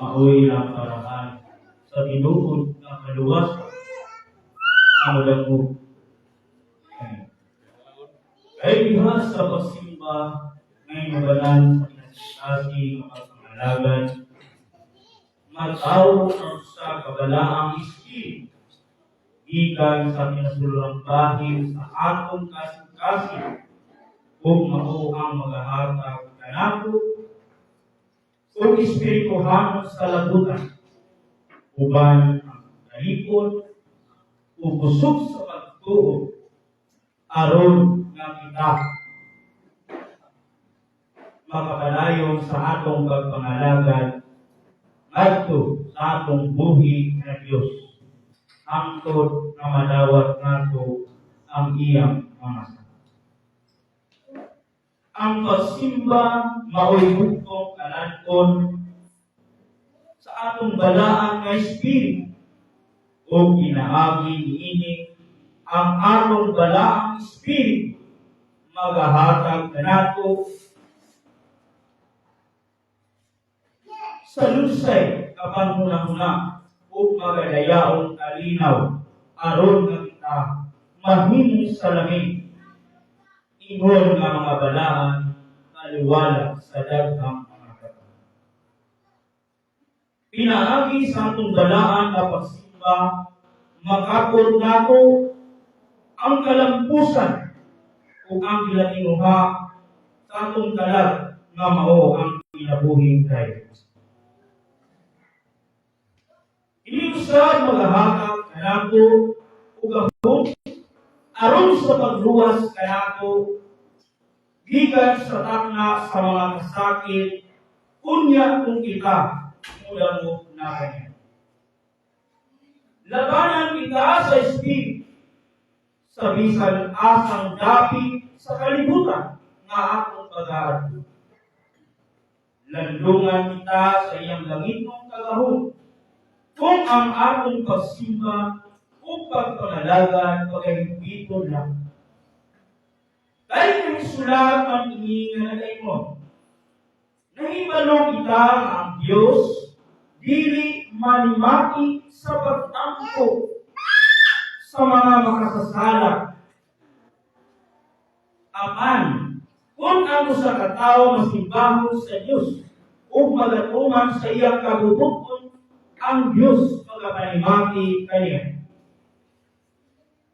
maoy ng paraan sa tinuod ng kaluwasan na madamo. Ay diha sa pagsimba ngay mabanan sa kinasasi mga pangalagan, mag-aw sa kabalaang ispiritu gikan sa kinasulang bahin sa atong kasing-kasing kung mao ang magahatag kanako o espirituhan sa labutan uban ang kalipod o kusog sa pagtuo aron nga kita makapalayon sa atong pagpangalagad ngadto sa atong buhi nga Dios hangtod nga madawat nato ang iyang mga salud. Ang pagsimba maoy bugtong kalankon sa atong balaan nga espiritu o ginaagi niini ang atong balaang espiritu magahatag kanato sa lusay kapanghunahuna o magadayaong kalinaw aron nga kita mahimong salamin ingon nga mga balaan kaliwala sa daghang mga katao. Pinaagi sa atong balaan nga pagsimba makapod nato ang kalampusan o ang gilatinguha sa atong kalag nga mao ang kinabuhing kay Inusan magahatag kanako ug gahom aron sa pagluwas kanako gikan sa takna sa mga kasakit unya kung kita mudamo na kanya. Labanan kita sa espiritu sa bisan asang dapi sa kalibutan nga atong pag-aadto. Landungan kita sa iyang langitong kagahom kung ang atong pagsimba o pagpangalagan pagahigpito lang. Dahil kang sulat ang iningalagay mo, nahibalo kita ang Diyos dili manimati sa pagtampo sa mga makasasala. Apan, kung ang sa katao masimbahon sa Diyos o magatuman sa iyang kabubuton, ang Diyos magapanimati kaniya.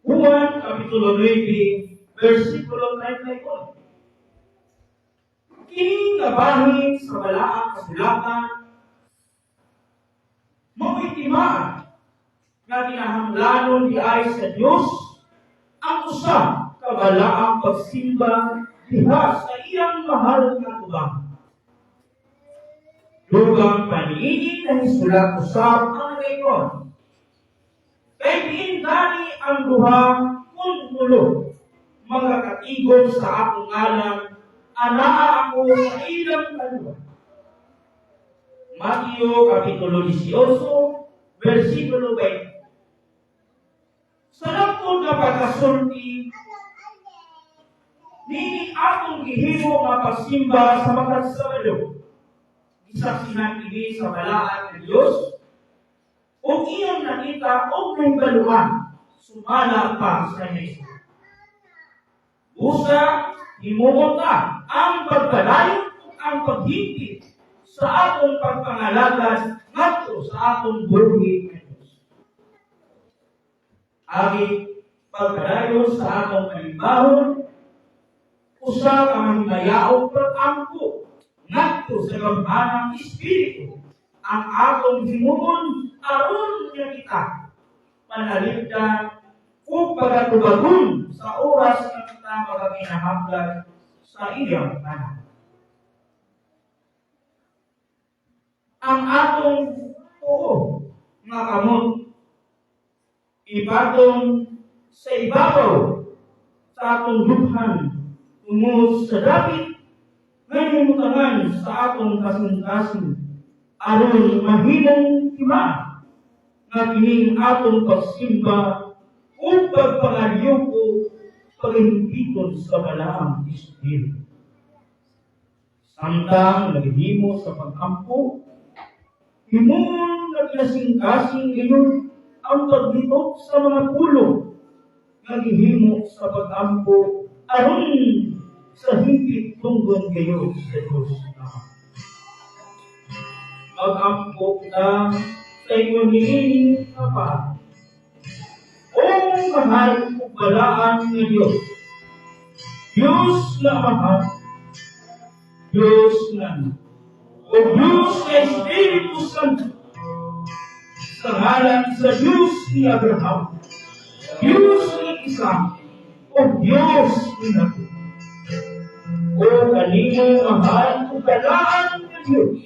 Juan Kapitulo 9, versikulo 31. Kini nga bahin sa balaang kasulatan maitimaan nga kinahanglanon di ay sa Diyos ang usa ka balaang pagsimba diha sa iyang mahal nga tubang. Dugang paniigin na hisulat usap ang nagayon. Kay diindani ang duha kung mulo magkakatigon sa akong ngalan, anaa ako sa ilang kaluwa. Mateo Kapitulo 18, versikulo 20. Sa lakod na pagkasulti, nini akong gihimo nga pagsimba sa mga Sabado. Isaksihan ini sa balaan ng Diyos o iyong nakita o ng baluan sumala pa sa Yesu. Busa, himuon ka ang pagpalayo o ang paghigpit sa atong pagpangalagan ngadto sa atong buhi ng Diyos. Agi pagpalayo sa atong kalimbahon, usa ka mahimayaong pag-ampo ngadto sa gamhanang espiritu ang atong himuon aron nga kita panalipdan o pagatubagon sa oras nga kita magakinahanglan sa iyang tanan. Ang atong tuo nga kamot ipatong sa ibabaw sa atong dughan tungod sa dapit ngayon mutangan sa atong kasing-kasing aron mahimong hima nga kining atong pagsimba o pagpangalyoko paghimpikon sa balaang espiritu. Samtang naghimo sa pag-ampo Himong naglasing-kasing ngayon ang paghitot sa mga pulo nagihimo sa pag-ampo aron sa higit tunggon kayo sa Diyos na. Mag-ampo na sa inyo niining apa. O mahal o balaan ng Diyos. Diyos na mahal. Diyos na o Diyos na Espiritu Santo. Sa ngalan sa Diyos ni Abraham. Diyos ni Isaac. O Diyos ni Jacob. O kanino mahal o balaan ng Diyos.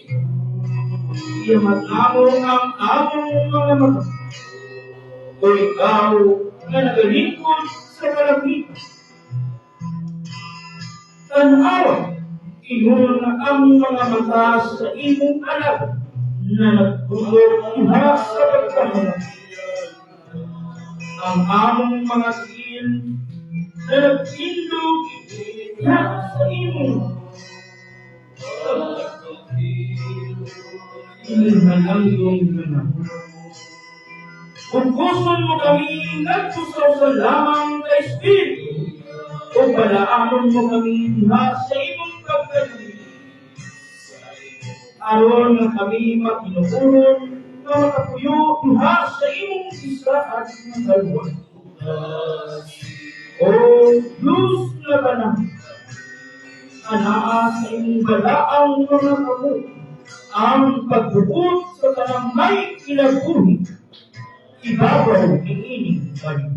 Iya mag-among ang among mga mata. O ikaw na nagalingkod sa kalapitan. Tanawa, ingon na ang mga mata sa imong anak na nagtulog iha sa pagkahanap. Ang among mga tiin na nagtindog iha sa imong Inihalanggong na. Kung gusto mo kami nagsusaw sa lamang na Espiritu, o balaanon mo kami na sa imong pagkaluwi. Aron na kami makinuuron na makapuyo iha sa imong isa at ng dalawa. O Diyos na banang, anaa sa imong balaang mga kamu, ang pagbuot sa tanang may kinabuhi, ibabaw ng ining bali.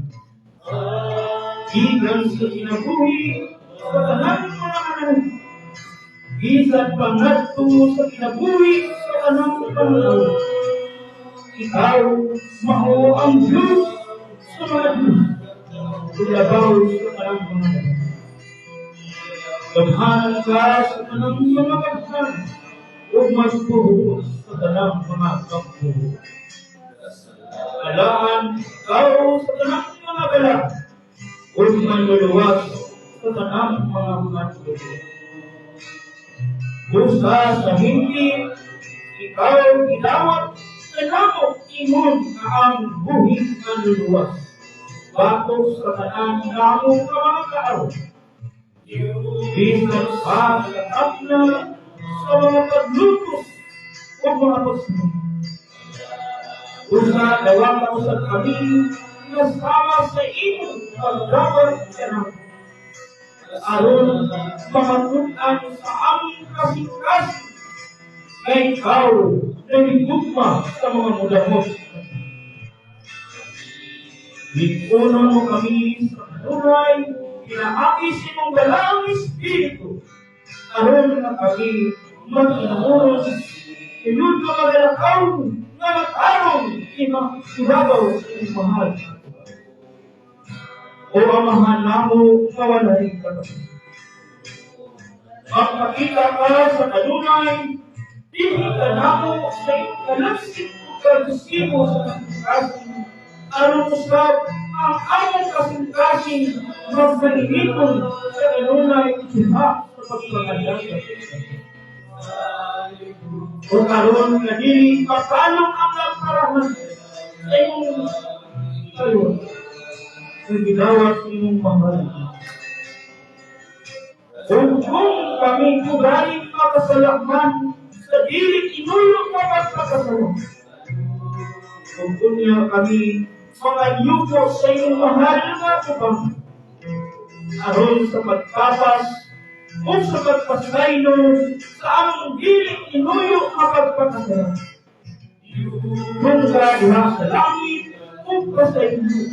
Gigan sa kinabuhi sa tanang mga anak, gisad pangadto sa kinabuhi sa tanang panahon. Ikaw, mao ang Diyos sa mga Diyos, ilabaw sa tanang mga anak. Gamhanan ka sa tanang mga kapsan, huwag magpuho sa tanang mga kappuho. Alaan ikaw sa tanang mga bala, huwag manluluwas sa tanang mga kappuho. Busa sa hindi, ikaw ilawat sa namok imon na ang buhing manluluwas. Batok sa tanang namok ka mga kaaraw. Bisan sa katap na sa mga paglutos o mga pagsunod. Usa dawang kausap kami na sama sa imong pagdapat ka na. Aron makakutan sa aming kasing-kasing na ikaw na nagugma sa mga mudamot. Bikunan mo kami sa kanunay, kinaakis imong dalang Espiritu. Aron na kami mag-inamuron, inun ka magalakaw na mag-arong ibabaw sa iyong mahal. O amahan namo mawalay ka. Magpakita ka sa kanunay, dili ka namo sa iyong kalansik o kaldusimo sa kasing-kasing, aron usap ang among kasing-kasing magpaliliton sa kanunay iha sa pagpangalaga. O karon nga dili papalang ang nagparahan sa iyong kayon na ginawat imong mahal. Kung kami kugaling makasalakman sa dili inulong mapagpakasalak. Kung kunya kami mga yuko sa iyong mahal nga kubang aron sa pagpapas o sa pagpasaylo sa among dili inuyo mapagpakasalak. Kung ka diha sa langit o sa inyo,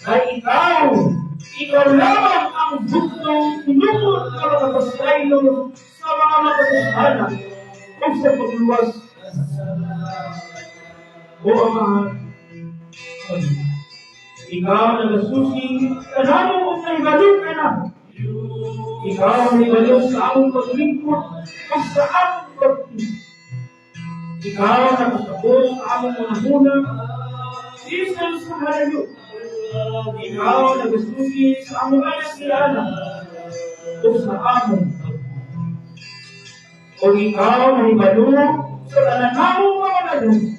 ay ikaw lamang ang buktong pinukot na makapasaylo sa mga makasasala o sa pagluwas. O Amahan, ikaw nagasusi, kanamo o naibalik ka na. Ikaw naibalik sa among paglingkod o sa among pagtingin. Ikaw nakasabot sa among manahuna, isan sa halayo. Ikaw nagasusi sa among ayasiana o sa among pagtingin. O ikaw naibalik sa tananamong Kristiyanon,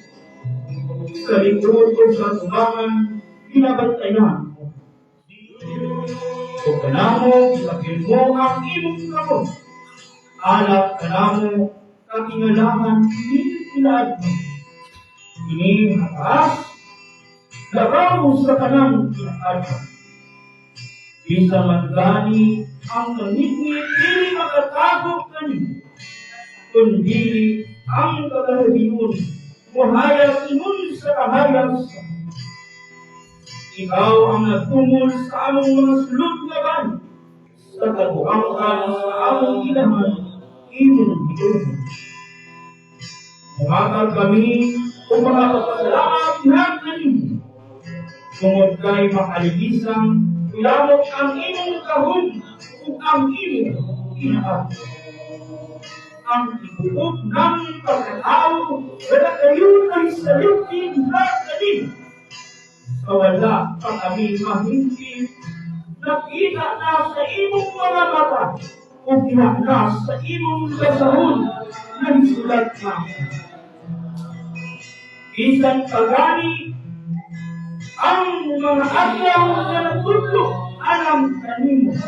sa likod o sa tubangan, binabantayan mo. O kanamo, ilapin mo ang imong kamot. Alap kanamo, katingalaman, inipilaad mo. Ini hatas, labaw sa kanang kinakadwa. Bisa man gani ang kanitngit, dili makatagok kanimo. Kundi ang kagalahiyon, muhayag inun sa kahayag sa ikaw ang nagtumol sa among mga sulod nga ban, sa kabuangkan sa among ilahan, imong giduhan. Umatag kami o mga kapasalamat ng kanimo. Tungod kay makaligisang, ilamok ang imong kahon o ang imong inaat. Ang ibuot ng pagkatao, wala kayo ay salutin na kanimo. Kawala ang aming mahingkit, nakita na sa imong mga mata, o kinakna sa imong kasahon na isulat na. Isang pagani, ang mga adlaw na natutulog alam kanimo,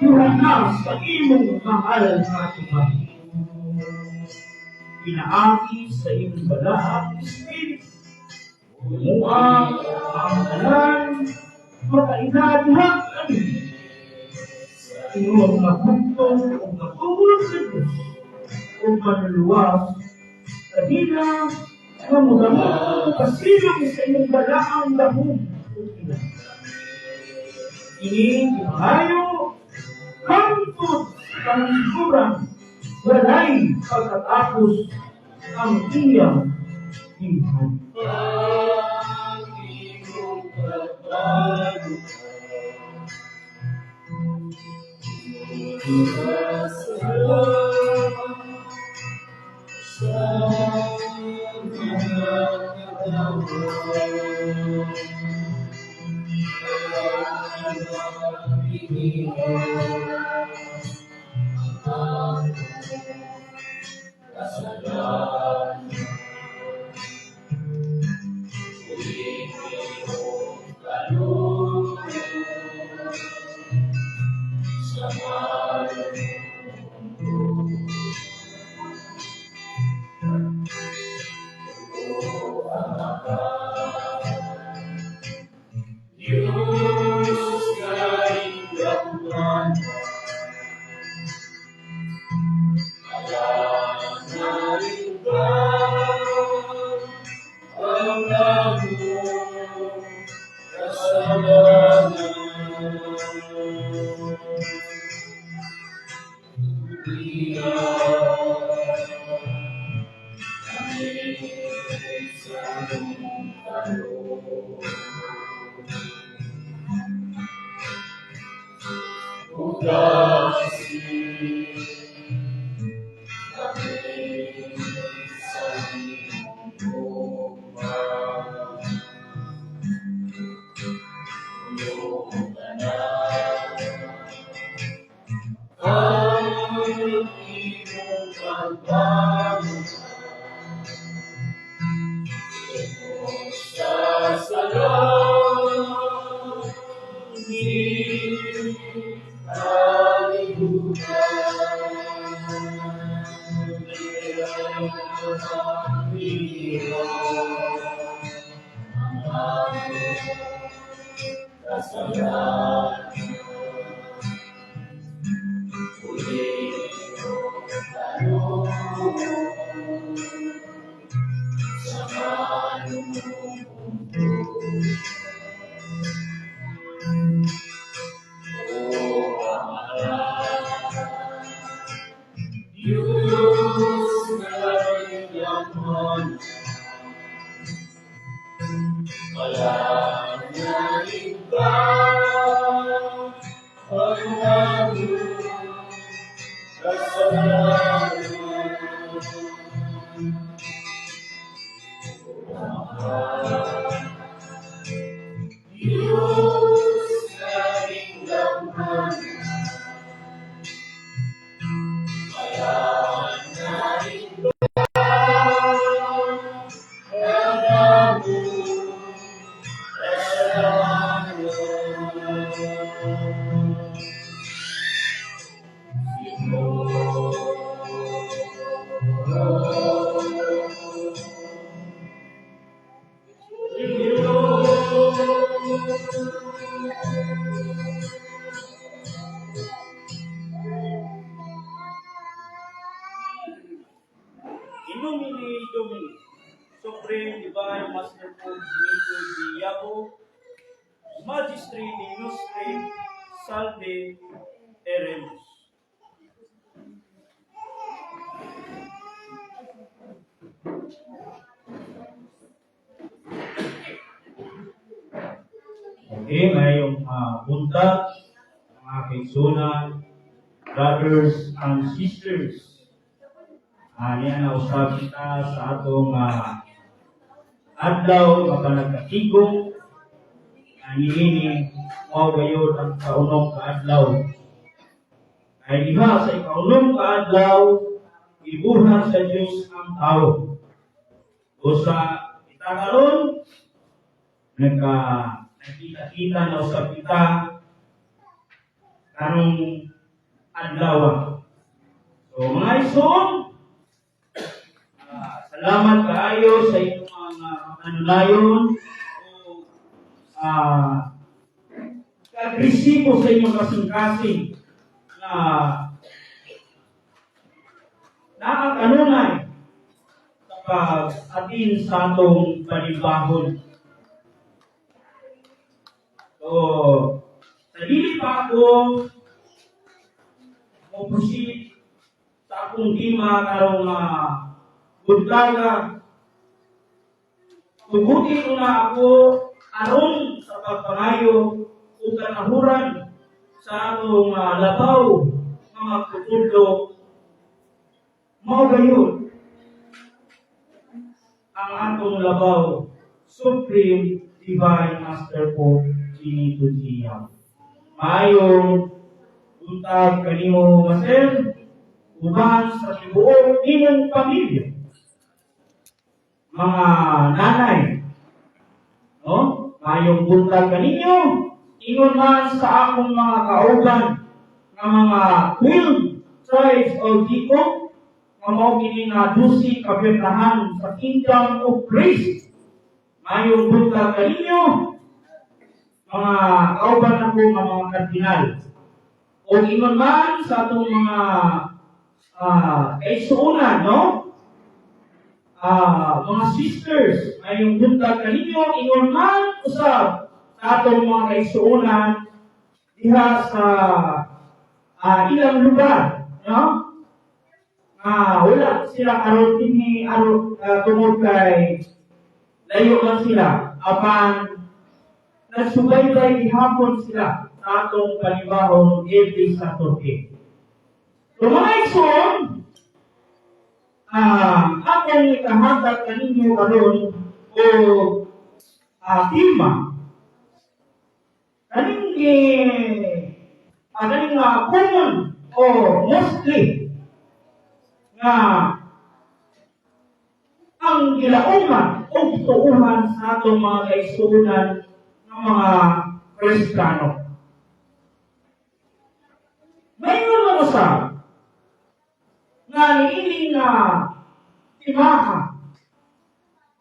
iwan na sa imong mahal na tumahin. Pinaaki sa imong balaang espiritu, Kumuha ang tanan, makainadihak kami. Inuwag magbuntong o matulog sa Diyos o manuluwas sa dila na mugamot o pasilong sa inyong balaang dahong o ilan. Ini imahayo, kampot ang surang, walay pagkatapos ang iyang iman. Domini, Supreme Divine Master Pope Benito Villavo, Magistri de Nostre Salve Eremus. Okay, ngayong buntag, mga kaigsunan, brothers and sisters. Yan na usab kita sa atong adlaw nga panagkatigong. Niini mao gayud ang kaunong kaadlaw. Ay diha sa ikaunong kaadlaw, gibuhat sa Dios ang tao. Usa kita karon nakita na usab kita karong adlaw. So mga igsoon, salamat kaayo sa inyong mga mananayon o kagresibo sa inyong kasing-kasing na nakakanunay sa pag-atin sa atong panibahon. So, sa dili pa ako proceed sa akong tema karong buntaga. Tugutin ko na ako aron sa pagpangayo o kanahuran sa atong labaw nga magtutudlo. Mao gayon ang atong labaw, Supreme Divine Master Pope Benito Villavo. Mayong buntag kanimo masen uban sa tibuok imong pamilya. Mga nanay, no? Mayong buntag kaninyo, ingon man sa akong mga kauban nga mga 12 tribes of Jacob, nga mao kini nga 12 kabirnahan sa Kingdom of Grace. Mayong buntag kaninyo, mga kauban ako nga mga kardinal. O ingon man sa atong mga kaigsuonan, no? Mga sisters, ngayong buntag kaninyo, ingon man usab sa atong mga kaigsuonan diha sa ilang lugar, no? Wala sila karon dinhi tungod kay layo lang sila. Apan nagsubaybay gihapon sila sa atong panibahon every Saturday. So mga igsoon, akong ikahatag kaninyo karon o tema. Kaning common o mostly nga ang gilauman o gituuhan sa atong mga kaigsuonan ng mga Kristiyano. Mayroon na usab nga niining timaha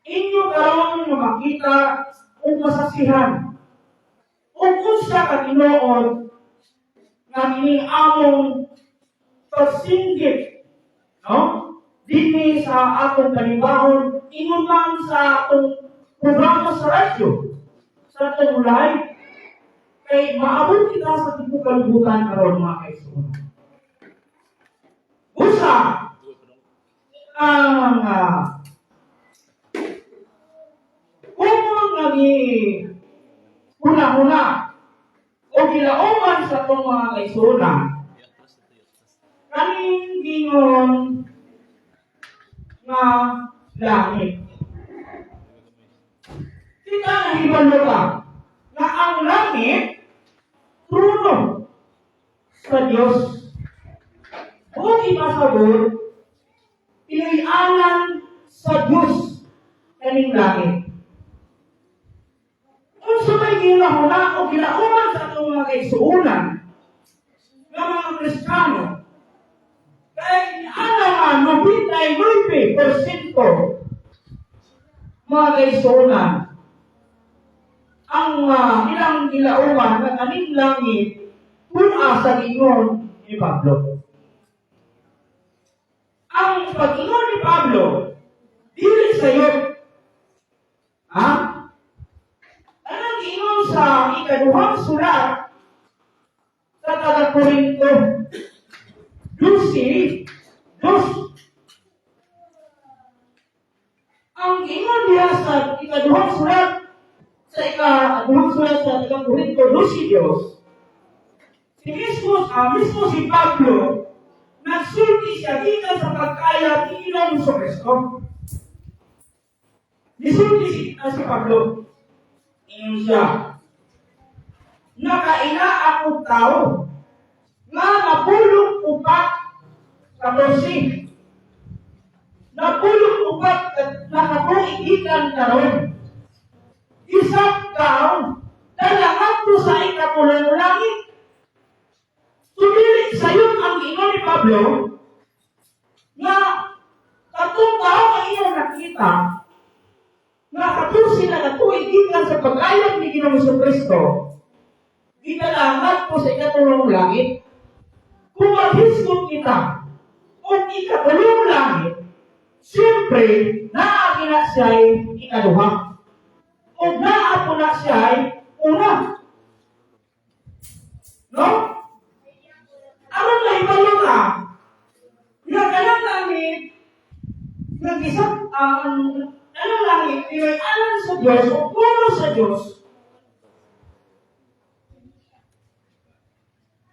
inyo karon nga makita o masasihan o unsa ka tinuod nga kini among pagsinggit, no? Dinhi sa atong panibahon, ingon man sa atong programa sa radyo, sa atong live, kay maabot kita sa tibuok kalibutan karon mga kaigsuonan. Usa ang kung lagi una-una o gilauman sa itong mga kaigsuonan, kaning gingon nga langit. Kita nahibalo ka na ang langit trono sa Diyos. Kung ipasabot, pilianan sa Diyos kaning langit. Kung sumay ginahuna o ginauman sa itong mga kaigsuonan ng mga Kristiyano, kaya nga 99% mga kaigsuonan ang ilang gilauman na kaning langit kung asa ingon ni Pablo. Ang pag-ingon ni Pablo sayo. Ha? Anong ingon sa ikaduhang sulat sa taga-Korinto? 12. Ang ingon niya sa ikaduhang sulat sa taga-Korinto 12. Si mismo si Pablo, nagsulti siya gikan sa pagkaya ni Ginoong Kristo. Nisulti si Pablo. Ingon siya, nakaila akong tao, nga nabulong upat sa kursi. Nabulong upat na kabuigikan karon. Isang taon, dalahan po sa ikatulong langit. Sumili sayon ang ingon ni Pablo na katong tao ang iyong nakita na katusi na natuigikan sa pag-ayat ni Ginoong Kristo, gidalahan po sa ikatulong langit. Kung maghisgot kita o ikatulong langit, siyempre, naagina siya'y ikaduha. O naapo na siya'y una. No? Aron na ibalo ka, nagkalang langit, nag-isap, anong langit, alam sa Diyos, o puno sa Diyos,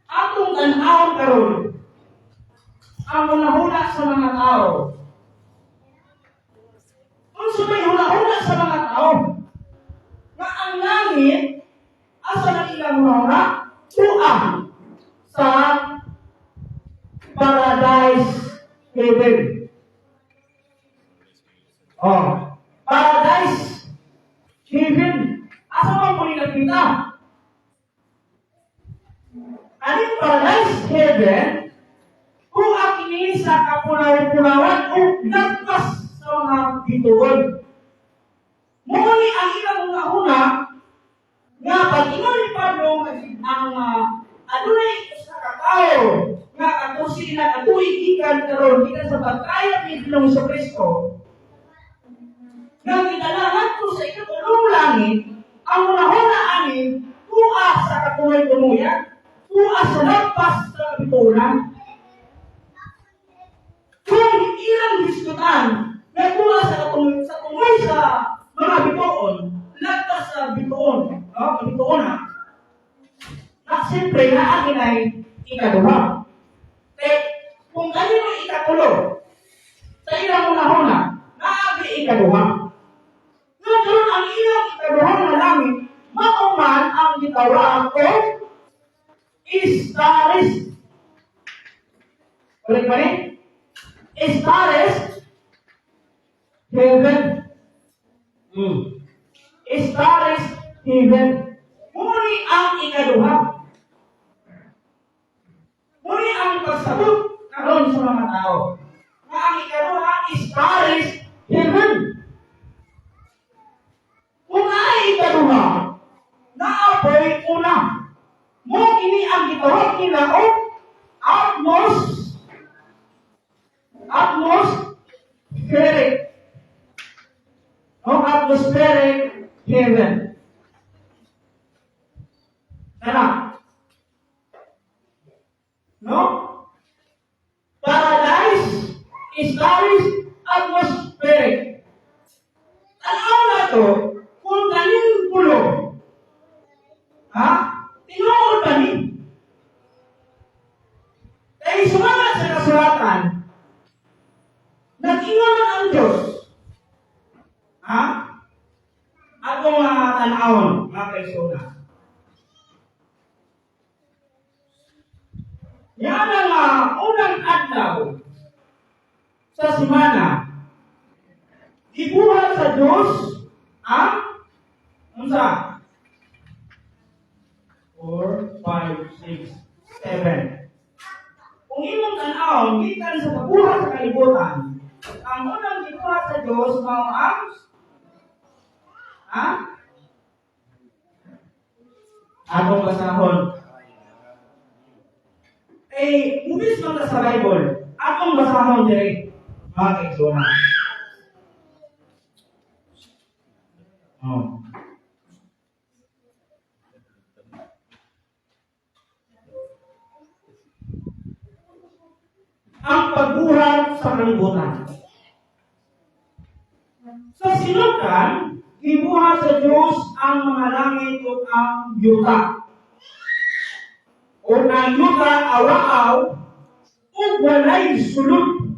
atong tanawon karon ang huna-huna sa mga tao. Kung sabay huna-huna sa mga tao, na ang langit, asa na ilang huna, tuang sa paradise heaven. Paradise heaven. Asa mo nakita? Aning paradise heaven, kung akini sa kapulawan-pulawan o nagpas sa mga bituon. Muli ang ilang una-una nga pag-ingon ni Pablo ang adunay sa kakao nga katusi na katuigikan karon gikan sa pagkayat ni Ginoong Kristo. Nga gidalahan ko sa ikatulong langit ang una-una ani tuwa sa katulay-tuluyan, tuwa sa nagpas sa bituon. Kung ilang diskutan na tuwa sa tungay sa mga bituon, nagpas sa bituon, bituon na siyempre na akin ay ikaduha. Kung kanino ikatulo, sa ilang una-una, naagi ikaduha. Ngayon, ang ilang ikaduha na langit, mauman ang gitawaan ko, Istaris. Ulit ba rin? Istaris, heaven. Istaris, heaven. Muli ang ikaduha. Muli ang pagsabot karon sa mga tao. Na ang ikaduha, Istaris, heaven. Kung ay ikaduha, naapoy una. Mo ini ang gitawag nila o atmospheric. Atmospheric heaven. Tara. No? Paradise, Istaris, atmospheric. Tanaw na to, kung kaning pulo, tinuod ba ni? Kaya sumalat sa kasulatan, nag-ingon ang Diyos. Atong tanawon, mga kaisuna. Yan ang unang adlaw sa simana. Ibuhat sa Diyos ang unsa? 4, 5, 6, 7. Kung imong tan-aw, gikan sa pagbuhat sa kalibutan, ang unang gibuhat sa Diyos mao ang atong basahon. Mubis man sa Bible, atong basahon diri, mga kaigsoon. Oh. Ang pagbuhat sa kalibutan. Sa sinukan, gibuhat sa Diyos ang mga langit o ang yuta. O ang yuta awaaw, o walay sulod,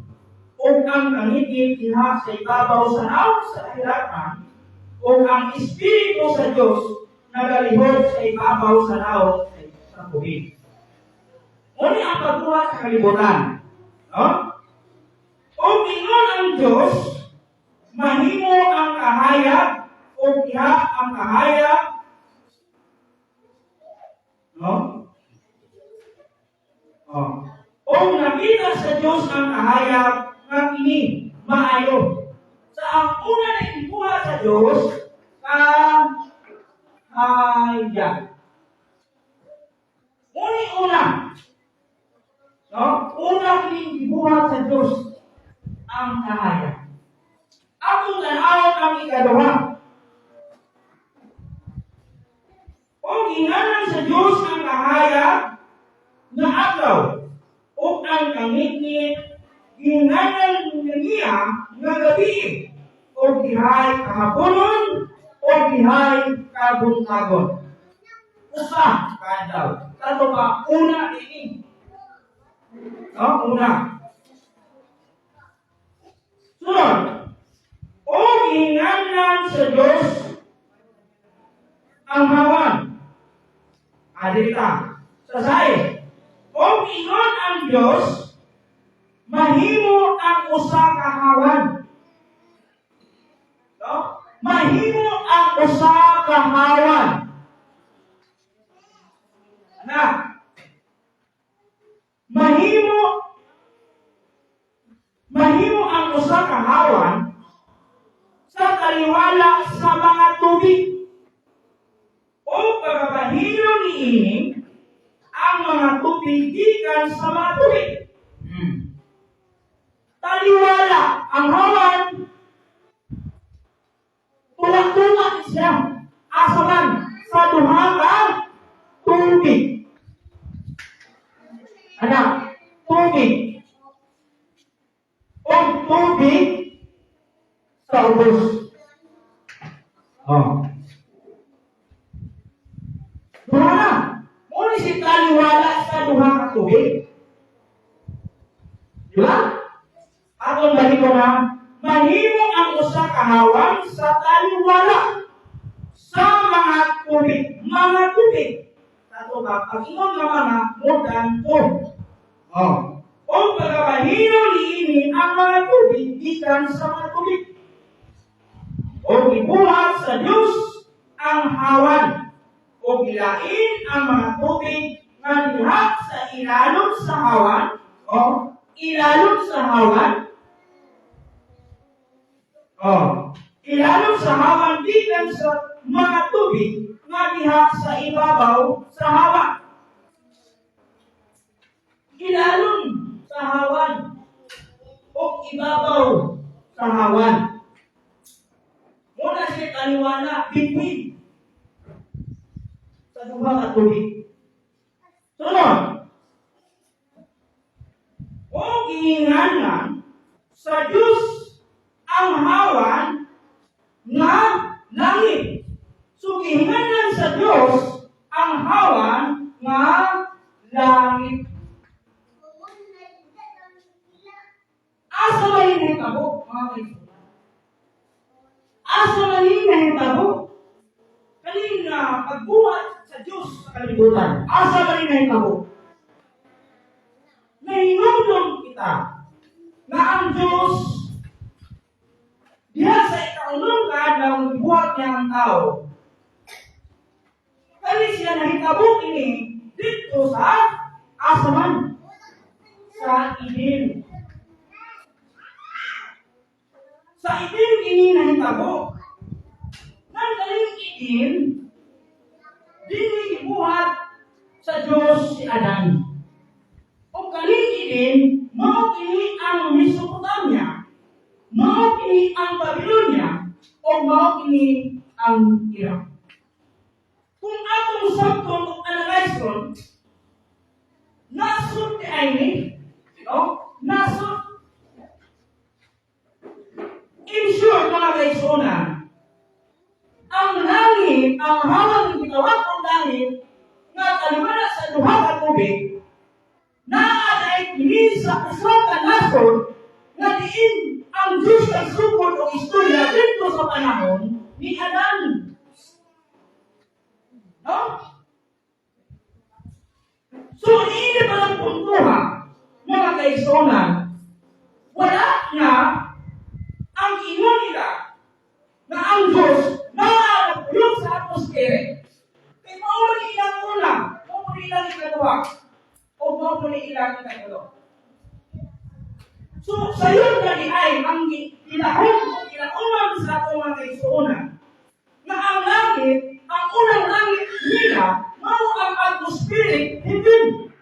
o ang kangiti diha sa ibabaw sa naong sa kahirapan, o ang Espiritu sa Diyos nagalihod sa ibabaw sa naong sa tubig. Muli ang pagbuhat sa kalibutan. No? O ingon ang Diyos, mahimo ang kahayag, o diha ang kahayag, no? O nakita sa Diyos ang kahayag nga kini maayo. Sa ang una na ibuha sa Diyos, kahayag. Una. No? Una kini ibuha sa Diyos ang kahayag. Atong tanawon ang ikaduha. O ginganan sa Diyos ang kahayag na adlaw o ang kangit-ngit ginganan niya nga gabi o gihay kahaponon o gihay kabuntagon. Usa kadlaw. Kato ba una ini? No, una. Sunod. O ginganan sa Diyos ang hawan. Adita. Sa sae. O ingon ang Diyos, mahimo ang usa ka hawan. No? Mahimo ang usa ka hawan. Anak. Mahimo ang usa ka hawan sa kaliwala sa mga tubig. O pagpapahilo niini ang mga tubig gikan sa mga tubig. Taliwala ang hawan. Tulak-tulak siya. Asaman sa duha ka tubig. Anak, tubig. O tubig sa ubos. Duha na. Muli si taliwala sa duha ka tubig. Diba? Atong balik ko na, mahimo ang usa ka hawan sa taliwala sa mga tubig. Mga tubig. Tato ba? Pag-ingon nga mga mudan to. O pagkabahino niini ang mga tubig gikan sa mga tubig. O ibuhat sa Diyos ang hawan. O gilain ang mga tubig nga diha sa ilalom sa hawan. O ilalom sa hawan. Ilalom sa hawan gikan sa mga tubig nga diha sa ibabaw sa hawan. Ilalom sa hawan o ibabaw sa hawan. Muna siya taliwala, between sa duha ka tubig. Sunod. O gihinganan sa Diyos ang hawan nga langit. So gihinganan sa Diyos ang hawan nga langit. Asa man hinahitabo, mga kaibigan? Asa man hinahitabo? Kanina pagbuhat sa Diyos sa kalibutan. Asa man hinahitabo? Nahinumdum kita na ang Diyos diha sa ikaunong kadlaw buhat niya ang tao. Kani siya nahitabo ini dito sa asa man? Sa Eden. Sa Eden ini nahitabo. Nang galing Eden, dili gibuhat sa Diyos si Adan. O galing Eden, mao kini ang Mesopotamia, mao kini ang Babylonia, o mao kini ang ira. Kung atong sabton o analyzon, nasod ni Aini, no? Nasod. In short, mga kaisonan, ang langit, ang hawang ng gitawag ng langit, nga kalimana sa duha ka tubig, naanay kini sa usa ka nasod, nga diin ang Diyos nagsugod o istorya dito sa panahon ni Adan. No? So, ini palang puntuha, mga kaisonan, wala nga ang ingon nila na ang Diyos nakakapulong sa atmosfere. Kaya mauli ilang ulang, mauli ilang ikadwa, o mauli ilang ikadwa. So, sa yun na ay ang ilahon o ilaungan sa atong mga kaisuunan na ang langit, ang unang langit nila, mao ang atmospheric heaven.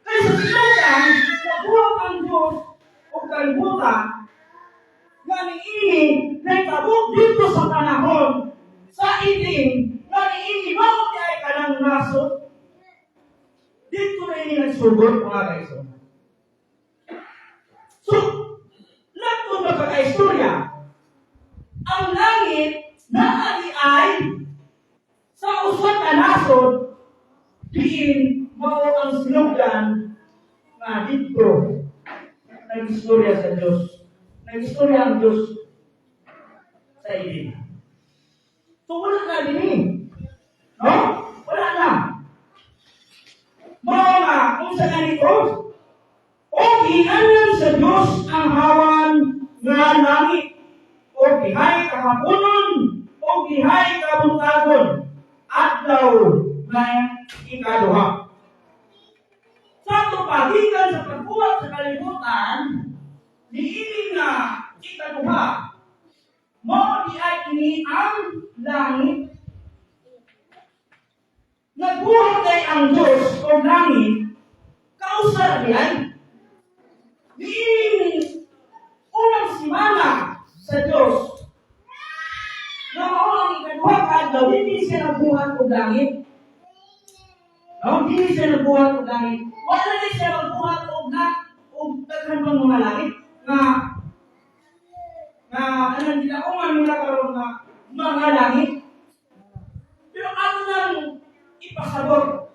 Kaya sa sinugan, nabuhat ang Diyos o kalibutan nga niini nagtabok dito sa panahon sa iting nga niini mao di ay kanang nasod dito na ini nagsugod mga kaisuunan. So, lato na pagka-istorya, ang langit naali ay sa usa ka nasod diin mao ang sinugan nga dito nag-istorya sa Diyos. Nag-istorya ang Diyos sa itin. So, wala na din. No? Wala na. Mga kung sa ganito, o gihanan sa Diyos ang hawan nga langit, o gihay kahaponon, o gihay kabuntagon, adlaw na ikaduha. Sa tupagitan sa pagbuhat sa kalibutan, niiling na ikaduha, mo di ay ini ang langit. Nagbuhat ay ang Diyos o langit, kausar diyan. Niiling unang simana sa Diyos, na maulang ikaduha kadlaw, hindi siya nagbuhat o langit. No? Hindi siya nagbuhat o langit. Wala na siya nagbuhat o daghan pang mga langit na ano nila kung ano nila karoon na mga langit. Pero ano nang ipasabot?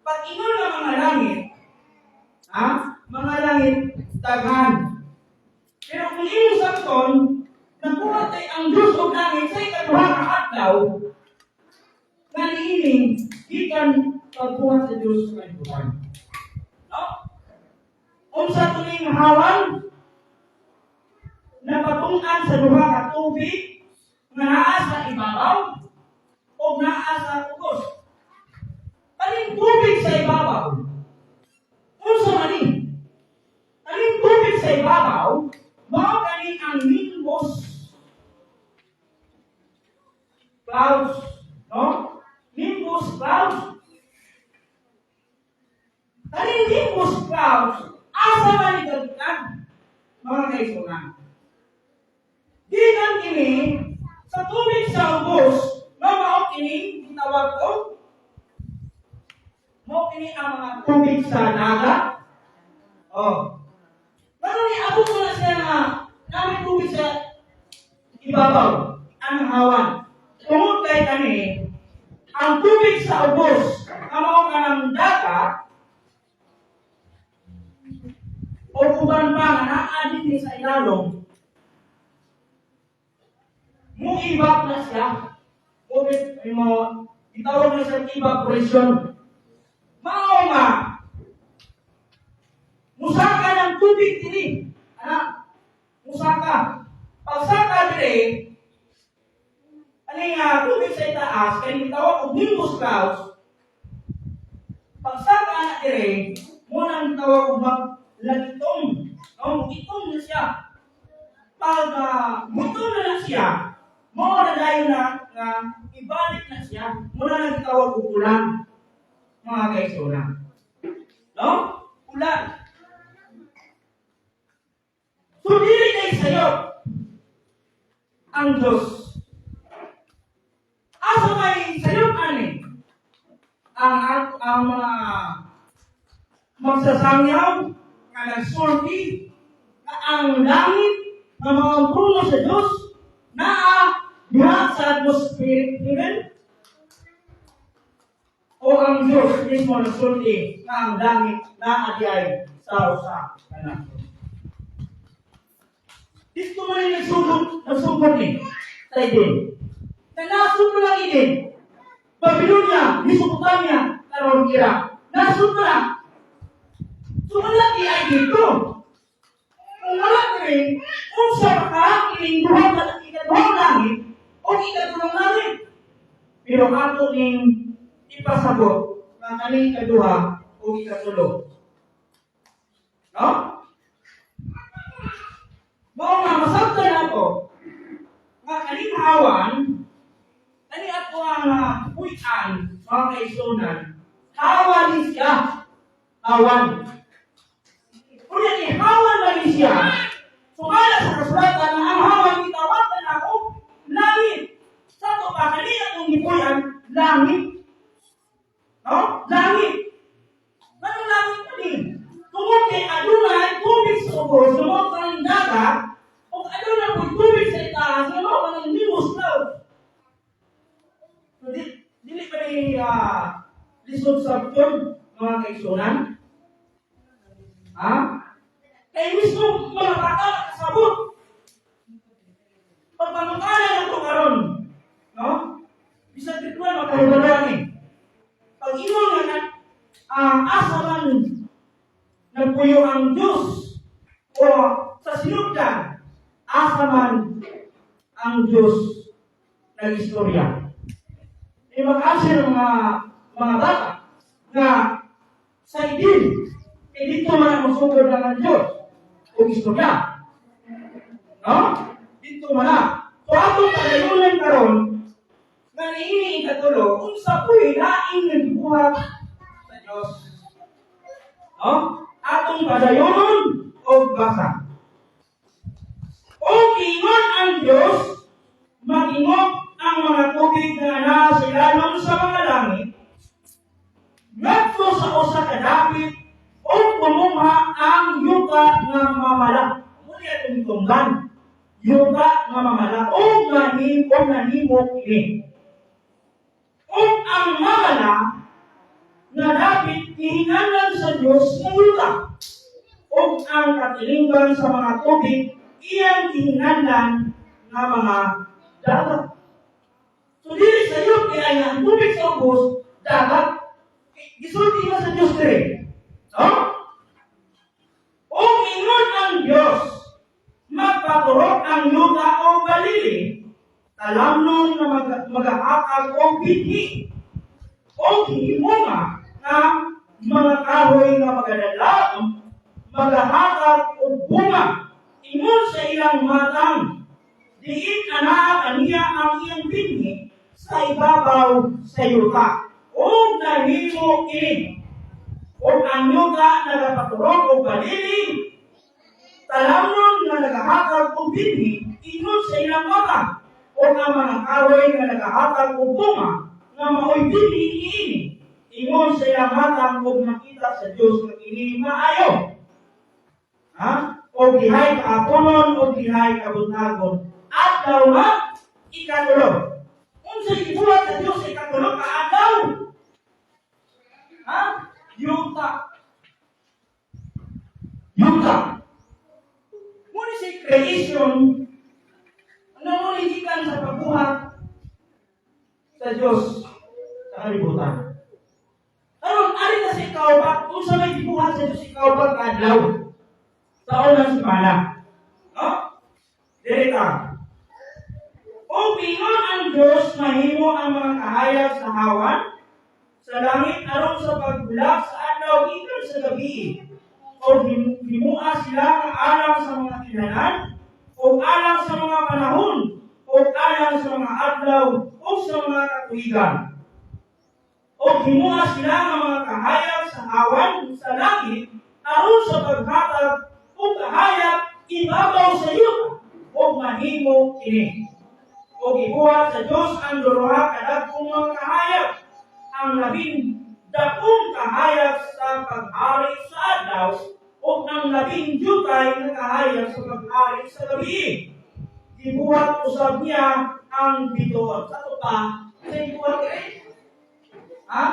Pag ingon ng mga langit, mga langit daghan. Pero kung iyong sakton, nagbuhat ay ang Diyos o langit sa ikaduha ka adlaw, nga niining, ikan pagbuhat sa Diyos sa kalibutan. No? Kung sa tuling hawan, napatungan sa duha ka tubig, nga naa sa ibabaw, o naa sa ugos. Aling tubig sa ibabaw? Unsa manin? Aling tubig sa ibabaw, mao kani ang nimbus clouds, no? Nimbus clouds. Aling nimbus clouds, asa man igalitan, mga kaisunan. Di kan kini sa tubig sa ugos, mao kini gitawag ko. Mao kini ang mga tubig sa dagat. Oh. Pero ni abot mo na siya na namin tubig sa ibabaw, ang hawan. Tungod kay kani, ang tubig sa ugos, mao kanang dagat, o uban pa nga naa din sa ilalong, mu-ibap na siya. Itawag na siya evaporation. Mao nga, musaka ng tubig diri. Musaka. Pagsaka diri, tubig sa itaas, kaya itawag og nimbus clouds. Pagsaka na diri, muna ang itawag og maglagitong. Magitong na siya. Pag mutong na siya, mao na dayon na nga ibalik na siya. Muna na itawag og ulan. Mga kaisunan. No? Ulan. So, dili kayo sa'yo ang Diyos. ang mga magsasangyaw nga nagsulti na ang langit ng mga puno sa Diyos na diha sa atmospheric heaven o ang Diyos mismo nagsulti na ang langit na adiyay sa usa ka nasod. Dito mo rin nagsugod ni sa Eden. Nasud mo lang Eden. Babylonia, Mesopotamia, karon Iraq. Nasud mo lang. So wala di ay dito. Kung wala rin, kung sa ka, ininduhan ka ng ikaduhang langit o ikaduhang langit. Pero ato ning ipasabot na kaning ikaduha o ikatulo. No? Mao nga masabtan ako nga kaning hawan kani ato ang puy-an mga kaigsunan hawan ni siya hawan kunya ni hawan na ni siya sumala sa kasulatan na ang hawan gitawatan ako langit sa to ba kani atong gipuy-an langit no langit anong langit kani tungod kay adunay tubig sa ubos sumot ang dagat o adunay po tubig sa itaas sumot ang limos cloud. So, dili pa ni lisod sa yun, mga kaigsunan? Ha? Kaya mismo mga bata nakasabot. Pagpamakalan na ito karon, no? Bisa tituan makahibalangin. Pag inong nga asa man nagpuyo ang Diyos o sa sinugdan, asa man ang Diyos ng istorya. Mag-answer ng mga bata na sa idin, dito man ang masugod ng Diyos o istorya. No? Dito man na. So, atong kadayunan karon na niini ikatulo, kung sa puwi laing nagbuhat sa Diyos. No? Atong kadayunan o basa. O ingon ang Diyos, mag-ingok ang mga tubig na nasa ilalong sa mga langit, ngadto sa usa ka dapit o pumungha ang yuta nga mamala. Muli atong tunggan, yuta nga mamala o nanimok ini. O ang mamala na dapit ihinganan sa Diyos ng yuta. O ang katilingban sa mga tubig iyang ihinganan nga mga dagat. So, dili sa iyo, kaya ang tubig sa ubos, dagat, gisulti na sa Diyos rin. No? O ingon ang Diyos, magpaturok ang yuta o balili, talamnon na mag-aakag o bithi, o himunga na mga kahoy na magadalaom, mag-aakag o bunga, ingon sa ilang matang, diin anak aniya ang iyang binhi, sa ibabaw sa yuta. O nahimo ini. O ang yuta nagapaturog o balili. Talamnon na nagahakag o binhi, ingon sa ilang mata. O ang mga kahoy na nagahakag o bunga, nga mao'y binhi ini. Ingon sa ilang mata o makita sa Diyos na ini maayo. Ha? O dihay kaapunon o dihay kabutagon. At daw nga, ikatulo. Kung sa ibuhat sa Diyos, ikatulo, kaadaw. Ha? Yuta. Yuta. Muna si creation, namuligikan sa pagbuhat sa Diyos sa kalibutan. Karon, ari na si kaupat, kung sa may ibuhat sa Diyos, ikaupat kaadlaw. Sa unang simana. No? Dirita. O pingon ang Diyos mahimo ang mga kahayag sa hawan, sa langit aron sa pagbulak sa adlaw gikan sa gabi. O himua sila ng alang sa mga kinanan, o alang sa mga panahon, o alang sa mga adlaw, o sa mga katuigan. O himua sila ng mga kahayag sa hawan, sa langit, aron sa paghatag, o kahayag ibabaw sa iyo, o mahimo kini. O gibuhat sa Diyos ang duruha kadagkong mga kahayag, ang dakong kahayag sa paghari sa adlaw, o ang 12 jutay nga kahayag sa paghari sa gabi. Gibuhat usab niya ang bituon. Sa ito pa, sa ibuhat rin. Ha?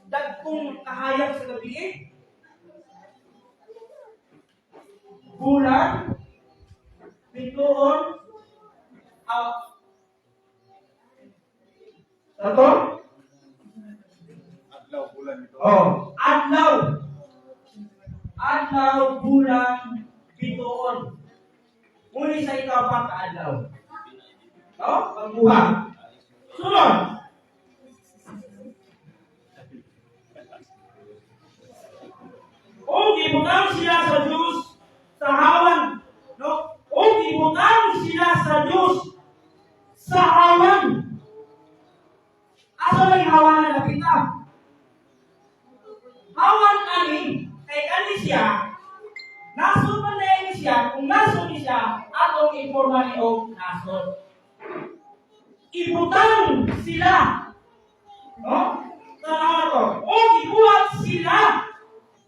Dakong kahayag sa gabi. Bulan, bituon, Ano? Adlaw, bulan ito. Oh, adlaw. Adlaw, bulan, bituon. Muli sa ikapat na adlaw. Oh, pagbuhat. Sunod. O gibutang sila sa Diyos sa hawan. No? O gibutang sila sa Diyos sa hawan. Asa may hawan na napita? Hawan ani, kay kani siya, nasod man na siya, kung nasod ni siya, atong informa ni og nasod. Ibutang sila. No? Tanawa to. O ibuhat sila.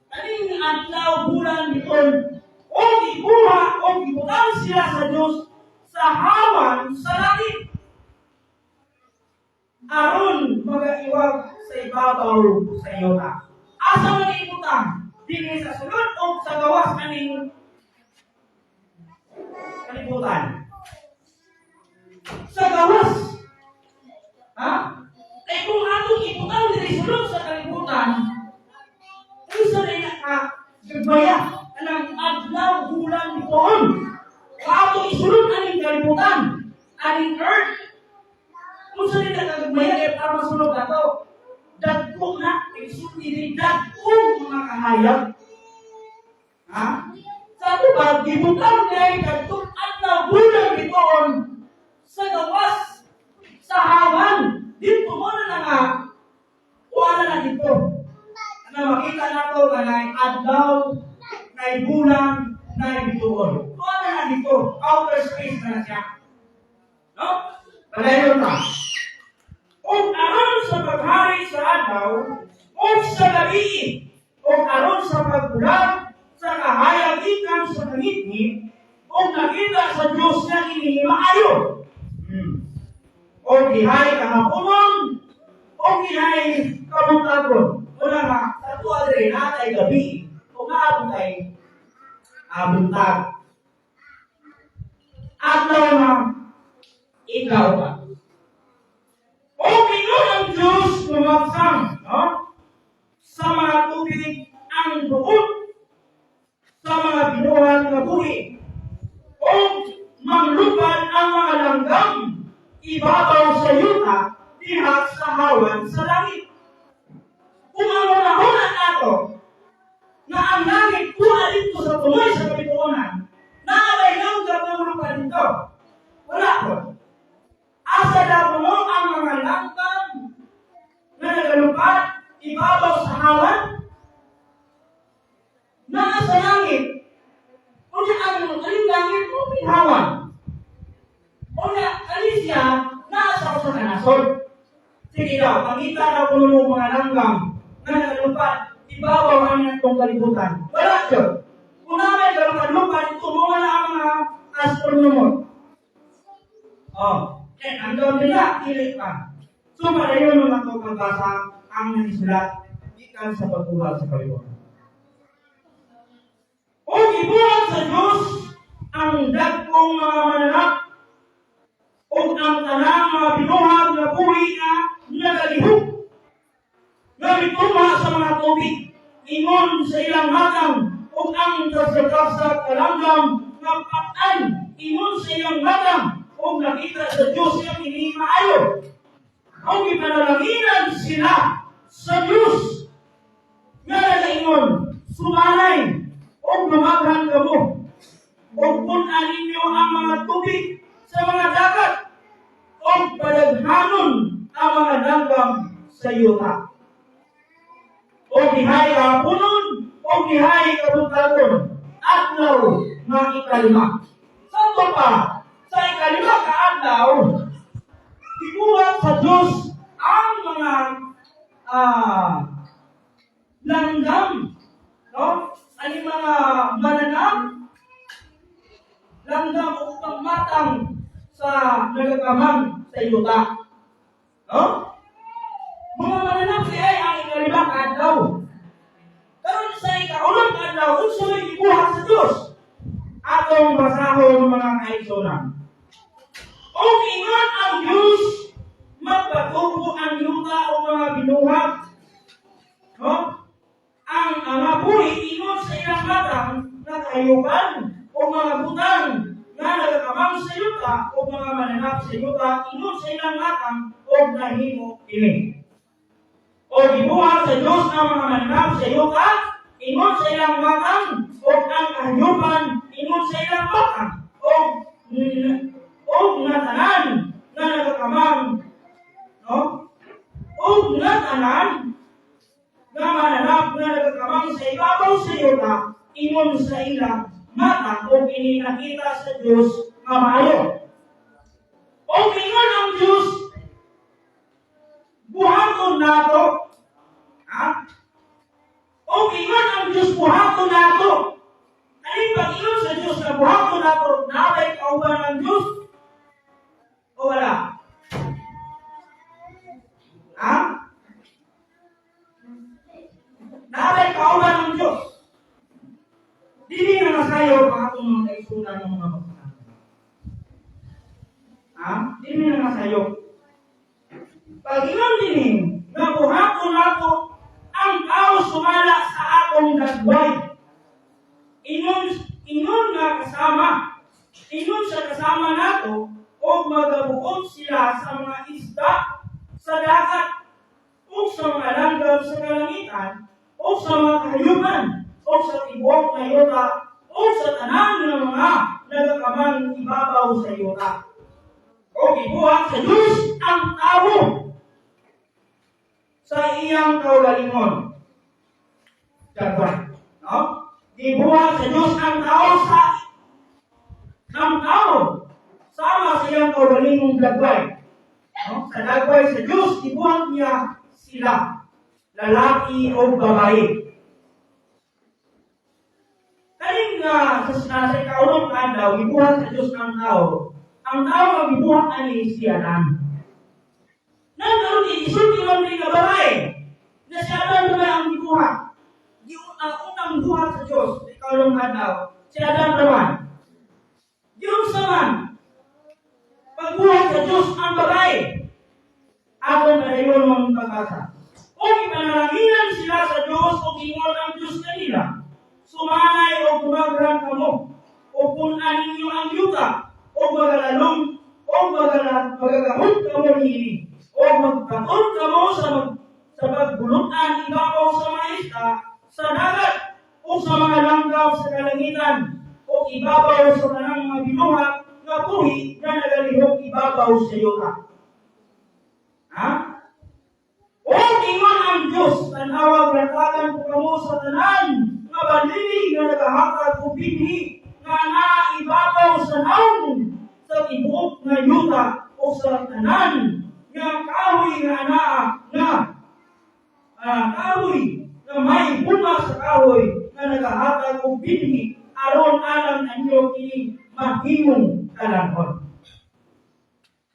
Kaning adlaw bulan biton. O ibuhat o ibutang sila sa Dios sa hawan sa langit. Aron magaiwag sa ibabaw sa iyota. Asa man ibutang? Dili sa sulod o sa gawas kaning kalibutan. Sa gawas. Ha? Eh kung atong ibutang dili sulod sa kalibutan, isa na nakagabaya anang adlaw bulan bituon. Atong isulod aning kalibutan, aning earth. Kung saan nila nagmaya kaya para masunod na ito, dagkong na, isulili, dagkong mga kahayag. Ha? Sa ito ba, gibutang niya yung dagkong at nabulang itoon sa gawas, sa hawan. Dito mo na nga, wala na dito. Na makita na ito na adlaw, na bulan, na bituon. Wala na dito. Outer space na siya. No? Palayon na. O aron sa paghari sa adlaw, o sa gabi, o aron sa pagbulag, sa kahayag ikan sa kangitni, o nakita sa Diyos na inihimaayo. O dihay kahaponon, o dihay kamutagon. Wala nga, sa tuwa rin natay gabi, o maabot ay abuntag. Adlaw na ikaw ka. O Pinoon ang Diyos lumaksang, no? Sa mga tubig ang bukod, sa mga binuhat na buhi, o manglupad ang mga langgam, ibabaw sa yuta, diha sa hawan sa langit. Kung ang unahunan nato, na ang langit kuha dito sa tuloy sa kapituunan, naabay langgam na manglupad dito. Wala po. Asa daw mo ang mga langgam na nagalupad, ibabaw sa hawan, nasa langit. O na ang langit o hawan. O na alisya, nasa sa kanasod. Sige daw, makita daw po ng mga langgam na nagalupad, ibabaw ang itong kalibutan. Wala siya. Kung namin galupad-lupad, ito mga na ang mga astronomer. Ang gawin nila, kilit ka. So, malayon naman ito pagbasa ang nanisulat ikan sa pagbuhat sa kalibutan. O ibuhat sa Diyos ang dagkong mga mananap o ang tanang mga binuhat na buhi na nagalihok na mituma sa mga tubig ingon sa ilang hatang o ang kasagkasag kalanggam na patan ingon sa ilang hatang o nakita sa Diyos yung hinimaayo. O ipanalaginan sila sa Diyos nga nalaingon, sumanay o lumaghan kamo o punan ninyo ang mga tubig sa mga dagat o palaghanon ang mga langgam sa yuta. O dihay kapunon o dihay kabutagon adlaw nga ikalima. Santo pa, sa ikalima ka adlaw, ibuhat sa Diyos ang mga langgam, no? Ani mga mananap, langgam upang matang sa nagakamang sa yuta. No? Mga mananap siya ay ang ikalibang adlaw. Karon sa ikaulang adlaw, kung sila ibuhat sa Diyos, atong basahon mga kaigsonan. O ingon ang Diyos, magpatubo ang yuta o mga binuhat. No? Ang mabuhi ingon sa ilang matang na kahayupan o mga butang na nagakamang sa yuta o mga mananap sa yuta ingon sa ilang matang o nahimo ini. O gibuhat sa Diyos ang mga mananap sa yuta ingon sa ilang matang o ang kahayupan ingon sa ilang matang o natanan na nagakamang, no? O natanan na mananap na nagakamang sa ibabaw sa yuta ingon sa ilang mata o ininakita sa Diyos nga maayo. O ingon ang Diyos, buhaton nato. O ingon ang Diyos, buhaton nato. Kaling pag-ingon sa Diyos na buhaton nato, nabay kauban ng Diyos? O wala? Nabay kauban ng Diyos. Dili na masayo ang atong mga kaisunan ng mga pagkakas. Dili na masayo. Pag-ingon din, nabuhaton nato ang tao sumala sa atong dagway. Ingon nga kasama. Ingon sa kasama nato o magabuot sila sa mga isda sa dagat o sa mga langgam sa kalangitan o sa mga kahayupan o sa tibok na yuta o sa tanan ng mga nagakamang ibabaw sa yuta. O gibuhat sa Diyos ang tao sa iyang kaugalingon. Dagway. No? Gibuhat sa Diyos ang tao sa sama sa iyang kaugalingong dagway. No? Sa dagway sa Diyos, gibuhat niya sila, lalaki o babae. Kaling sa ikaulong adlaw, gibuhat sa Diyos ang tao. Ang tao ang gibuhat ani siya nan. Nagkaroon isulti man rin nga babae na siya Adan naman ang gibuhat. Ang unang buhat sa Diyos, ikaulong adlaw, si Adan naman. Yung saman, pagbuhat sa Diyos ang babae, atong kadayon mong pag-asa. O ipanalaginan sila sa Diyos o ingon ang Diyos kanila. Sumanay o gumagran kamo, o punan ninyo ang yuta, o magalalong, o magagahon kamo nili, o magkakon kamo sa pagbulutan ibabaw sa mga isda, sa dagat, o sa mga langgam sa kalangitan, o ibabaw sa tanang mga binuhat nga buhi na nagalihok ibabaw sa yuta. O ingon ang Diyos, tanawag ratagan ko kamo sa tanan, nga balili nga nagahatag o binhi, nga naibabaw sa naon, sa tibuok na yuta, o sa tanan, nga kahoy kahoy na may bunga sa kahoy, nga nagahatag o binhi, aron alang nanyo kini mahimong kalanghon.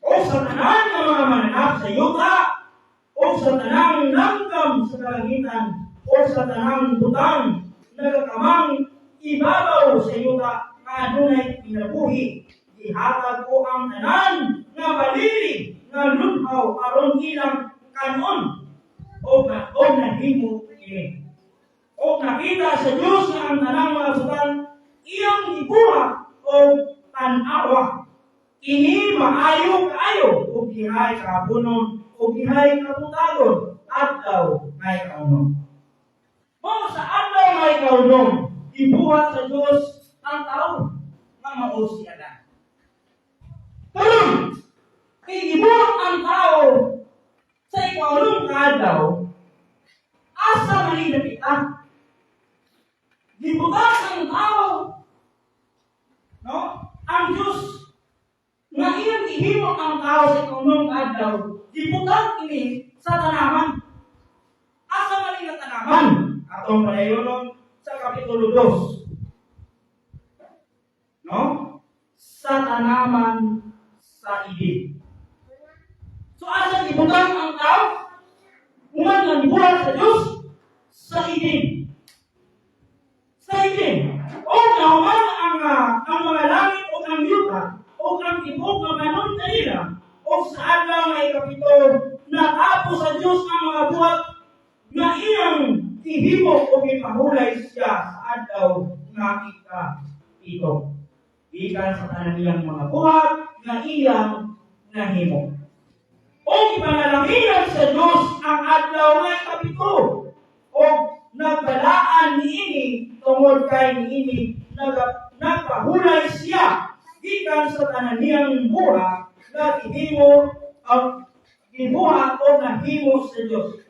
O sa tanan ng mga mananap sa yuta, o sa tanang langgam sa kalangitan, o sa tanang butang, nagakamang ibabaw sa yuta, nga adunay pinabuhi, ihatag ko ang tanan, nga balili, nga lunhaw, aron ilang kanon, o nahimo ini. O nakita sa Diyos na ang tanang mga butang, iyang ibuha o tanawa. Ini maayo kaayo, o gihay kabunon, o gihay kabutagon, adlaw ngay kaunon. O sa adlaw ngay kaunon, ibuhat sa Diyos ang tao, nga mao si Adan. Karon, kay ibuhat ang tao sa ikaulong kadlaw, asa man kita. Gibuhat ang tao, no? Ang Diyos nga iyang ihimo ang tao sa ikaulong adlaw, gibuhat kini sa tanaman. naman atong padayonon sa Kapitulo 2. No? Sa tanaman sa Eden. So asa gibutang ang tao? Human nga gibuhat sa Dios sa Eden. Sa Eden. O naman ang mga langit o ang yuta o ang tibok nga manon kanila o sa adlaw nga ikapito natapo sa Dios ang mga buhat nga iyang ihimo o ipahulay siya sa adlaw nga ikapito. Ikan sa kaniyang mga buhat nga iyang nahimo. O ipanalangin sa Diyos ang adlaw nga ikapito. O nagbalaan niini tungod kay niini nagpahulay siya ikan sa kaniyang buhat nga gihimo ang gibuhat o nahimo sa Diyos.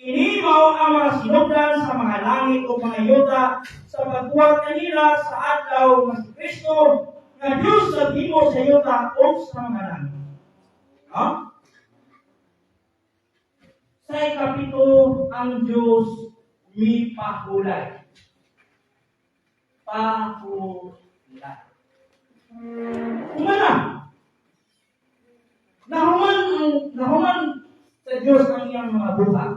Inimaw ang mga sinugdan sa mga langit o mga yuta sa pagbuhat kanila sa adlaw nga si Kristo nga Diyos sa gihimo sa yuta o sa mga langit. No? Sa ikapito ang Diyos mipahulay. Pahulay. Kumana? Nahuman sa Diyos ang iyang mga buhat.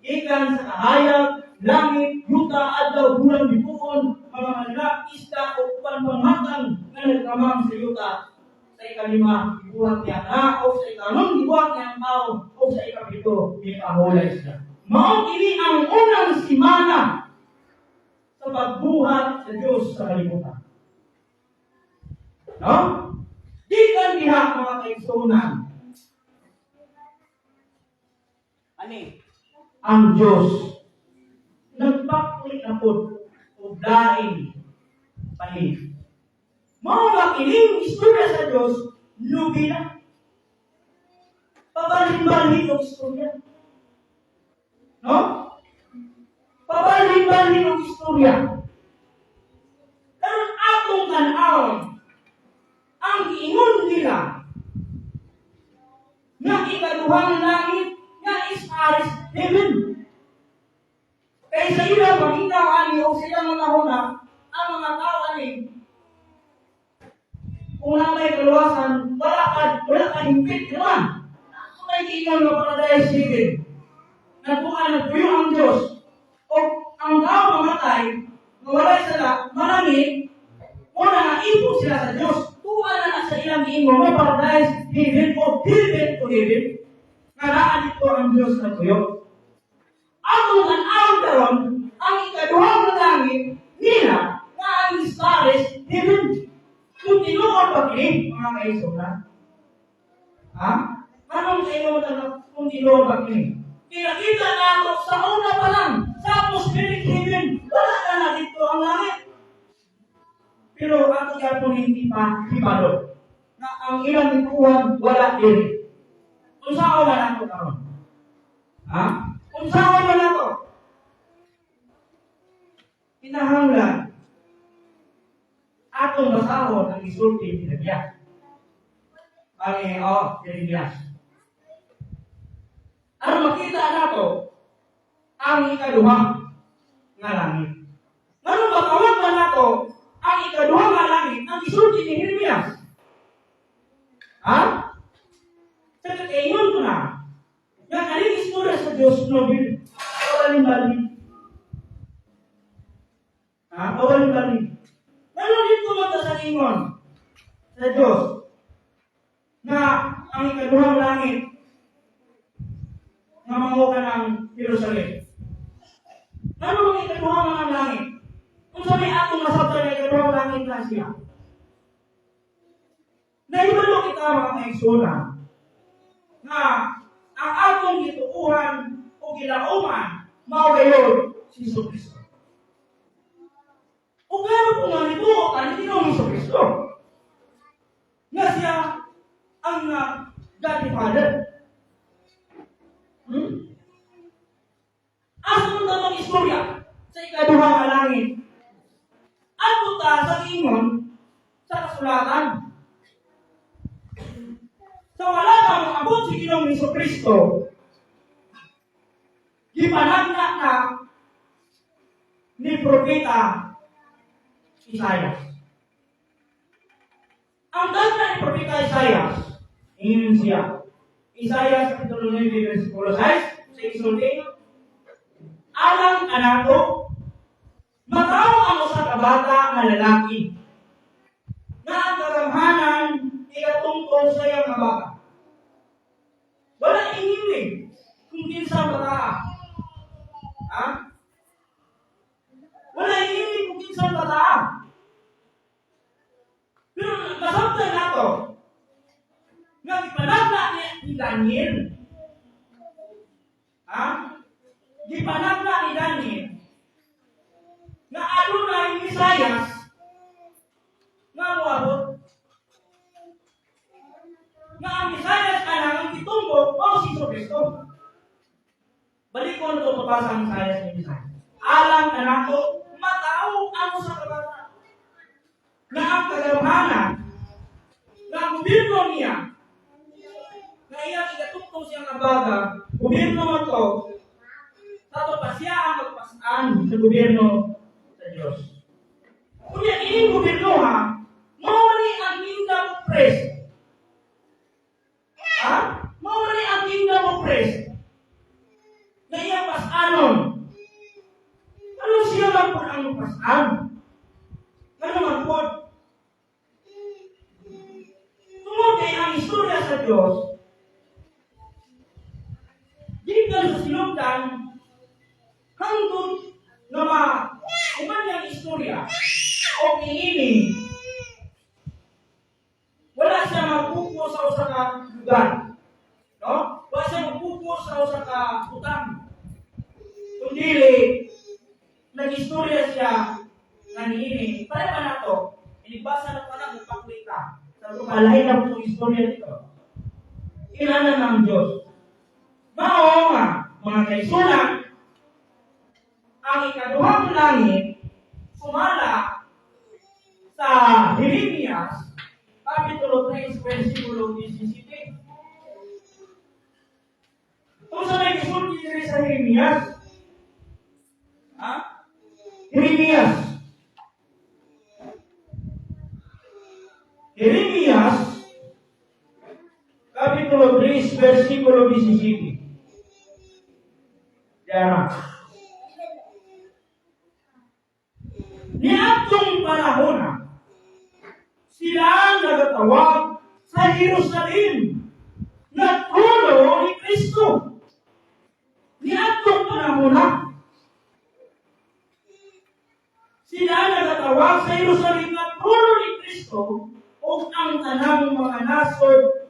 Ikan sa kahayag, langit, yuta, adlaw, bulan, bipuon, mga manlak, isda, o panpanghatang na nagkamang sa yuta. Sa ikalima, ibuhat niya na, o sa ikalong, ibuhat niya ang tao, o sa ikapito, ipahulay siya. Maong ini ang unang simana sa pagbuhat sa Diyos sa kalibutan. No? Di kan diha mga kaigsunan. Ani? Ang Diyos nagpakli na po o daing panig. Mga kiling istorya sa Diyos, lubi na. Pabalhin-balhin ang istorya. No? Pabalhin-balhin ang istorya. Pero atong tanawon, ang ingon nila na ikaduhang langit nga is Aris heaven. Kaya sa ila, makita ani o sa ilang mga huna, ang mga tao ani, kung na may kaluwasan, wala ka himpit naman. Kung may ingon na paradise heaven, nagpuyo ang Diyos, o ang tao mamatay, mawalay sila, marami, una nga ipo sila sa Diyos, tuwa na sa ilang ingon, may paradise heaven o heaven to heaven, karaan ito ang Diyos na tuyo. Ang tanaw karon, ang ikaduhang na langit, nila, nga ang stars, heaven. Kung tinuod pa kini, mga kaisunan. Ha? Anong kayo na kung tinuod pa kini? Kinakita na ako sa una pa lang, sa atmospheric heaven, wala na dito ang langit. Pero ato yapon hindi pa hibalo. Na ang ilang ikuwan, wala din. Kung saan man ako karon? Ha? Kung saan man ako? Kinahanglan atong basahon ang isulti ni Jeremias. Jeremias. Ano makita nato ang ikaduha nga langit. Ano makawag na nato ang ikaduha nga langit ang isulti ni Jeremias? Ha? Kaya ko na. Yang aling istorya sa Diyos, nobil. Kawaling-baling. Ha? Kawaling-baling. Ano dito magkasalingon sa Diyos na ang ikaduhang langit na manguka ng Jerusalem? Ano ang ikaduhang ng langit? Kung sabi atong nasabta na ikaduhang langit na siya. Naibalo kita mga kaigsunan na ang atong gituuhan o gilauman mao gayon si Kristo. O gano kung manituokan hindi naman si Kristo nga siya ang God the Father. Asa mo tamang istorya sa ikaduha nga langit? Ako ta sa ingon sa kasulatan. So wala kang abot si Ginoong Kristo gipanagna na ni Propeta Isaias. Ang dagna ni Propeta Isaias, ingin siya. Isaias kapitulo 9, versikulo 6, sa isulti, alang kanato, matao ang usa ka bata nga lalaki, na ang kagamhanan ikatungtong sa iyang nga bata. Wala ingin kung kinsa bata. Ha? Wala ingin kung kinsa bata. Pero nasabtan nato nga ipanagna ni Daniel. Ha? Gipanagna ni Daniel na adunay ni Isaias nga moabot. Nga ang Isaias anang gitumbok o si Kristo. Balikon ko pabasa ang Isaias ni Isaias. Alang kanato matao ang usa ka bata. Na ang kagamhanan na ang gobyerno niya na iyang igatugtong siya nga baga, gobyerno mo to, tato pa siya ang magpasaan sa gobyerno sa Diyos. Kunya ining gobyerno ha, mawali ang kingdom of praise. Ha? Mawali ang kingdom of praise. Na iyang pasanon. Ano siya lang po ang pasan? Ano man po? Tungkol kay ang istorya sa Diyos, di ka sa sinugdan, hangtod na umanyang istorya o kiini, wala siya magpupo sa usa ka lugar. No? Wala siya magpupo sa usa ka butang. Kundi nag-istorya siya nga niini. Para pa na to, inibasa na pa na magpakuwi ka. Sa lumalay na po yung istorya nito. Kailangan ng Diyos. Mao nga, mga kaisunan, ang ikaduhang langit sumala sa Jeremias, kapitulo 3, versikulo 17. Kung sa may gisulti diri sa Jeremias, Jeremias, kapitulo 3, versikulo 17. Diyan. Niadtong panahon na sila ang nagatawag sa Jerusalem na trono ni Kristo. Niadtong panahon na sila nagatawag sa Jerusalem na trono ni Kristo o ang tanang mga nasod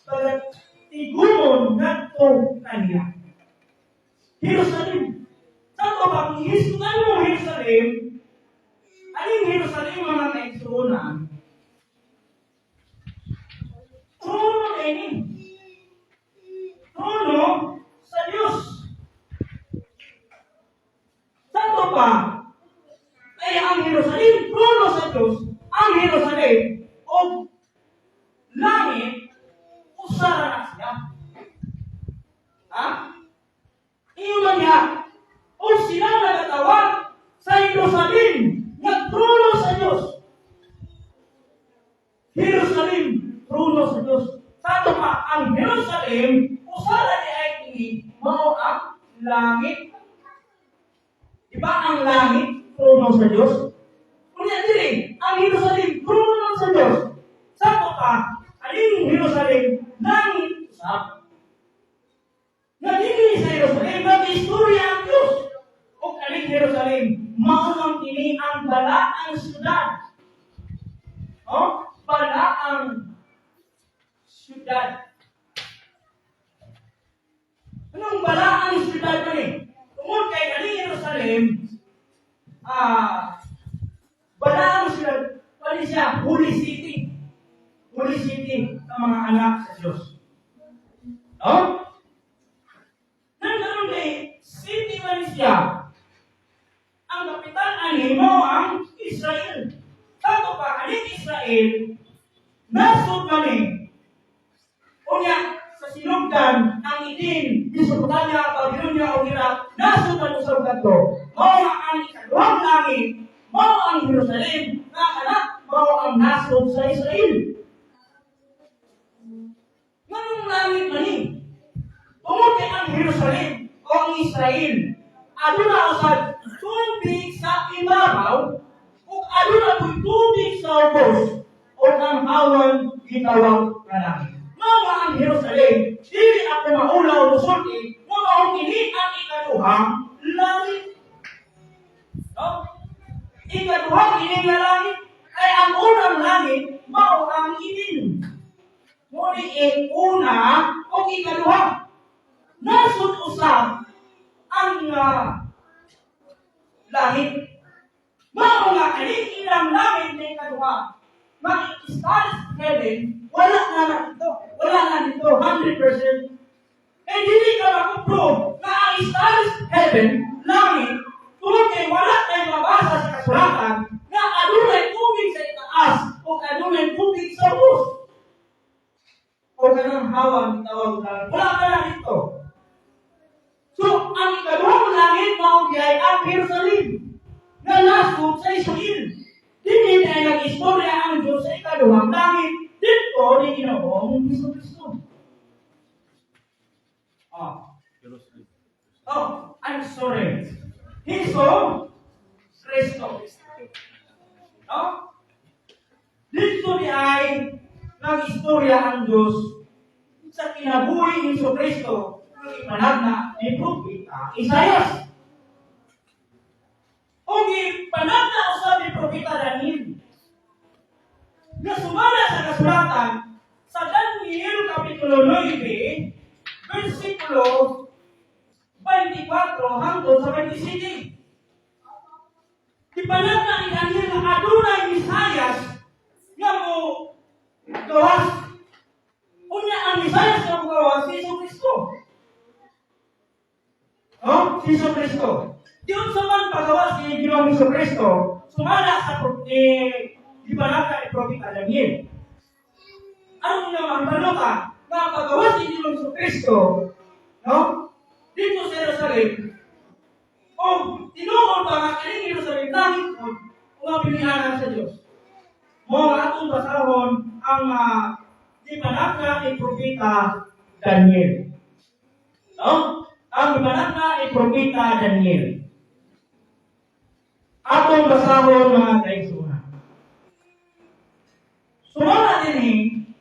pagtigumon ngadto kaniya. Jerusalem. Sa to ba kung hisugan mo Jerusalem, aling Jerusalem mga kaigsunan? Trono ini. Trono sa Diyos. Sa to ba? Ay ang Jerusalem, trono sa Diyos, ang Jerusalem, o langit, usara na siya. Ha? Iyon niya, o sila nagatawag sa Jerusalem, nagtrono sa Diyos. Jerusalem, trono sa Diyos. Sa pa, ang Jerusalem, usara ni ay mao ang langit. Diba ang langit, trono sa Diyos? Kunya dili, ang Jerusalem, trono sa Diyos. Sa pa, aling Jerusalem, langit usap. Naging sa Jerusalem, nag-istorya ang Diyos. O kaling Jerusalem, maunang kini ang balaang syudad. O? Balaang syudad. Anong balaang syudad mo eh? Tungkol kay kaling Jerusalem, balaang syudad, pali siya, Holy City. Holy City ng mga anak sa Diyos. No? Nagkaroon kay City man siya. Ang kapitan ani mo ang Israel. Tanto pa kaning Israel nasud man eh. Unya sa sinugdan ang idin Mesopotamia, Babylonia, o Iraq, nasod na usab kadto. Mao ang ikaduhang langit, mao ang Jerusalem, nga anak, mao ang nasod sa Israel. Nganong langit man ni? Tungod kay ang Jerusalem o ang Israel, aduna usab tubig sa ibabaw, ug aduna ko'y tubig sa ubos, o ang awan gitawag nga langit. Mao ang Jerusalem, dili ako maulaw musulti, mao kini ang ikaduhang langit. No? Ikaduhang ini nga langit ay ang unang langit, mao ang Eden. Muli una o ikaduha. Nasud usab ang langit. Mao nga kini ilang langit na ikaduha. Mag-stars heaven, wala na dito. Wala na dito, 100%. Eh, hindi ka makuprove na ang stars heaven, langit, kung kay wala tayong mabasa sa kasulatan, na adunay tubig sa itaas, o adunay tubig sa ubos. O kanang hawan, tawag na, wala ka na dito. So, ang ikaduhang langit, mao ay ang Jerusalem, na nasod sa Israel. Dili ay nag-istorya ang Diyos sa ikaduhang langit, dito ni Ginoong Jesucristo. I'm sorry. Heso Kristo. No? Dito ni ay nag-istorya ang Diyos sa kinabuhi ni Jesucristo ng ipanagna ni Propeta Isaias. O ipanagna usab ni Propeta Daniel. Na sumala sa kasulatan sa Daniel Kapitulo 9, versikulo 24 hangtod sa 27. Ipanagna ni Daniel na adunay Misayas nga mo gawas. Unya ang Misayas nga mo gawas si Jesucristo. Si Jesucristo. Diyon sa man pagawas ni Ginoong Jesucristo, sumala sa ipanagna ni Propeta Daniel. Ano nga manuka na pagawas ni Ginoong Jesucristo, no? Dito sa Jerusalem, o tinuod pa nga kaning Jerusalem, langit po, mga pinihanan sa Diyos. Mga atong basahon ang ipanagna ni Propeta Daniel. No? Ang ipanagna ni Propeta Daniel. Atong basahon mga kaigsunan. Sumala din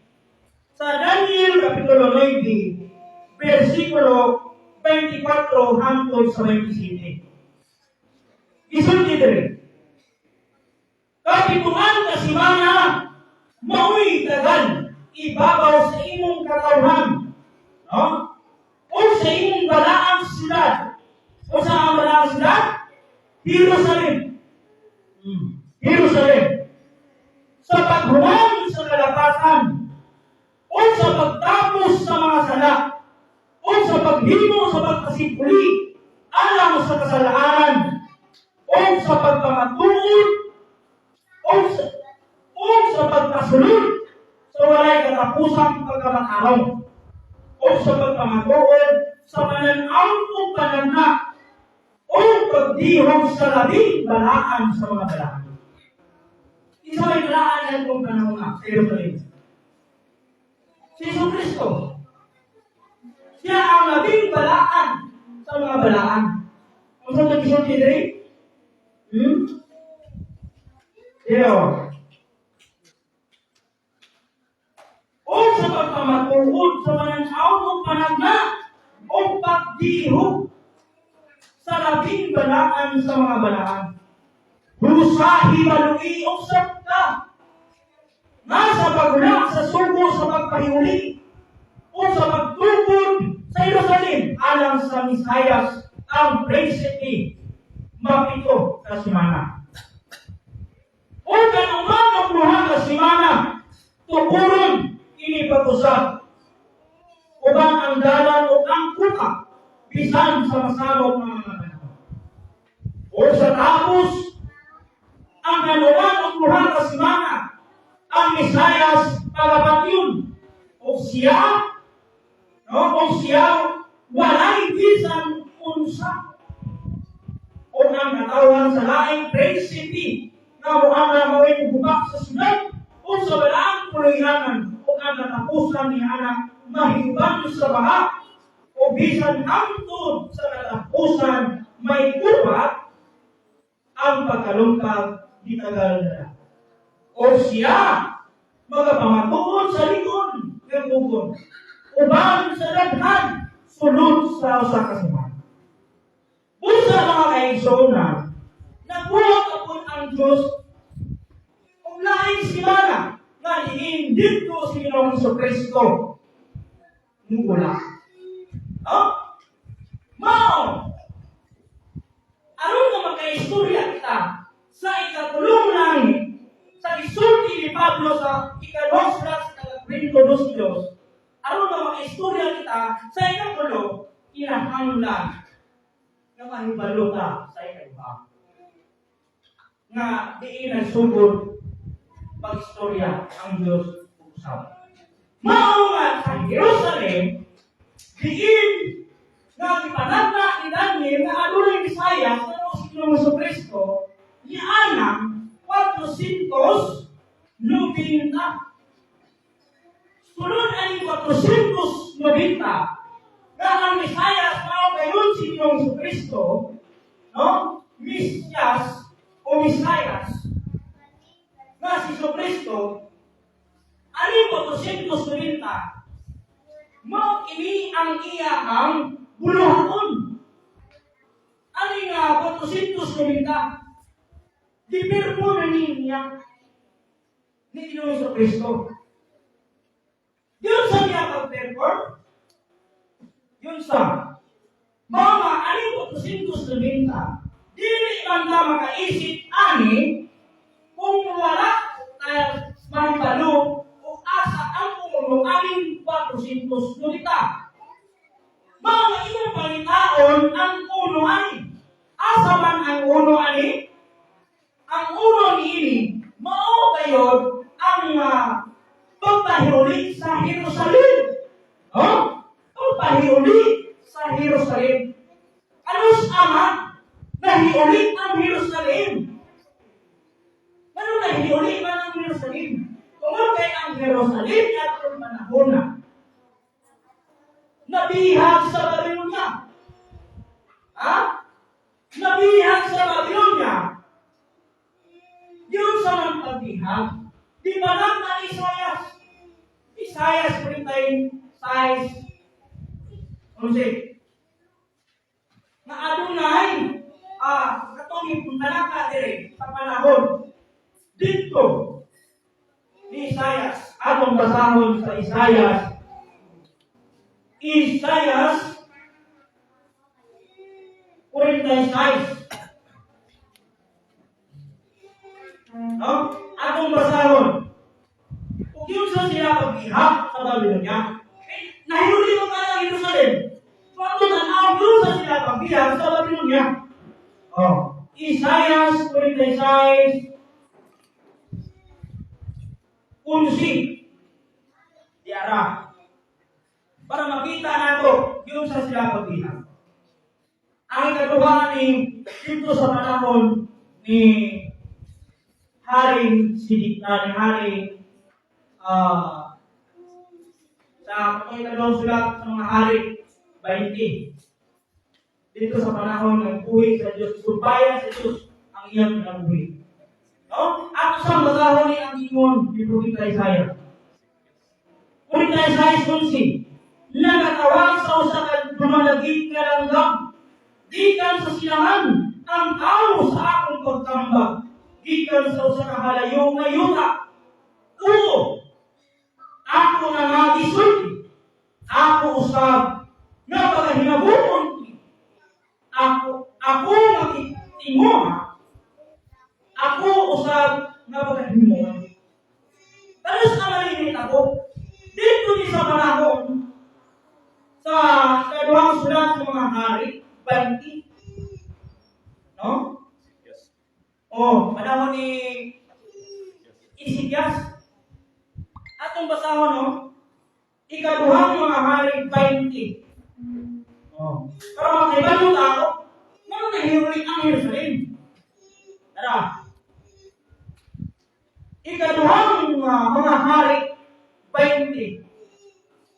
sa Daniel Kapitulo 9, versikulo 24 hangtod sa 27. Isulti diri. Kapituan ka simana, mao'y dagan, ibabaw sa imong katawhan. No? O sa imong balaang siyudad. O sa ang balaang siyudad? Jerusalem. Jerusalem. Sa paghuman sa kalapasan, o sa pagtapos sa mga sala, o sa paghimo sa pagkasipuli, alam sa kasalanan, o sa pagpamatuod, o sa pagkasulod, sa walay katapusang pagkamataraw, o sa pagpamatuod, sa pananaw o panana, o pagdihong sa labing balaan sa mga balaan. Isa may balaan yan kung panahon na, sa Jerusalem. Si Jesucristo, siya ang labing balaan sa mga balaan. Kung saan nag-isulti diri? Iyo. O sa pagpamatuod sa mananaw o panagna o pagdihog sa labing balaan sa mga balaan. Husahi malui o sabta. Nasa pagula sa sugo sa pagpahiuli o sa pagtubod sa Jerusalem alang sa Misayas ang prinsipe mapito ka simana. O kanuman ang buha ka simana tukuron ini pag-usap ubang ang dalan o ang kuka bisan sa masalog ng mga panahon. O sa tapos ang kanuman ang buha ka simana ang Misayas pagapatyon o siya walay bisan unsa o ang katawan sa laing prinsipi nga moana maway gubak sa sunod o sa walaang puloyanan o ang katapusan ni anak mahiuban sa baha o bisan hangtod sa katapusan may upat ang pagkalungkag di tagal na. O siya magapamatuon sa likod ng bukod uban sa daghan sulod sa usa ka semana. Busa mga kaigsoon, nagbuhat apon ang Diyos kung laing simana nga diin dito si Ginoong Jesucristo mugula. Mao aron nga magkaistorya kita sa ikatulong langit sa isulti ni Pablo sa ika-2 sa Korinto 2, aron nga magkaistorya kita sa ikatulo kinahanglan nga mahibalo ta sa ikaiba nga diin nagsugod pag-istorya ang Diyos usab. Mao nga sa Jerusalem diin nga ipanagna ni Daniel nga adunay Bisaya sa si Ginoong Jesucristo ni anang 490. Sunod ani 490 nga ang Bisaya mao kayon si Ginoong Jesucristo, no? Mesias o Misayas nga si Jesucristo ani 490 mao ini ang iyang buluhaton. Ani nga 490 dipirmo na niya ni Ginoong Jesucristo. Yun sa niya pag-perform, yun sa mga ani 490 dili man ta makaisip ani kung wala tayo mahibalo o asa ang ulo aning 490. Mga ilang pangitaon ang ulo ani. Asa man ang ulo ani? Ang ulo niini mao gayod ang pagpahiuli sa Jerusalem. Pagpahiuli sa Jerusalem. Anos ama nahiuli ang Jerusalem? Ano nahiuli man ang Jerusalem? Kung kay ang Jerusalem atong panahon na nabihag sa Babylonia. Nabihag sa Babylonia. Yun sa mga pagbihag. Di ba lang na Isaias? Isaias 46. Na adunay, katong ipuntalaka dire sa panahon dito ni Isaias. Atong basahon sa Isaias 46. No? Atong basahon. Kung yun sa sila pagbihag sa Babylonia, nahihuli mo ka ng Jerusalem. Paano tanaw yun sa sila pagbihag sa Babylonia? Isaias 46. Diara. Para makita nato yun sa sila pagbihag. Ang ikaduha ni dito sa panahon ni Haring Sidikta, ni Haring sa ikaduhang sulat sa mga hari 20. Dito sa panahon ng buhay sa Diyos, subayan sa Diyos ang iyang pinabuhi. No? Ako sa basahon ni ang ingon ni Propeta Isaiah. Propeta Isaiah 11. Nagatawag sa usa ka dumalagit ka langgam. Gikan sa silangan ang tao sa akong pagtambag. Gikan sa usa ka halayo nga yuta. Oo. Ako na nga gisulti. Ako usab nga pagahinabuon. Ako magtitinguha. Ako usab nga pagahinabuon. Talos na malinit ako. Dito ni sa panahon sa ikaduhang sulat sa mga hari 20. No? Yes. Panahon ni Isidyas. Atong basahon, no? Ikaduhang mga hari 20. Oh. Pero makibalo tao, ano nahiruli ang Jerusalem? Tara. Ikaduhang mga hari 20.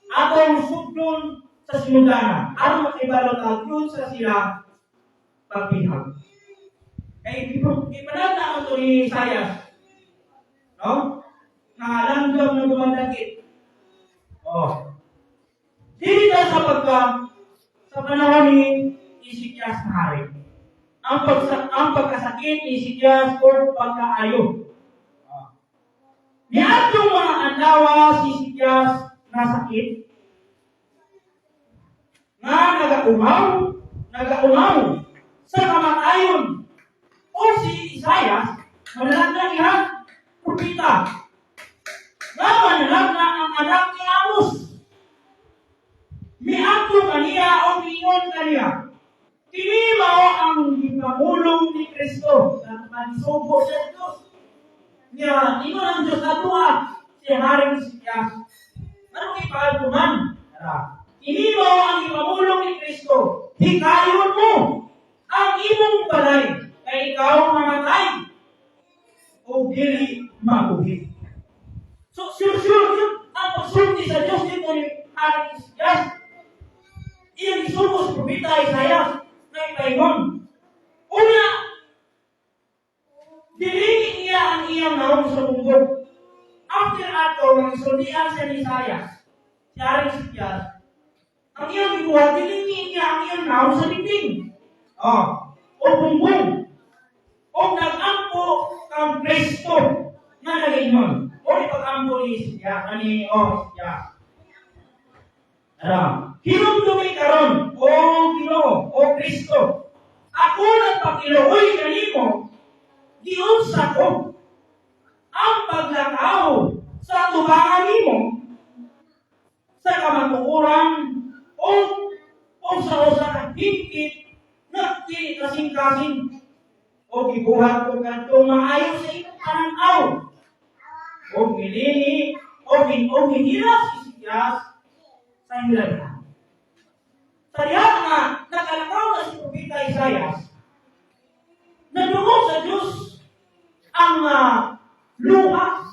Atong sugdon sa sinudana. Aron makibalo tao yun sa sila pagbihag. Kaya ipanata ang ito ni Isaias. No? Nangalanggam na dumandakit. Oh. Dito sa panahon ni Ezekias na hari. Ang pagkasakit ni Ezekias o pagkaayo. Niadtong mga anlawa si Ezekias na sakit nga nagaumaw sa kamatayon. O si Isaias manalagna niya propeta. Nga manalagna ang anak ni Amos. Miadto kaniya o miingon kaniya. Kini mao ang gipamulong ni Kristo sa pansubo sa Dios. Nya ingon ang Dios atua si Haring Ezekias. Ano ipaaltuman? Kini mao ang gipamulong ni Kristo. Hikayon mo ang imong balay kay ikaw mamatay o dili mabuhi. So sure ang pagsulti sa Dios dito ni Haring Ezekias. Iyang isugo sa propeta Isaias na ipaingon. Una, dilingin niya ang iyang naong sa mundo. After ato, ang isultian sa Isaias, si Haring Ezekias, ang iyang gikuha, dilingin niya ang iyang naong sa dingding. O bumbong. O nag-ampo kang Kristo na nag-ingon. O ipag-ampo ni Ezekias, Ezekias. Hinumdumi karon, o Ginoo, o Kristo. Ako nagpakiluoy kanimo, giunsa ko ang paglakaw sa tubangan nimo sa kamatuoran o sa usa ka hingkit na dili kasing-kasing o gibuhat ko kadtong maayo sa imong pananaw. O gilini o ginila si Ezekias sa imong Kaya nga, nakalakaw na si propeta Isaias, nadungog sa Diyos ang luha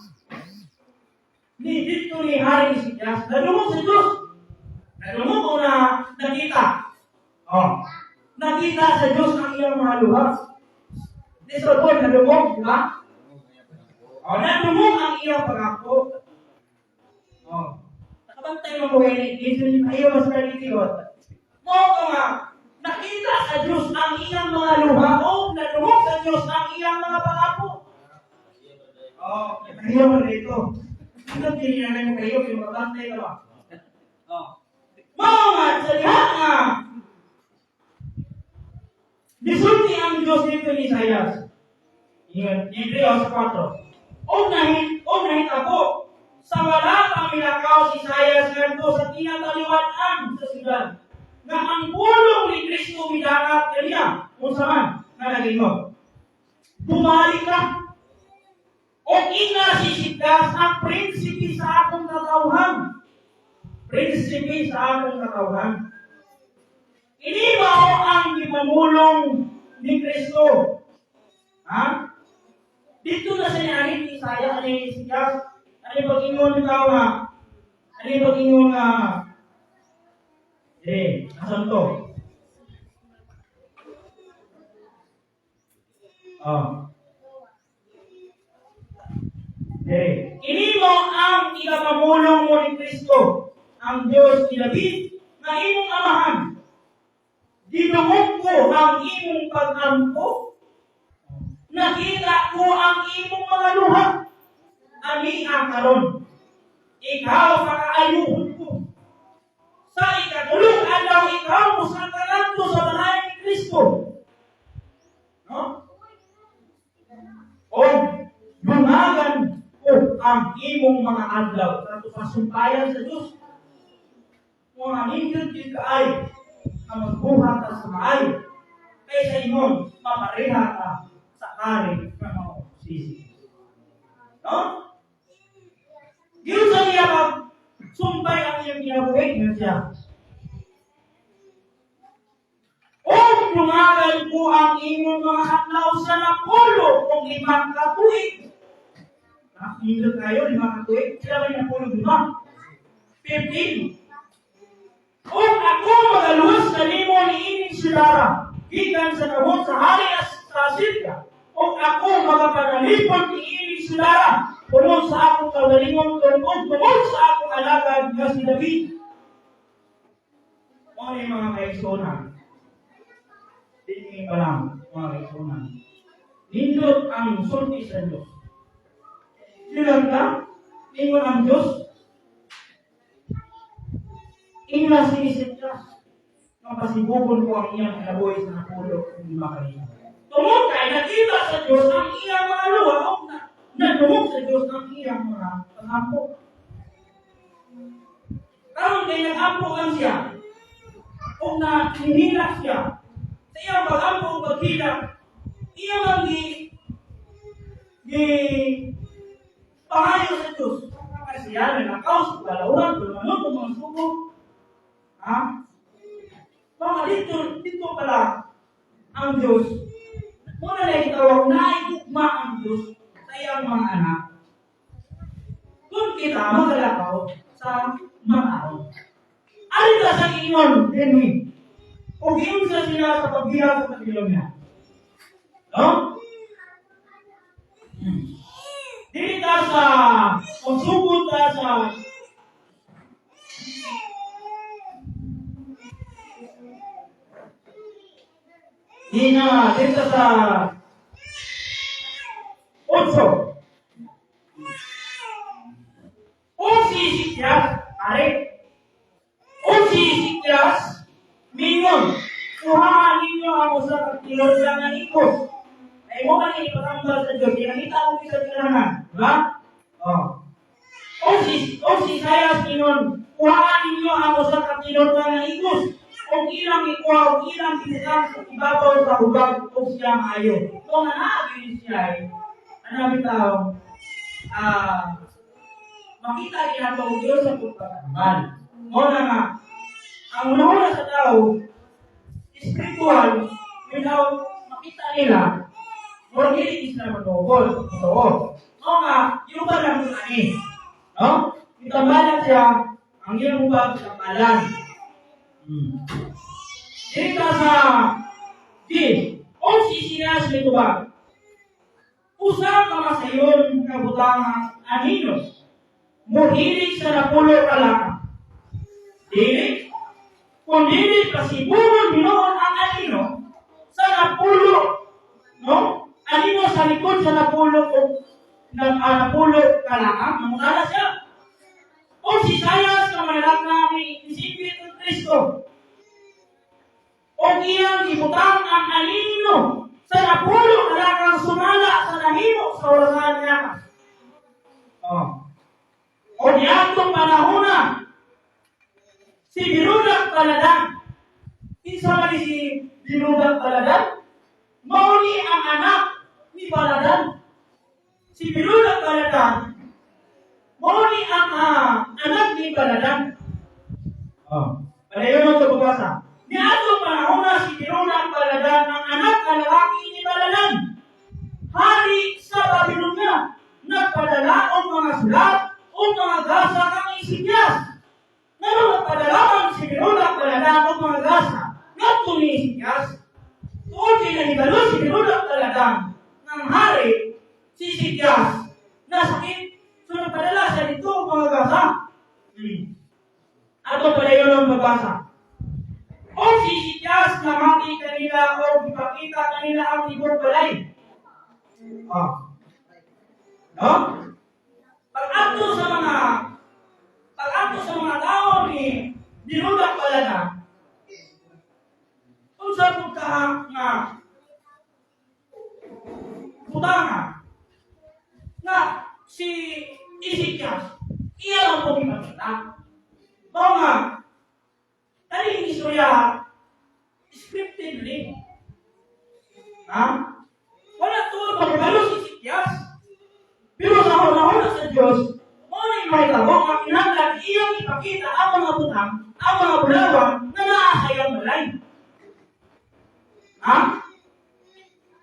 ni dito ni Haring Ezekias, nadungog sa Diyos. Nadungog o nakita. Nakita sa Diyos ang iyang mga luha. Di sa doon, nadungog, di ba? Nadungog ang iyang pagkako. Nakabantay mo ko ngayon, ayaw mas nalitigot. Nakita sa Diyos ang iyang mga luha o nadungog sa Diyos ang iyang mga pangako. Kayo mo rito. Ano tiniyanan mo kayo? Pinabantay ka ba? Mga sa lihat nga. Disulti ang Diyos dito ni Isaias. Hebreos 4. O nahitabo sa wala pang milakaw si Isaias ngadto sa tinataliwanan sa syudad. Na ang pulong ni Kristo midangat kaniya kung saan na naging bumalik ka o ina si Ezekias ang prinsipi sa akong katawhan. Prinsipi sa akong katawhan. Ini ba ang ipamulong ni Kristo? Dito na sa niyanin ni Isaias ni Ezekias. Ano yung pag-ingon ikaw nga? Ano yung pag-ingon nga? Asan to? Ini mo ang ikapamulong mo ni Kristo, ang Diyos ni David, na imong amahan. Dinungog ko ang imong pag-ampo. Nakita ko ang imong mga luha. Ani ang karon. Ikaw pakaayuhon ko. Sa ikatulong adlaw ikaw musakaran ko sa bahay ni Kristo. No? O lumagan ko ang imong mga adlaw sa pasumpayan sa Diyos. Mga hindot yung kaay ang magbuhat ka sa maayo. Kaysa imong mapareha ka sa kari ng mga sisi. No? Diyos sa niya sumpay ang iyong ginabuhin niya siya. dungagan ko ang inyong mga adlaw sa napulo o 5 katuig. Hindi tayo 5 katuig. Sila may napulo 5. 15. Kung ako magaluwas sa limo ni ining silara, gikan sa kabot sa hari sa Asirya, kung ako magapanalipon ni ining silara, tungod sa akong kagalingon, tungod sa akong alagad na si David. Mga kaisonan, hindi pa lang, mga kaisonan. Nindot ang sulti sa Diyos. Silang ka, ingon ang Diyos, ina sinisip ka, mapasibukon ko ang iyang kinabuhi sa napulo kung di makalina. Tungod kay nakita sa Diyos ang iyang mga luwa, o natungog sa Diyos ang iyang mga pag-ampo. Karon kay nag-ampo lang siya, kung na hinila siya, sa iyang pag-ampo o pag-hilak, iyang ang pangayo sa Diyos. Kasi yan, may nakaus, kalauran, tulungan, mga suko. Mga dito pala ang Diyos. Muna na itawag na ikukma ang Diyos sa iyang mga anak. Kung kita magalakaw sa mga araw. Alin ka sa inyon, Denny? O giyon sa sila sa pagbilang sa kabilog niya. No? Dili ka sa pagsugod ka sa dito sa 8. O sisiklas, o sisiklas, mingon, kuhaan ninyo ang usa ka kilod lang ng ikos. Ay mo ka ipatambal sa Diyos, kinakita ko sa kailangan. Diba? O sisayas mingon, kuhaan ninyo ang usa ka kilod lang ng ikos. Kung ilang ikuha, kung ilang pinitang sa ibabaw sa hubag, kung siya maayo. Kung naagin siya, bitaw, makita niya ito ang Diyos sa pagpapagman. Muna nga, ang una sa tao, spiritual, without makita nila, mura hindi sila matubol. Muna nga, yung ba lang ito ani? No? Itambalan siya, ang iyong hubag sa palan. Dito sa o sisinas nito ba? Usang kamasayon kabutangan aninos, muhilig sa napulo kalaka. Dili, kung dili pasibungon binoon ang anino sa napulo, no? Anino sa likod sa napulo o napulo kalaka, namukala siya. O sisayas ka manalak namin isipin ng Kristo. O iyang ibutang ang anino sa napulo kalakang sumala sa nahimo sa orasan niya. O diatong panahon na si Birudak Baladan. Isa man si Birudak Baladan? Mauni ang anak ni Baladan. Si Birudak Baladan, mauni ang anak ni Baladan. Palayon ang kababasa. Ni atong panahon na si Birudak Baladan ang anak na lalaki ni Baladan. Hari sa Babilonia, nagpadala o mga sulat o mga gasa kang Isikyas. Nagpadala si Birudak Baladan o mga gasa. Ngadto ni Isikyas. Tuod kay nahibalo si Birudak Baladan ng hari si Isikyas. Nasakit. So nagpadala sa dito mga gasa. Ato pala yun ang magbasa. O si Isikyas na mati kanila o ipakita kanila ang ibang balay. No? Pag-ato sa mga tao ni Birudak Baladan, kung sa punta nga putangan na si Isikyas, iyan ang pumipakita. Mga taling istorya scripted rin. Wala tuwa pagkabalo si Isikyas. Pero sa una sa Diyos, muna yung may tabok ang inanglan iyang ipakita ang mga butang, ang mga bulawang na naasayang balay. Ha?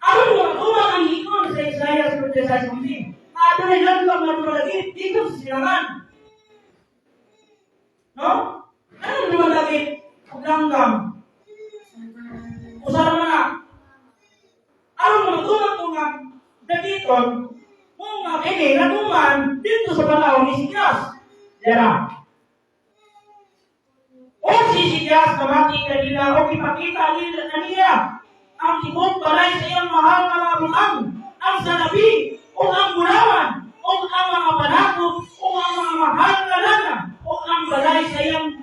Aron mo matuma ang ikon sa Isaiah 46:17. Ano na lang lang lagi dito sa silangan. No? Ano naman lagi langgam? Usaha na na. Aron mo matuma ko nga dagiton mo nga ini natuman dito sa panahon ni Sikyas. Dera. O si Sikyas namati kanila o ipakita niya ang ibang balay sa iyang mahal na mga butang, ang sanabi, o ang bulawan, o ang mga panakot, o ang mga mahal na lana, o ang balay sa iyang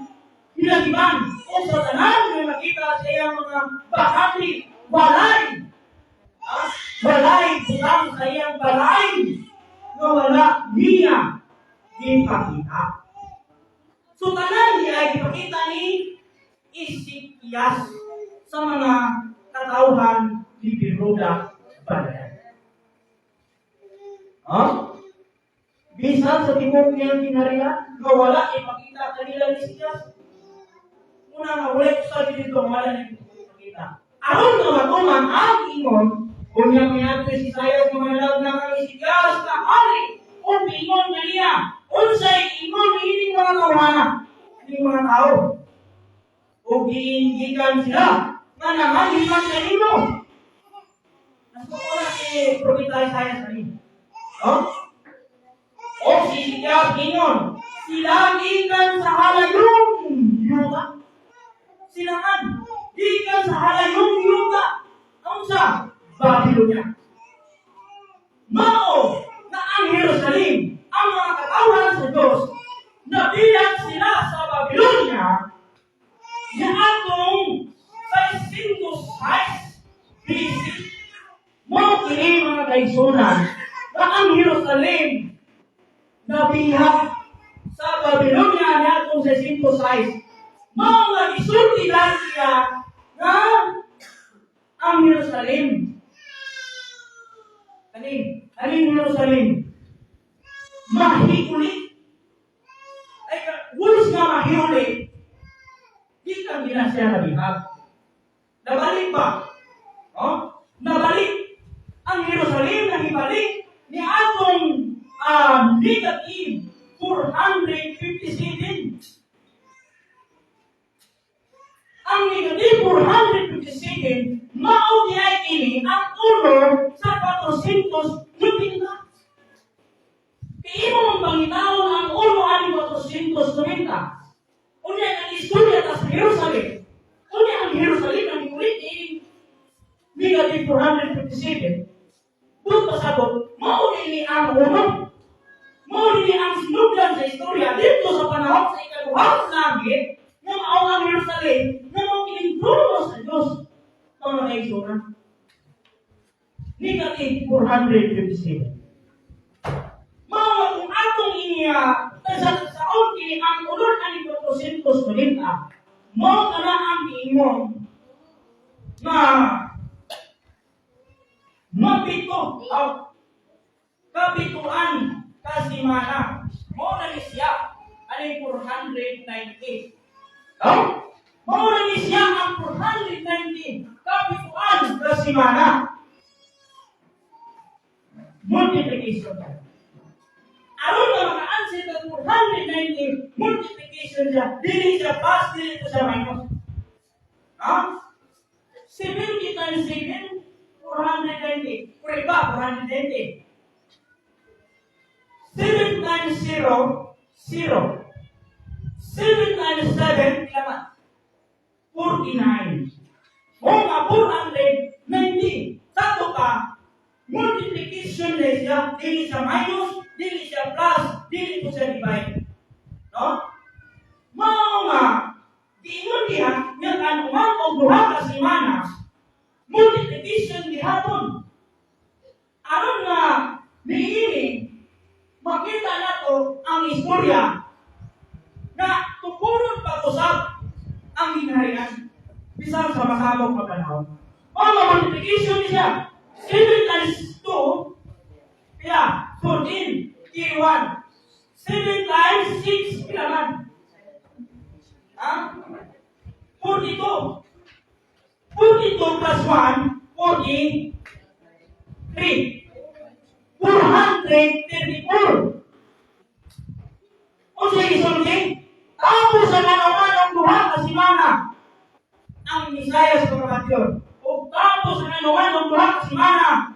hinagiban, o sa tanan na nakita sa iyang mga bahati, balay. Balay, butang sa iyang balay, na wala niya ipakita. So tanan niya ay ipakita ni Isikyas sa mga katauhan ni Biroda Balayan. Bisan sa timog niyang kinarihan, na wala ipakita kanila ni Sikyas. Muna nga, wala ko sa dito, wala na ipakita. Aron na matuman ang ingon, kung niya minato si Isaiah na manalag na kang Sikyas na hari, kung ingon na niya, kung sa'y ingon na hindi mga tawhana, hindi mga tao. Kung giingigan sila, nga naman, liman sa inyo. Nasa ko na si Propeta Isaiah sa inyo. O si Sikyas ingon, sila gikan sa halayong yuga. Silangan, gikan sa halayong yuga. Ang sa Babylonia. Mao na ang Jerusalem, ang mga katawan sa Diyos, nabilang sila sa Babylonia, na atong 606 BC. Mao kini mga kaigsunan na ang Jerusalem nabihag sa Babylonia na atong 606. Mao nga isulti lang siya na ang Jerusalem. Aning Jerusalem mahiguli. Ay, wulos nga mahiguli. Di ka nila siya nabihag. Nabalik ba? Nabalik. Ang Jerusalem nabibalik ni atong negative 457. Ang negative 457, mao niya ini ang ulo sa 490. Kaya mo bangitawon ang ulo ani 490. Unya ang istorya sa Jerusalem. Unya ang Jerusalem ang ulit negative 457. Doon pasabot, mao ini ang ulo. Mao ini ang sinugdan sa istorya dito sa panahon sa ikaduhang langit na mao ang Jerusalem na mao kinintulo sa Diyos. Mga kaigsunan. Negative 457. Mao kung atong sa kini ang ulod ani 490. Mao kana ang giingon na mapito kapituan kasimana. Mao na ni siya ani 498. Mao na ni siya ang 419 kapituan kasimana. Multiplication. Aron na maka-answer sa 419 multiplication siya, dili siya plus, dili siya minus. 70 times 7, 490. Pwede ba? 490. 7 times 0, 0. 7 times 7, kailan? 49. O nga, 490. Sato ka, multiplication na siya, dili siya minus, dili siya plus, dili po siya divide. Mao nga, diingon diha, nga kanuman o duha ka semana, multiplication gihapon. Aron nga, niini, makita nato ang istorya na tukuron pag-usap ang hinaharian bisan sa masabog na panahon. Mao nga multiplication niya, 7 times 2, kaya 14, tier 1. 7 times 6, kila man? 42. 42 42 plus 1, 43. 434. O sige, isulti. Tapos sa naman ang duha ka simana ang Misayas Kapatyon. O tapos sa naman ang duha ka simana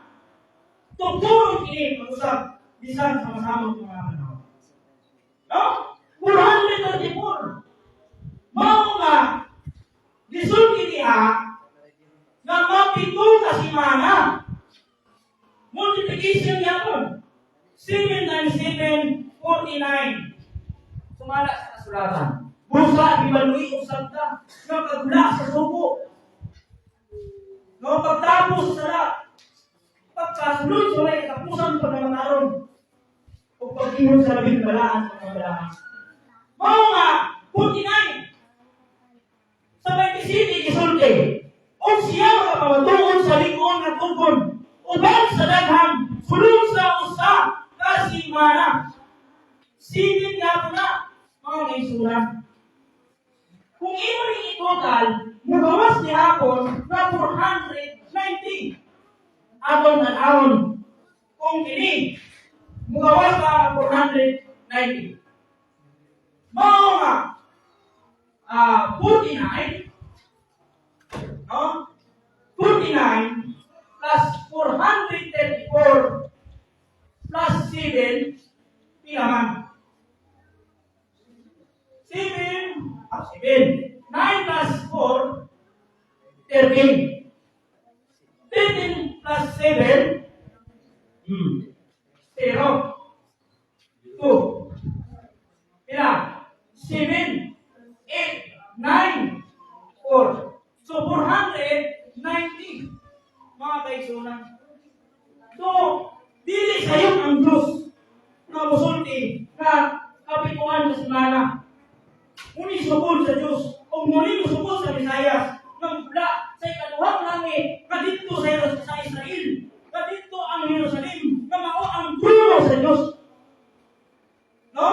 tutulong kini mag-usap bisan sama-sama ng mga panahon. No? 434. Mao nga gisulti niya na mapito ka simana. Multiplication niya po. 7 times 7, 49. Sumala sa kasulatan. Busa, ibalui, usap ka. Nakagula sa suko. No, pagtapos sa pagkasulod, sulay, kapusan pa naman naroon. O pag-ihon sa labing balaan sa mga balaan. Mao nga, 49. Sa 27, isulti. O siya makapawatuon sa likon at tukon. Uban sa daghang, sulong sa usa, kasimana. Sinin nga po na, mga kaisuran. Kung imo rin itotal, mugawas ni hapon na 490. Atong nanahon. Kung kini, mugawas na 490. Mao nga, 49, no? 49 plus 434 plus 7, pilaman. 7. 9 plus 4, 13. 13 plus 7, 0. 2. Pila? 7, 8, 9, 4. So, 490. Mga kaisunan. So, dili sa iyo ang Diyos na musulti na kapituan sa simana. Muni sugod sa Diyos o muni sugod sa Misayas ng mula sa ikaduhang langit na dito sa Israel, na dito ang Jerusalem, na mao ang trono sa Diyos. No?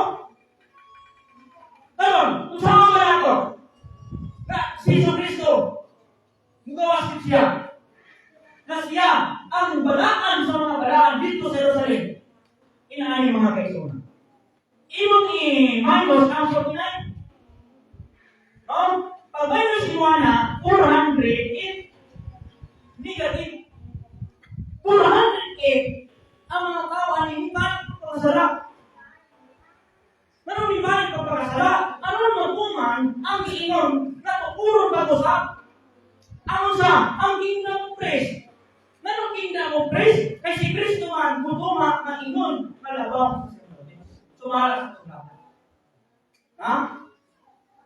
Karon, kung saan man ako na si Jesucristo mugawas siya na siya ang balaan sa mga balaan dito sa Jerusalem. Inaani mga kaisunan. Imong i-minus ang 49. No? Pag minus si Juana, 408 negative. 408 ang mga tao ang hinipan pagkasala. Pero hinipan pagkasala, ano magkuman ang iinom na pupurong pag-usap? Ano sa? Ang kingdom of praise. Nanong kingdom of praise? Kay si Kristo man, butuma ng ingon, malabang. Sumala sa sulatan. Ha?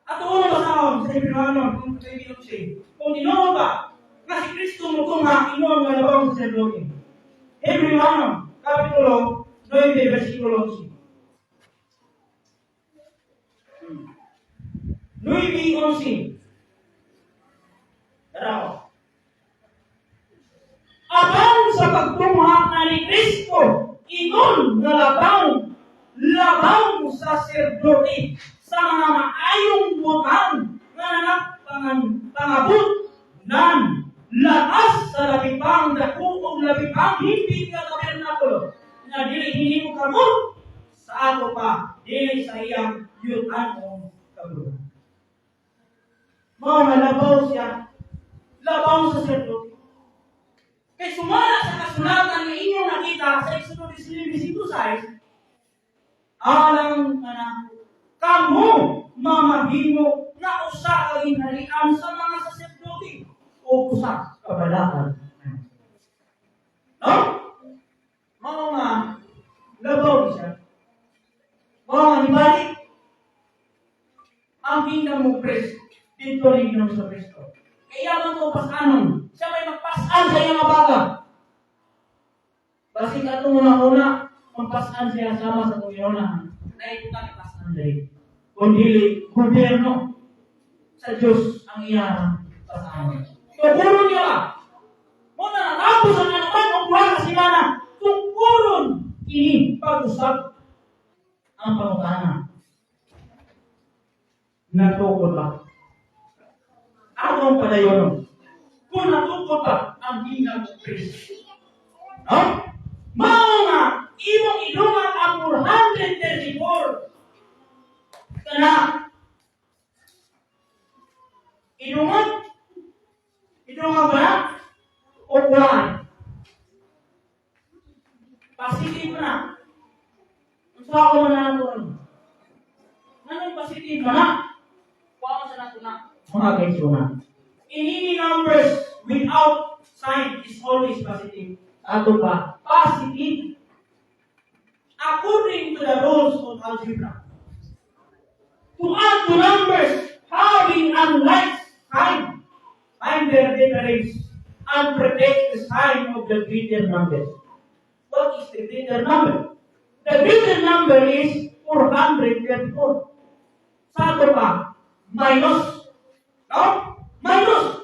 At uno ba sa sa Hebrahanon, kung kaibigan siya, kung dinoon ba, na si Kristo butuma, ingon, malabang sa sulatan. Hebrahanon, Kapitulo 9, versikulo 11. 9:11. Tara. Apan sa pagtungha na ni Kristo, ingon na labaw sa sacerdote sa mga maayong butang nga pangabot nan lakas sa labipang dako ug labipang himpit nga tabernakulo na dili hinimo kamo sa ato pa dili sa iyang yutan kabuluhan. Mao nga labaw sa sacerdote. Kay sumala sa kasulatan nga inyo nakita sa Exodus 16:6, alang na kamo mamahimo na usa ka ginharian sa mga sacerdote o usa ka balaan. No? Mao nga labaw siya. Mao nga nibalik ang kingdom of praise dito rin ng sa Kristo. Kaya man ito pasanon. Siya may magpasan sa iyang abaga. Basig ato una-una, magpasan siya sama sa Panginoon. Na ito ka pasan dahil. Kundi gobyerno sa Diyos ang iyang pasanon. Tukuron niya ba? Muna natapos ang naman ang buwan na simana. Tukuron ini pag-usap ang pangutana. Natukod ba? Atong padayon. Kung ang ginang ng Kristo. No? Mao nga, imong idungan ang 434. Kana, idungan ba na? O kuhaan? Positive na. Ang sa ako man na ito. Anong positive na? Kuhaan sa nato na. Mga kaisunan. In any numbers without sign is always positive. Ato pa, positive. According to the rules of algebra. To add to numbers having unlike sign, find their difference and protect the sign of the greater number. What is the greater number? The greater number is 434. Sa ato pa, minus. No? Minus.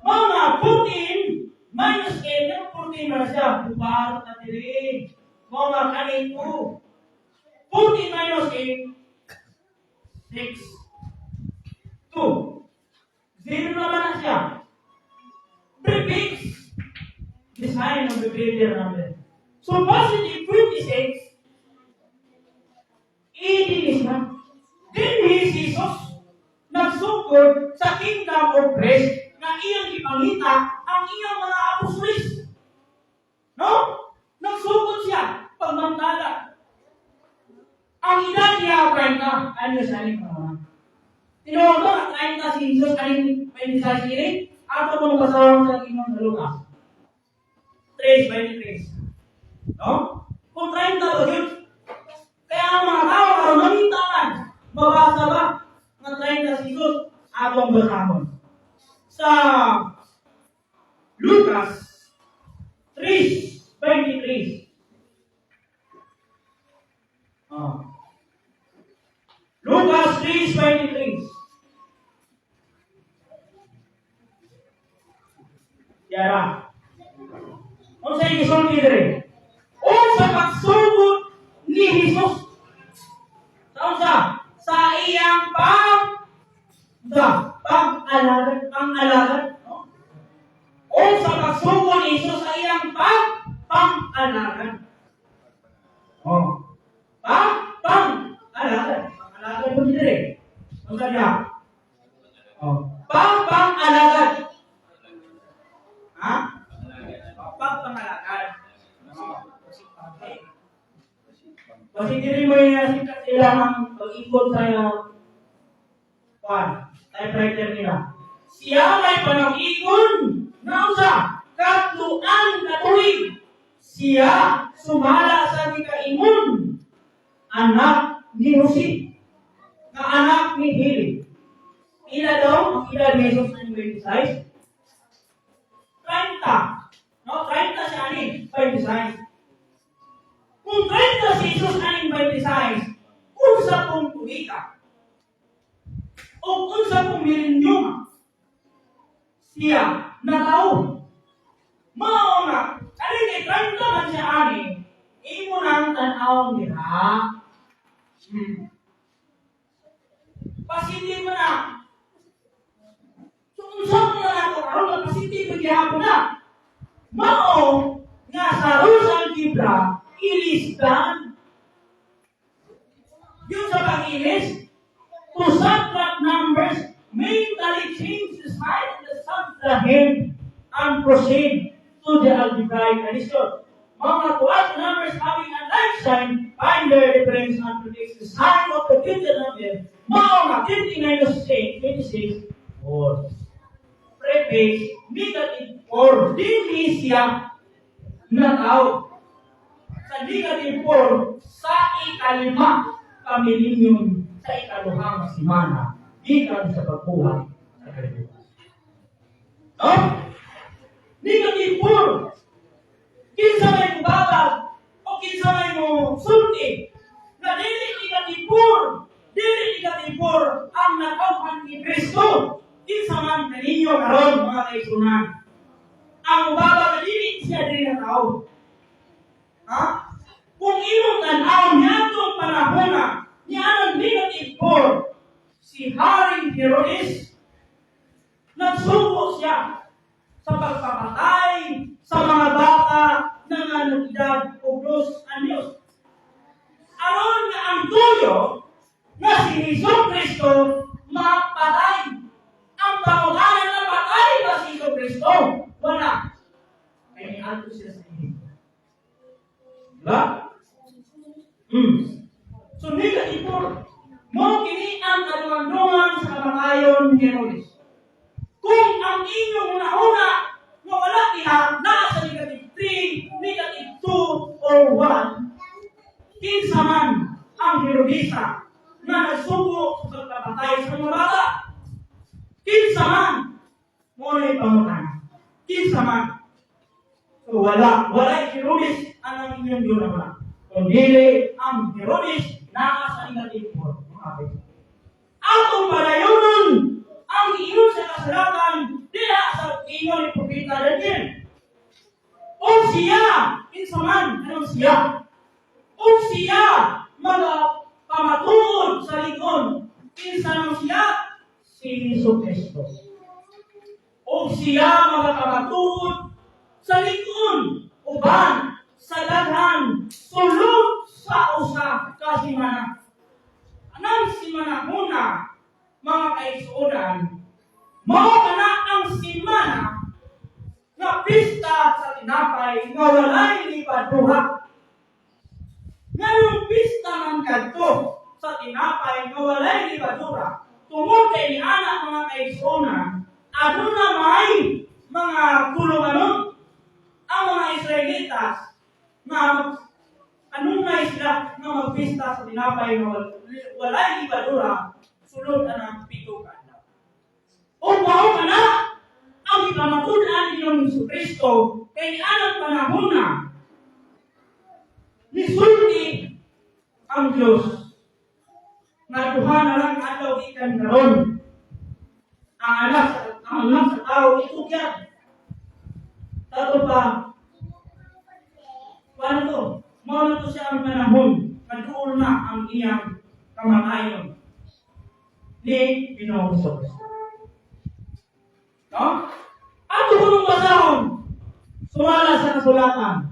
Mga 14 minus 8, yung 14 na siya. Bubar na tiri. Mga kanin ko. 14 minus 8, 6, 2. 0 naman na siya. Prefix the sign of the greater number. So positive 26, 80 is not. Then Jesus nagsugod sa kingdom of Christ na iyang ipangita ang iyang mga apostolis. No? Nagsugod siya pagmamdala. Ang edad niya 30, ano sa aling panahon? Tinuod ko, 30 si Jesus, aling 26 siling, ato mong pasawang sa inyong Lucas. 3:23. No? Kung 30 to yun, kaya ang mga tao, karoon mamintalan, mabasa ba ng 30 si Jesus, atong basahon. Sa Lucas 3:23. Lucas 3:23. Yara. Kung sa isulti dire. O sa pagsugod ni Jesus. Sa iyang pang-alagan. No? O sa pagsugod ni Jesus sa iyang pang-alagan. Pang-alagan. Pang-alagan po dire. Ang kanya. Pang-alagan. Ha? Pang-alagan. Kasi diri mo yung kailangan pag-ikot sa typewriter nila. Siya may panag-ikon na usa, katluan na tuig. Siya sumala sa gikaingon, anak ni Jose, na anak ni Heli. Ila daw, ang ila ni Jesus na 26? 30. No, 30 siya aning 26. Kung 30 si Jesus aning 26, unsa pong tuwika? O unsa pong milenyum? Siya na tao. Mao nga, aning kay 30 man siya aning, imo nang tan-awon diha. Positive mo na. So, unsa mo na nato karon nga positive gyapon na. Mao nga sa rules algebra, ilis done. Yung sa pag-ilis, to subtract numbers, mentally change the sign of the subtrahend and proceed to the algebraic addition. Mga to add numbers having a like sign, find their difference and predict the sign of the greater number. Mga 50 minus 8, 26, 4. Prefix, negative 4. Dili siya na tao. Sa negative 4, sa ikalima, kamilinyon sa ikaduhang simana, gikan sa pagbuhat sa kalibutan. No? Negative 4. Kinsa may mubagag o kinsa may mo sulti na dili negative 4 ang nakauhan ni Kristo. Kinsa man kaninyo karon mga kaisunan. Ang mubagag na dili siya dili na tao. Ha? Kung imong tan-aw niyatong panahon na niya negative 4, si Haring Herodes, nagsuko siya sa sa pagpapatay sa mga bata na nanukidad o 2 anyos. Aron nga ang tuyo na si Jesucristo mapatay. Ang pangunahan na patay ba si Jesucristo? Wala. Kaya niato siya sa inyo. Diba? So, negative mo kini ang kadungan-dungan sa kamakayon ni Herodes. Kung ang inyong una-una na wala diha nasa negative 3, negative 2, or 1, kinsa man ang Herodesa na nagsugo sa pagpapatay sa mga bata. Kinsa man mo na ipamutan. Kinsa man. So wala Herodes ang inyong una-una. Kundi ang Herodes nasa negative 4. Atong padayonon ang iyon sa kasalanan diha sa ingon ni Propeta Daniel. O siya, kinsaman, anong siya? O siya, mga pamatuod sa likod, kinsanang siya? Si Jesucristo. O siya, mga pamatuod sa likod, uban, sa daghan, sulod sa usa kasimana. Anong simana muna, mga kaisuodan, mao na ang simana na pista sa tinapay nga walay libaduha. Ngayong pista man kadto sa tinapay nga walay libaduha, tungod kay ni anak mga kaisuodan, aduna may mga kulunganon ang mga Israelitas na anong na sila nga magpista sa tinapay nga walay libadura sulod ang 7 ka adlaw. O mao kana ang ipamatudan ni Jesucristo kay anang panahon na nisulti ang Diyos nga duha na lang adlaw ikan karon. Ang anak sa tao itugyan. Tato pa paano mao na to siya ang panahon kadtuon na ang iyang kamatayon ni Pinoong Hesus. No? Ato kung basahon sumala sa kasulatan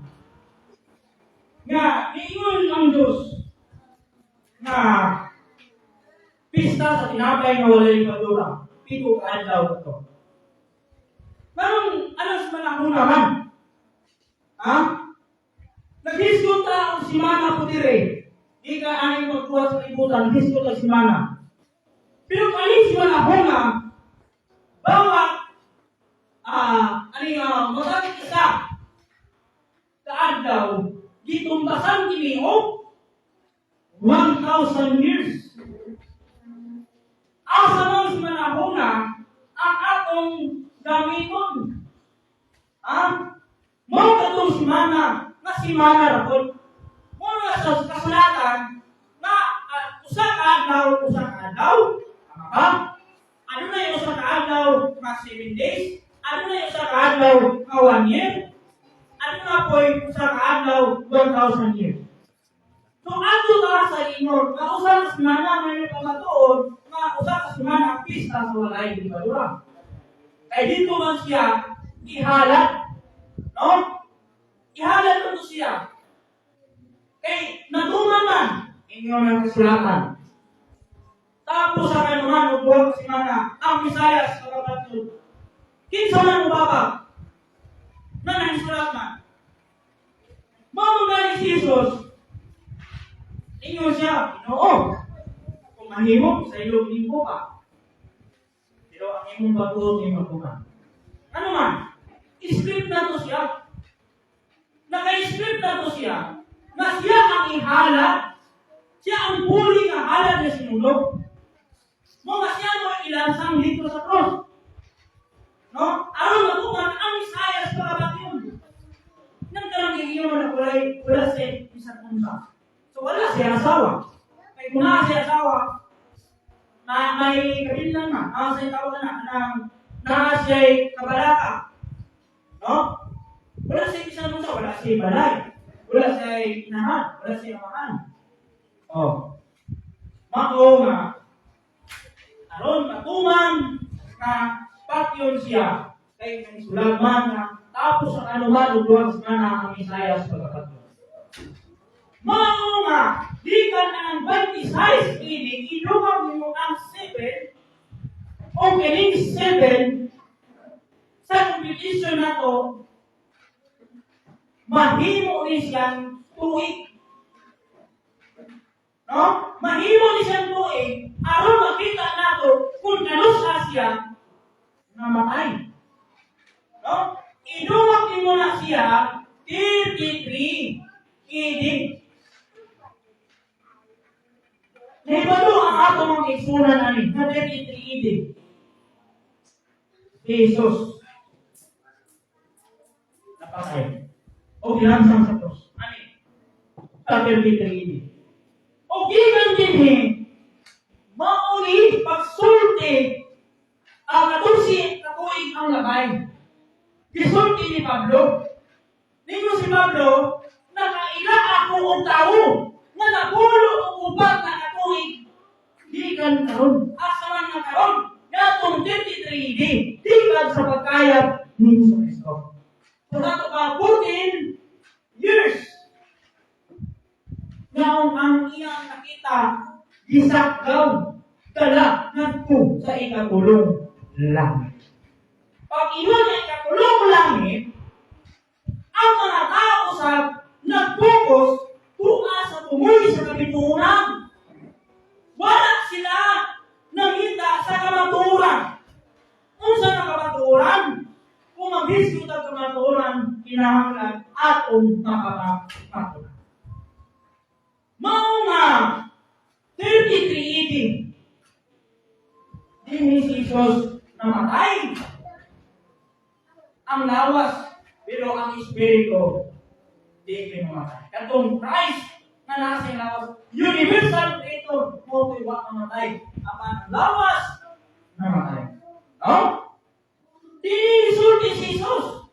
nga niingon ang Diyos na pista sa tinapay nga walay libadura 7 ka adlaw ito. Parang alas manahon naman. Ha? Naghisgot ang simana po dire. Di ka aning magkuha sa libutan, naghisgot ang simana. Pero kaling simana po nga, bawat magamit isa kaadlaw, gitumbasan kini o 1,000 years. Asa man simana po nga, ang atong gamiton. Mo katong simana, na simana rapod. Muna sa kasulatan na usa ka adlaw. Tama ba? Ano na yung usa ka adlaw na 7 days? Ano na yung usa ka adlaw na 1 year? Ano na po yung usa ka adlaw 1,000 years? So ato ta sa inyo, na usa ka semana ngayon pamatuod, na usa ka semana pista sa walay libadura. Kaya dito man siya ihalat. No? Ihalat mo siya. Kay natuman man inyo ng kasulatan. Tapos sa kanuman ubuang simana ang Misayas kapatid. Kinsa man ubaba na nangisulat man. Mao nga si Jesus. Inyo siya, Ginoo. Kung mahimo sa ilong linggo pa. Pero ang imong patuod ni magbuka. Ano man? Script na to siya. Naka-script na to siya. Na siya ang ihalat. Siya ang puli na halat na sinulog. Mga siya mo ilansang dito sa cross. No? Aron matukan ang Misayas pagkabatyon. Nagkarang iyon na wala siya isang unsa. So wala siya asawa. Kaya kung na siya asawa, na may kabilan na, ang siya tawag na siya kabalaka. No? Wala siya isang unsa, wala siya balay. Wala siya inahan, wala siya amahan. Oh. Mao nga aron matuman na patyon siya kay naisulaman nga tapos ang anuman ugwang na ang Isaiah pagkakadto. Mao nga gikan ang 26 ini idugang mo ang 7 o kining 7 sa competition nato mahimo ni siyang tuig. No? Mahimo ni siyang tuig aron makita nato kung kanusa siya namatay. No? Iduwag mo na siya 33 kining. Nahibalo ang ato mga igsunan ani na 33 kining. Jesus napatay. O ginansang sa Diyos. Ani? Sa 33 kining. O gikan dinhi mauli pagsulti ang 14 katuig ang labay. Gisulti ni Pablo. Ninyo si Pablo, nakaila ako og tawo nga napulo og upat na katuig. Gikan karon, asa man nga karon, gatong 33 di gikan sa pagkayat ni Kristo. So nato ka 14 years. Ngayon ang iyang nakita gisakgaw dala ngadto sa ikatulong langit. Pag iyon ay ikatulong langit, ang mga tao sa nag-focus tunga sa tumuloy sa kabituran. Wala sila nangita sa kamaturan. Unsa na kamaturan? Kung mabisyo sa kamaturan, kinahanglan atong makapaturan. Mao nga 33 dinhi si Jesus namatay. Ang lawas, pero ang espiritu di mamatay. Katong Christ na nasa lawas, universal creator, mo wa mamatay. Apan ang lawas namatay. No? Dini sulti si Jesus.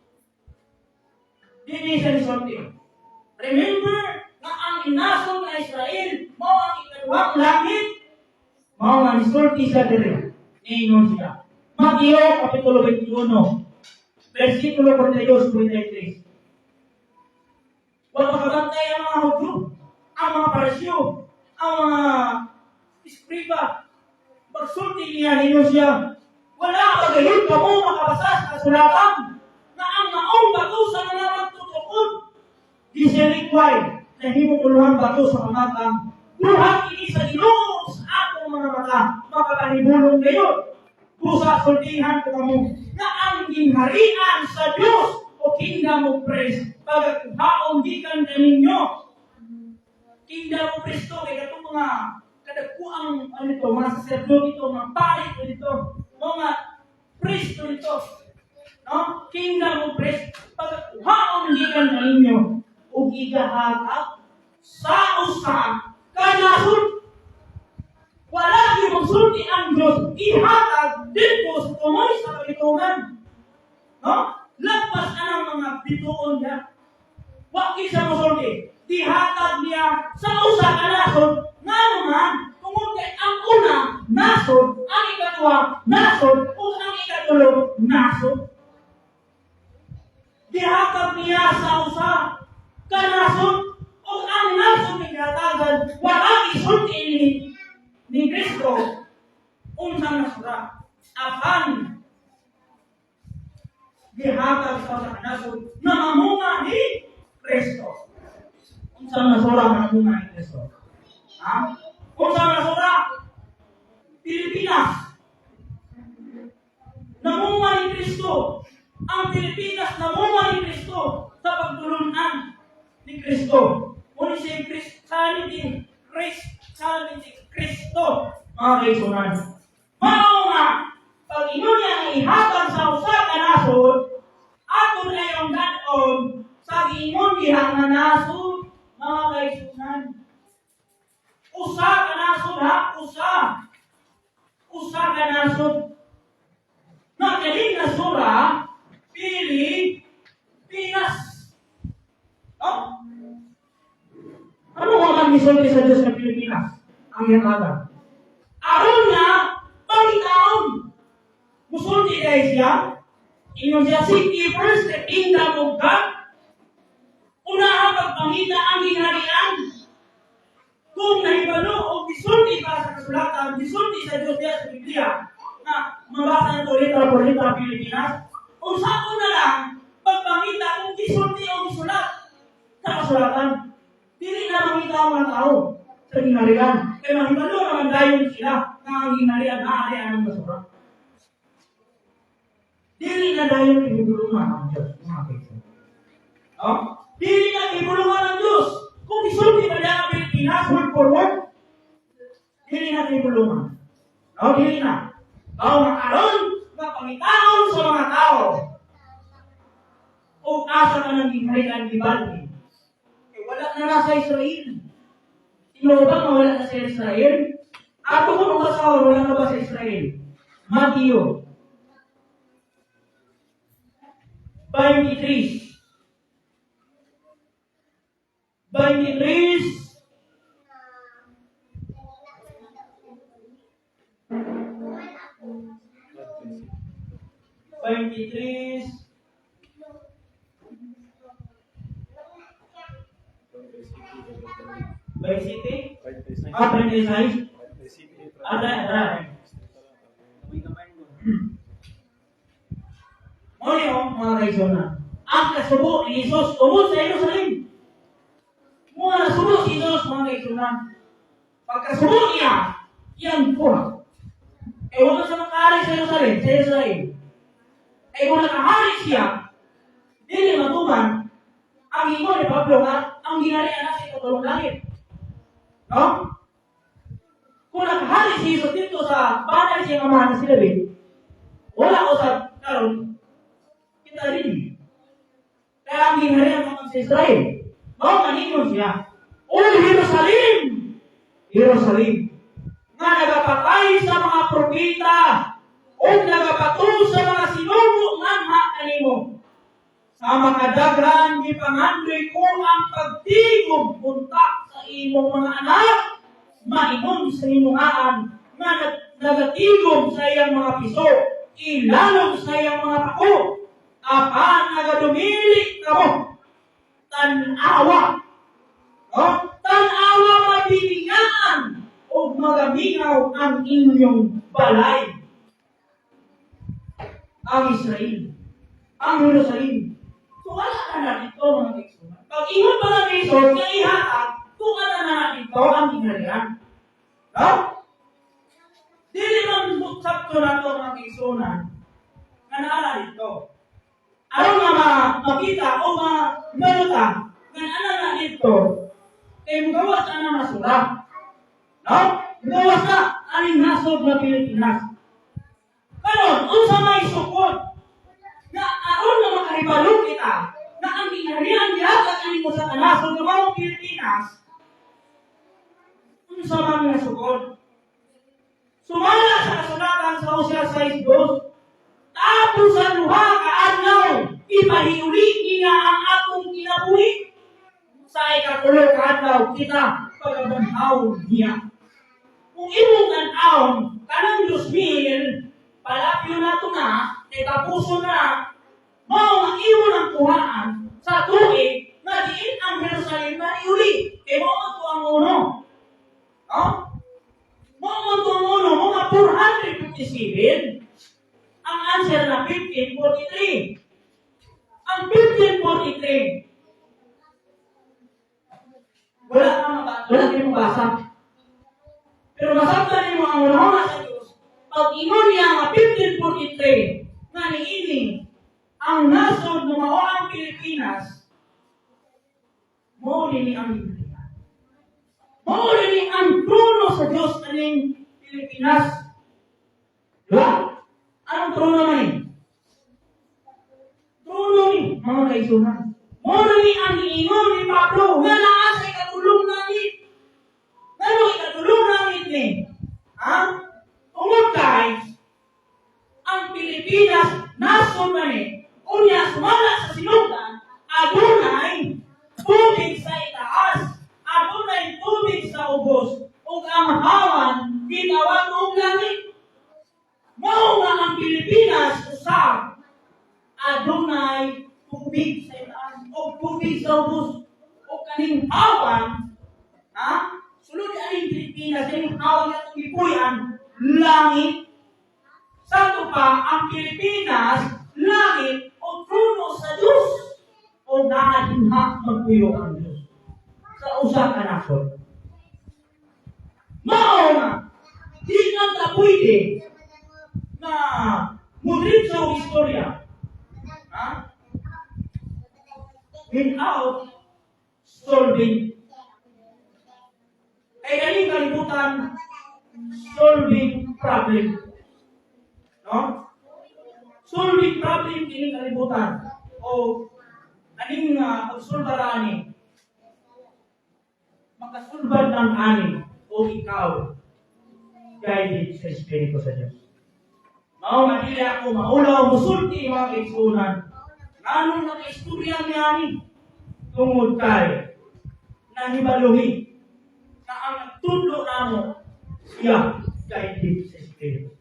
Dini siya sulti. Remember na ang inasol na Israel mo ang ikaduhang langit. Mao nga sulti sa diri. Ningon siya. Mateo kapitulo 21. Versikulo 42-43. Wala makabantay ang mga Hudyo, ang mga Parisyo, ang mga Iskriba. Pagsulti niya ninyo siya, wala magayon ka mo makabasa sa kasulatan na ang maong bato sa mga magtutukod. Di siya required na himutuluhan bato sa mamatang. Duhang ini sa Ginoo sa atong mga mata, makapanibulong kayo. Pusa sultihan ko kamo na ang gingharian sa Diyos o kingdom of praise pagkakhaon gikan kaninyo. Kingdom of praise to kay katong mga kadagkuang mga sacerdote ito, mga parit dito, mga priest dito. No? Kingdom of praise pagkakhaon gikan kaninyo o gigahatag sa usa kanasud. Wala yung magsulti ang Diyos, ihatag dito sa tumoy sa kabitunan. No? Lagpas na ng mga bituon niya. Waki siya magsulti. Ihatag niya sa usa ka nasod, nga naman, kung ang una, nasod, ang ikatwa, nasod, o ang ikatulo, nasod. Ihatag niya sa usa ka nasod, o ang nasod ni ihatagan, wala isulti ni Kristo, unsang nasura, apan gihatag sa kanasod na mamunga ni Kristo. Unsang nasura mamunga ni Kristo? Ha? Unsang nasura? Pilipinas. Namunga ni Kristo. Ang Pilipinas namunga ni Kristo sa pagtulunan ni Kristo. Kung siya Christianity, Kristo, mga kaisunan. Mao nga, pag inyo niya ihatag sa usa ka nasod, aton ayong danon sa ingon diha nga nasod, mga kaisunan. Usa ka nasod ha, usa ka nasod. Na kaning nasura, Pilipinas. Oh? Ano ang misulti sa Diyos ng Pilipinas? Ang yataga. Aron na, pangitaon. Musulti dahil siya, Ingon siya, seek ye first the kingdom of God. Unahan pagpangita ang ginharian. Kung nahibalo o gisulti ka sa kasulatan, gisulti sa Diyos diya sa Biblia, na mabasa ng Torita Pilipinas, kung saan na lang, pagpangita kung gisulti o gisulat sa kasulatan, dili na makita ang mga tao sa ginharian. Kaya mahibalo naman dayon sila na ang ginharian na arian ng basura. Dili na dayon ibulungan ang Diyos, mga kaibigan. Dili na ibulungan ang Diyos. Kung isulti ba niya ang Pilipinas, word for word, dili na ibulungan. Dili na. Makaroon na pangitaon sa mga tao. O asa ka ng ginharian gibaldi. Wala na nasa Israel. Sino ba mawala na sa Israel? Ato ko nung kasawa, wala na ba sa Israel? Matthew 23. 23. By city? 26. Ada. Ngayon, mga kaibigan, ang kasubo ni Jesus umod sa Jerusalem. Mga nasubo si Jesus, mga kaibigan. Pagkasubo niya, yan po. Wala siya makahari sa Jerusalem. Kung nakahari siya, dili matuman, ang ingon ni Pablo nga, ang ginarian na sa katulong langit. No? Kung nakahari si Jesus dito sa banay siyang amahan na sila, wala ko sa karon kita rin. Kaya ang ginarian naman sa Israel, maningon siya, O Jerusalem, nga nagapatay sa mga propeta, o nagapatul sa mga sinugo nga kanimo. Sa mga daghan gipangandoy ko ang pagtigom punta sa imong mga anak, maingon sa imong aan, nga nagatigom sa iyang mga piso, ilalong sa iyang mga pako, apan nagadumili kamo. Tanawa. Tanawa mabibingaan o magamingaw ang inyong balay. Ang Israel, ang Jerusalem. So wala na dito mga kaibigan. Pag ingon pa ng Jesus, nga ihatag, kung ano na dito ang ginarian. Dili man sakto na ito mga kaibigan, nga naala dito. Ano nga makita o maluta, nga ano na dito, kaya magawas na nasura. Magawas na aling nasod na Pilipinas. Karon, unsa may sukod na aron na makaribalo kita na ang ginharian niya at ang mo sa nasod ng mga Pilipinas, unsa man nga sukod. Sumala sa kasulatan sa Hosea 6:2, tapos sa luha ka adlaw, ipahiuli niya ang atong kinabuhi. Sa ikatulo ka adlaw, kita pagabanhaw niya. Kung imong tan-awon, kanang 2,000, palapyo na ito na, tapuso na, mao ang iyon ang tuhaan sa tuig na diin ang Jerusalem na iuli. E mo ang tuang uno. Mo ang tuang uno, mga 457. Ang answer na 1543. Ang 1543, wala kang mabasa. Pero masabtan niyo ang una sa Diyos. Pag ingon niya ang 1543, nga niining ang nasod ng mga orang Pilipinas, mo din ang Pilipinas. Mo din ang trono sa Diyos kaning Pilipinas. Diba? Anong trono man eh? Trono ni mga kaisunan. Mo din ang ingon ni Pablo, nga naa sa ikatulong langit. Ano ikatulong langit ni? Umutay, ang Pilipinas, nasod man eh, unya sumala sa sinugdan, adunay tubig sa itaas, adunay tubig sa ubos, ug ang hawan, gitawag og langit. Mao nga ang Pilipinas, usab, tubig sa ilaan, o tubig sa ubos, o kaning hawan, sulod aning Pilipinas, kaning hawan at ipuyan, langit. Santo pa, ang Pilipinas, langit, o trono sa Diyos, o naadinha magpuyo ang Diyos. Sa usa ka nasod. Mao nga, di nga pwede na mudrit sa istorya. Without solving. Kaya galing kalibutan, solving problem. No? Solving problem kining kalibutan. O aning pagsulbaraan ni makasulbad ng ani o ikaw guided sa Espiritu sa Diyos. Mao nga dili ako maulaw musulti mga kaigsunan. Anong nakaistorya ni ani tungod kay nahibaluhi na ang nagtudlo namo siya guided sa Espiritu.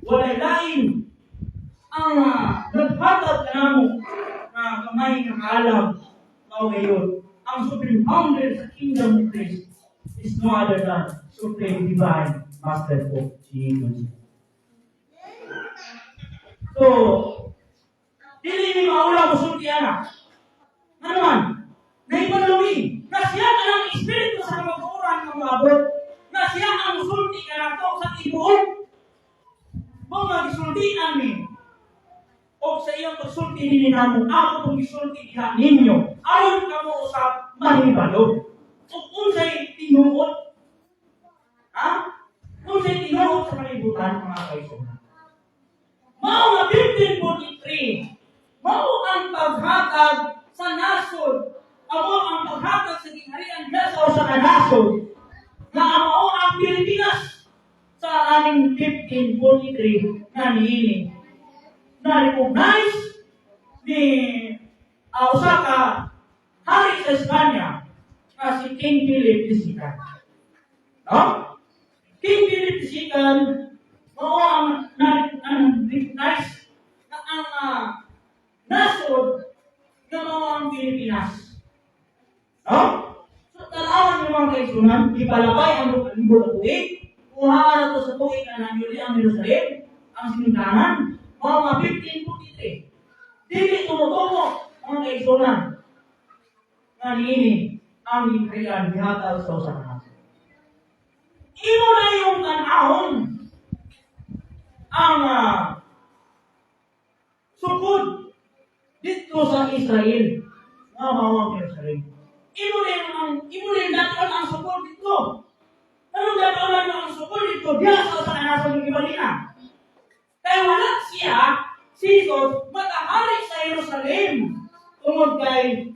Wala lain ang naghatag ka namo na kamay ng alam mao ngayon. Ang supreme founder sa Kingdom of Christ is no other than Supreme Divine Master of Jesus. So, dili ni maula musulti ana. Ano man? Naibalumi na siya ka ng Espiritu sa mag-uran ng maabot na siya ang musulti ka na to sa ibuon. Mga gisulti amin. O sa iyang pagsulti nini namo, ako pong gisulti diha ninyo. Aron kamo usab mahibalo. O unsay tinuod? Unsay tinuod sa kalibutan mga kaigsunan? Mao nga 1543. Mao ang paghatag sa nasod. Amo ang paghatag sa gingharian sa usa ka nasod. Na mao ang Pilipinas sa aning 1543 na niini. Na-recognize ni usa ka hari sa Espanya na si King Philip II. No? King Philip II, mao ang na-recognize na ang nasod na mao ang Pilipinas. No? So, tanawan yung mga kaigsunan, ipalabay ang libro ng tuig, kuhaan na ito sa tuig na nangyuli ang Jerusalem, ang sinundanan, mga 1543. Dili tumutungo mga kaigsunan na niini ang gingharian gihatag sa usa ka nasod. Imo na yung tanahon ang sukod dito sa Israel nga mao ang Jerusalem. Imo rin dapat ang sukod dito. Pero dapat ang sukod dito diya sa usa ka nasod ng gibalina. Kaya wala siya, si Jesus, matahari sa Jerusalem. Tungod kay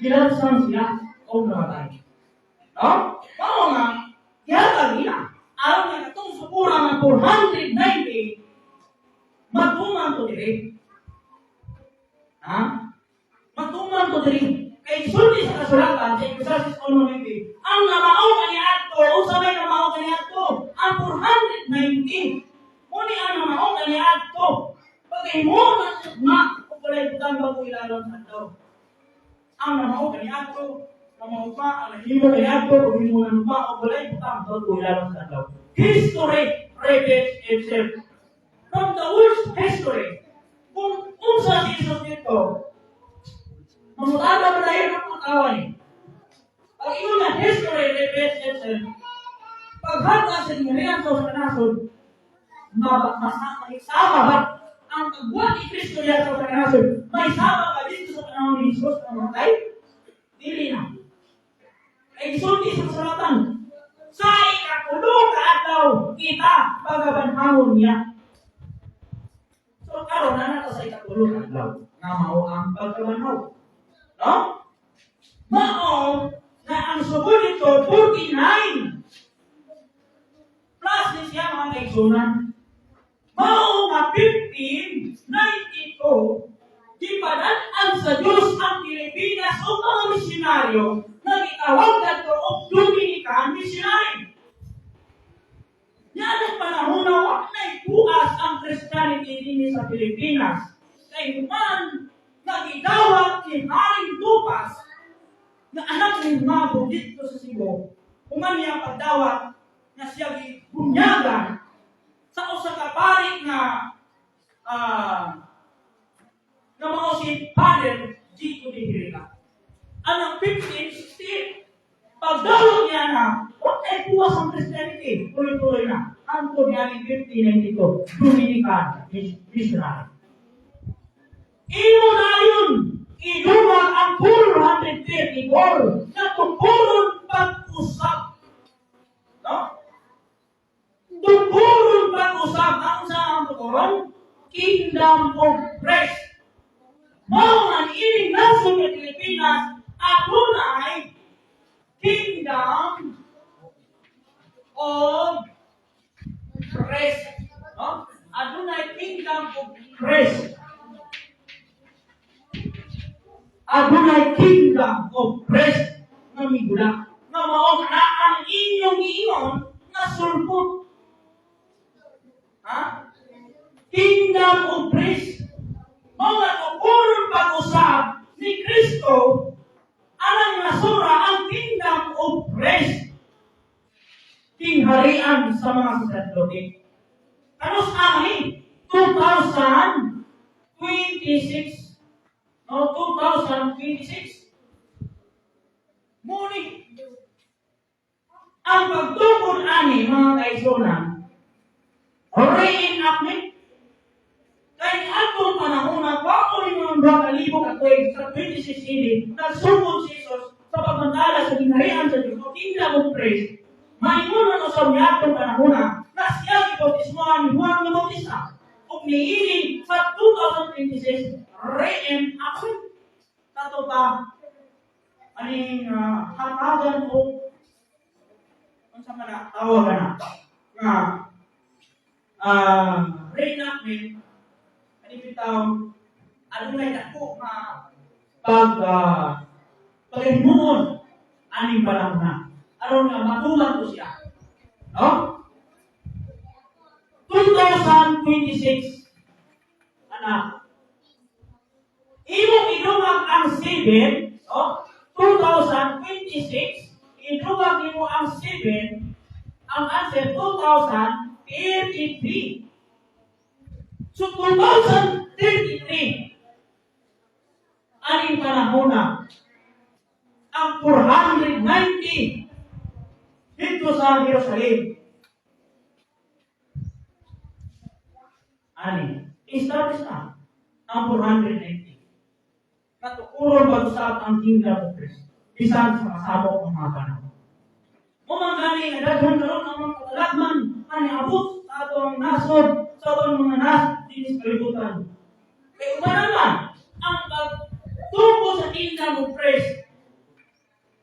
ginabsan siya o namatay. No? Mao nga, kaya nila, alam na itong sukura ng 490, matuman to diri. Matuman to diri. Kay sulti sa kasulatan, sa Ecclesiastes 1:19, ang namaong kaniadto, o sabay namaong kaniadto, ang 490. Muni ang namaong kaniadto. Pagay mo na walay butang bago ilalong sa daw. Ang namaong kaniadto, namaong pa, ang nahimo kaniadto, kung himo ng pa, o walay butang bago ilalong sa daw. History repeats itself. From the world's history, kung unsa si Jesus dito, mamutala ba tayo ng pagkawan eh? Pag ino na history repeats itself, paghata sa gingharian sa usa ka nasod, may sama ba ang pagbuhat ni Kristo niya sa usa ka nasod? May sama ba dito sa panahon ni Jesus na mamatay? Dili na. Ay gisulti sa kasulatan, sa ikapulo ka adlaw kita pagabanhawon niya. So karon na nato sa ikapulo ka adlaw nga mao ang pagkabanhaw. No? Mao na ang sugod nito 49 plus ni siya mga kaigsunan. Mao nga 1592 gipadaan sa Dios ang Pilipinas o mga misyonaryo na gitawag nato og Dominican missionary. Yan ang panahon na wala na'y bukas ang Christianity din sa Pilipinas. Kay man nagkampo dito sa Cebu, umani ang pagdawat na siya bunyagan sa usa ka pari na mao si Father Chico de Hirina. Anong 1568, pagdawat niya na, ay puwas ang Christianity, tuloy-tuloy na. Anto niya ni 1592, Dominican Missionary. Ino na yun, inuman ang 434 na tungkulon pag-usap. No? Tungkulon pag-usap, ang saan tungkulon? Kingdom of Christ. Mao ang ining nasong ng Pilipinas, ako na ay Kingdom of Christ. No? Adunay Kingdom of Christ. Adunay Kingdom of Christ na migula. Na mao na ang inyong iyon na sulpot. Ha? Kingdom of Christ. Mga tukulong pag-usap ni Kristo alang nasura ang Kingdom of Christ. Tingharian sa mga sacerdote. Ano sa amin? 2026. No, 2026. Muli. Ang pagtukod ani mga kaisunan, reenactment. Kaya atong panahon na wako rin mga 2,000 sa 26 nagsugod si Jesus sa pagmantala sa ginharian sa Diyos o Kingdom of Christ. Mainunan o sa miyatong panahon na siya ibautismohan ni Juan na Bautista o niiling sa 2026 reenactment. Tato pa aning hatagan o ang sama na tawagan na reenactment bitaw adunay dako paghimuon aning panahon na aron nga matuman ko siya. No? 2026 anak. Imong idumag ang 7, no? 2026 idumag imo ang 7 ang answer 2033. So, 2033, aning panahon na, ang 490 dito sa Jerusalem. Ani, establish na ang 490. Natukuron pag-usap ang Kingdom of Christ. Bisan sa kasabot ng mga panahon. Umangani, nadaghan karon ang mga katalagman, ani abot sa atong nasod, sa atong mga dinis kalibutan. Kaya naman, ang pagtubo sa Kingdom of Christ,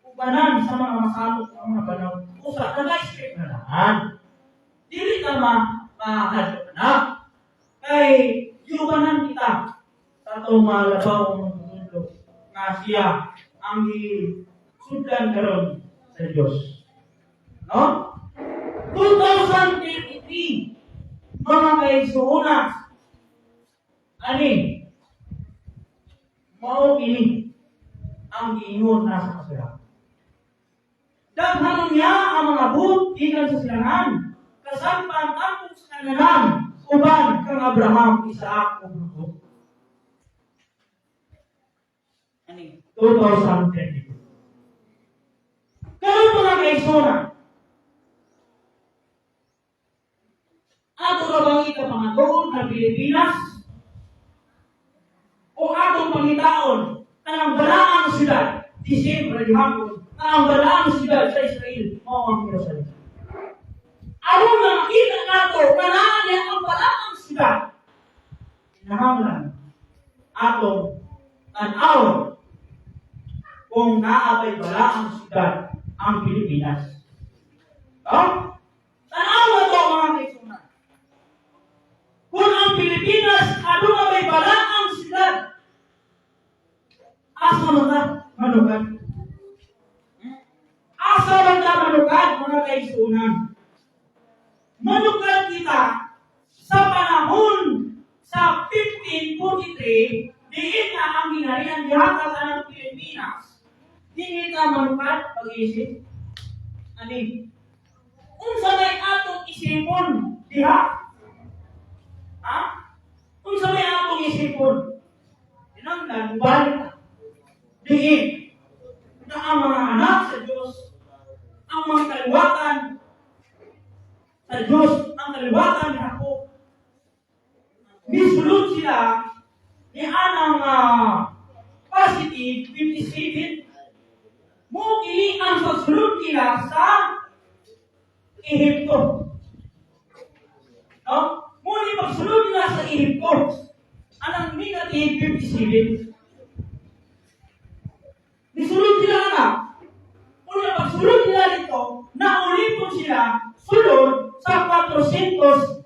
ubanan sa mga masamot ng mga panahon, usa, nag-expect na lahat. Dili ka makakasok na. Kay, yubanan kita sa itong malabaw ng mundo na siya ang sundan karon sa Diyos. No? 2033, mga kaigsuunas, ani, mao kini ang giingon na sa kasulat. Daghanon niya ang mga but gikan sa silangan, kasampan ang sa kananan, uban kang Abraham, Isaac, ug Jacob. Ani, 2032. Karon mga kaigsuunas, ato na bang ikapangatod na Pilipinas o atong pangitaon na ang balaang siyudad, Disyembre di hapon, na ang balaang siyudad sa Israel, mao ang Jerusalem. Aron na makita nato na naani ang balaang siyudad, kinahanglan atong tan-awon kung naabay balaang siyudad ang Pilipinas. Tan-awon to mga kaisunan. Kung ang Pilipinas aduna may balaang siyudad, asa man ta manukan? Asa man ta manukan mga kaisunan? Manukan kita sa panahon sa 1543 diin na ang ginharian gihatag ng Pilipinas. Dili ta manukan pag mag-isip? Ani? Unsa may atong isipon diha? Ha? Unsa may atong isipon? Tinanglan, balik. Diin. Na ang mga anak sa Diyos, ang mga kaliwatan sa Diyos, ang kaliwatan ni ako. Misulod sila ni anang positive 57. Mo kini ang pagsulod nila sa Ehipto. No? Mo ni pagsulod nila sa Ehipto. Anang negative 57. Misulod sila na. Kung pagsulod nila dito, naulipon sila sulod sa 430.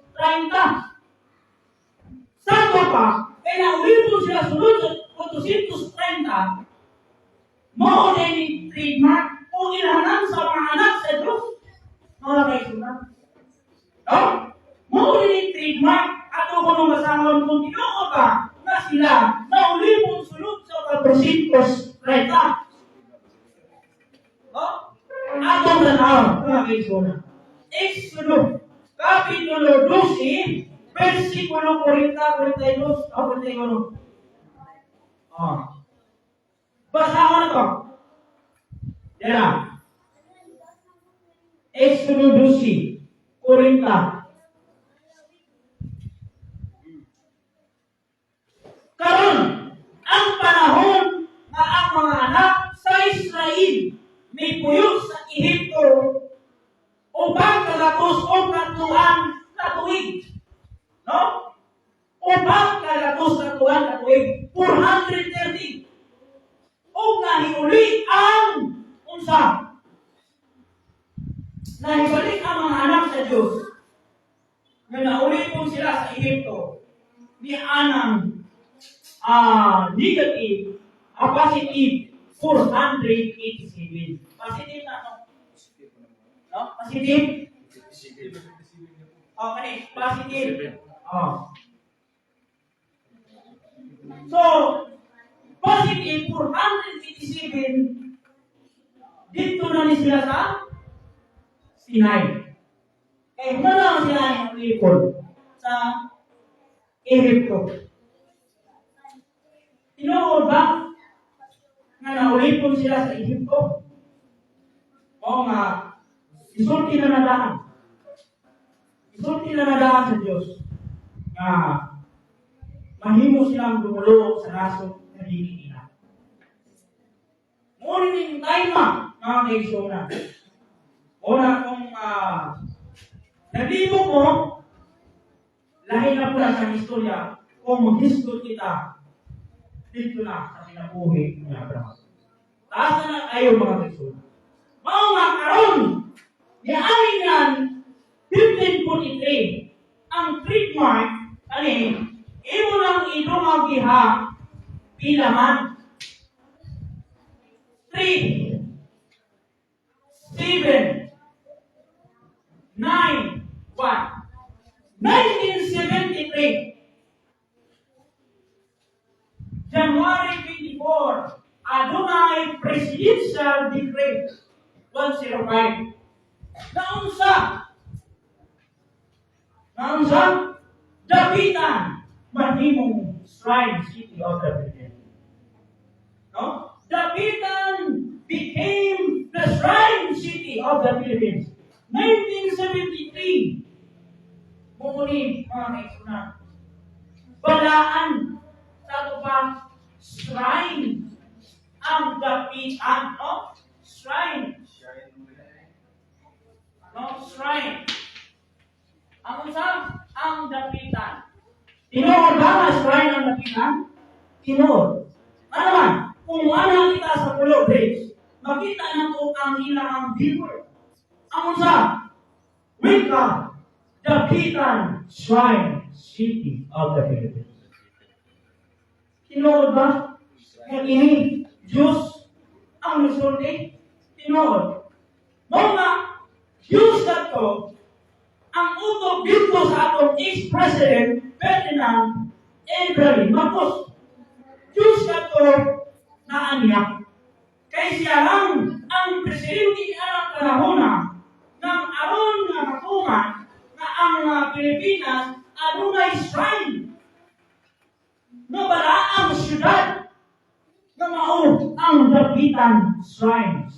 Sa pa, kaya naulipon sila sulod sa 430, mo ni trademark o ilahanan sa mga anak sa Diyos. Mga kayo sunod. No? Mo ni trademark ato ko nung masahon kung tinuod ba na sila naulipon sulod sa 430. No? Atong tanaw, mga kayo sunod. Exodus, Kapitulo 12, versikulo 40-42. Basahan ito. Yan. Exodus 12, 40. Karon, ang panahon na ang mga anak sa Israel may puyog sa Ehipto upang kagatos o katuan na tuig. No? Upang kagatos na tuwan na tuig. 430. O nahiuli ang unsa. Nahibalik ang mga anak sa Diyos. Na nauli po sila sa Ehipto. Ni anang negative, positive 487. Positive na no? No? Positive? Okay, positive. So, positive 487, dito na ni sila sa Sinai. Eh, na lang sila yung lipon sa Ehipto. Tinuod ba na naulipon sila sa Ehipto? O nga, isulti na nadaan. Isulti na nadaan sa Diyos na mahimo silang dumulog sa nasong na dili nila. Ngunit yung taima, mga kaigsunan. Una kung nabibog mo, lahi na pula sa istorya, kung history kita, dito na sa sinabuhi ni Abraham. Taas na kayo mga kaigsunan. Mga nga karon, niamin yan, 1543, ang trademark, imo lang idumag iha, pilaman. 3, 7, 9, 1. 1973, January 24, adunay presidential decree 105. Naunsa, dapitan, mahimong shrine city of the Philippines. No? Dapitan became the shrine city of the Philippines. 1973, mumuni mga kaisunan. Balaan sa ito pa, shrine ang dapitan, no? Shrine. No? Shrine. Ang dapitan. Tinuod ba na shrine ang dapitan? Tinuod. Ano man? Kung wala kita sa Pulo Bridge, makita na ito ang ilang billboard. Ang unsa? Wika, dapitan, shrine, city of the Philippines. Tinuod ba? Kaya ini, Diyos ang resulti. Tinuod. Mga Diyos na ito, ang utok dito sa atong ex-president, Ferdinand Abraham Marcos. Diyos na ito na aniya. Kay siya lang ang presidente ng panahon ng aron nga matuman na ang Pilipinas adunay shrine na bala ang syudad na mao ang Dapitan Shrine.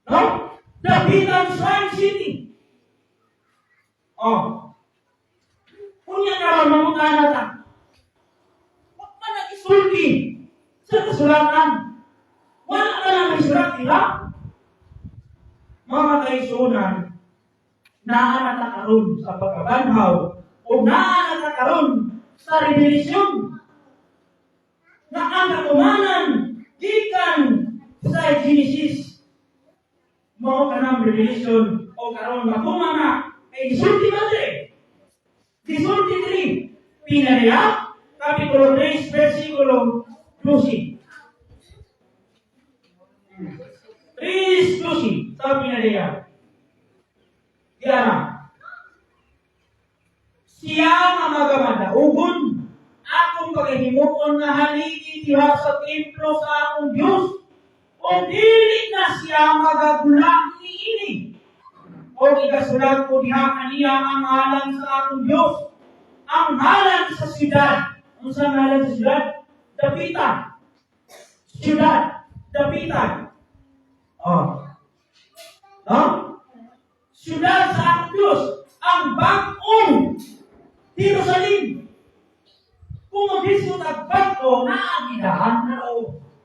No? Dapitan Shrine City. Kunya karon mamutana ta. Wa man nag-isulti sa kasulatan. Wala ka lang isulat ila. Mga kaisunan, naanata karon sa pagkabanhaw o naanata karon sa revelasyon na ang katumanan gikan sa Genesis mao kanang revelation o karon matuman na kay gisulti madre. Gisulti diri Pinarea kapitulo 3 versikulo 12. 3:12 sabi na diya. Diana. Siya nga magamadaogon akong paghimuon nga haligi diha sa templo sa akong Dios. O dili na siya magagulang niini. O igasulat ko diha kaniya ang ngalan sa akong Dios. Ang ngalan sa siyudad. Unsa ngalan sa siyudad? Dapitan. Siyudad. Dapitan. Siyudad sa akong Diyos, ang bagong Jerusalem. Kung mag-isot at bago, naagidahan na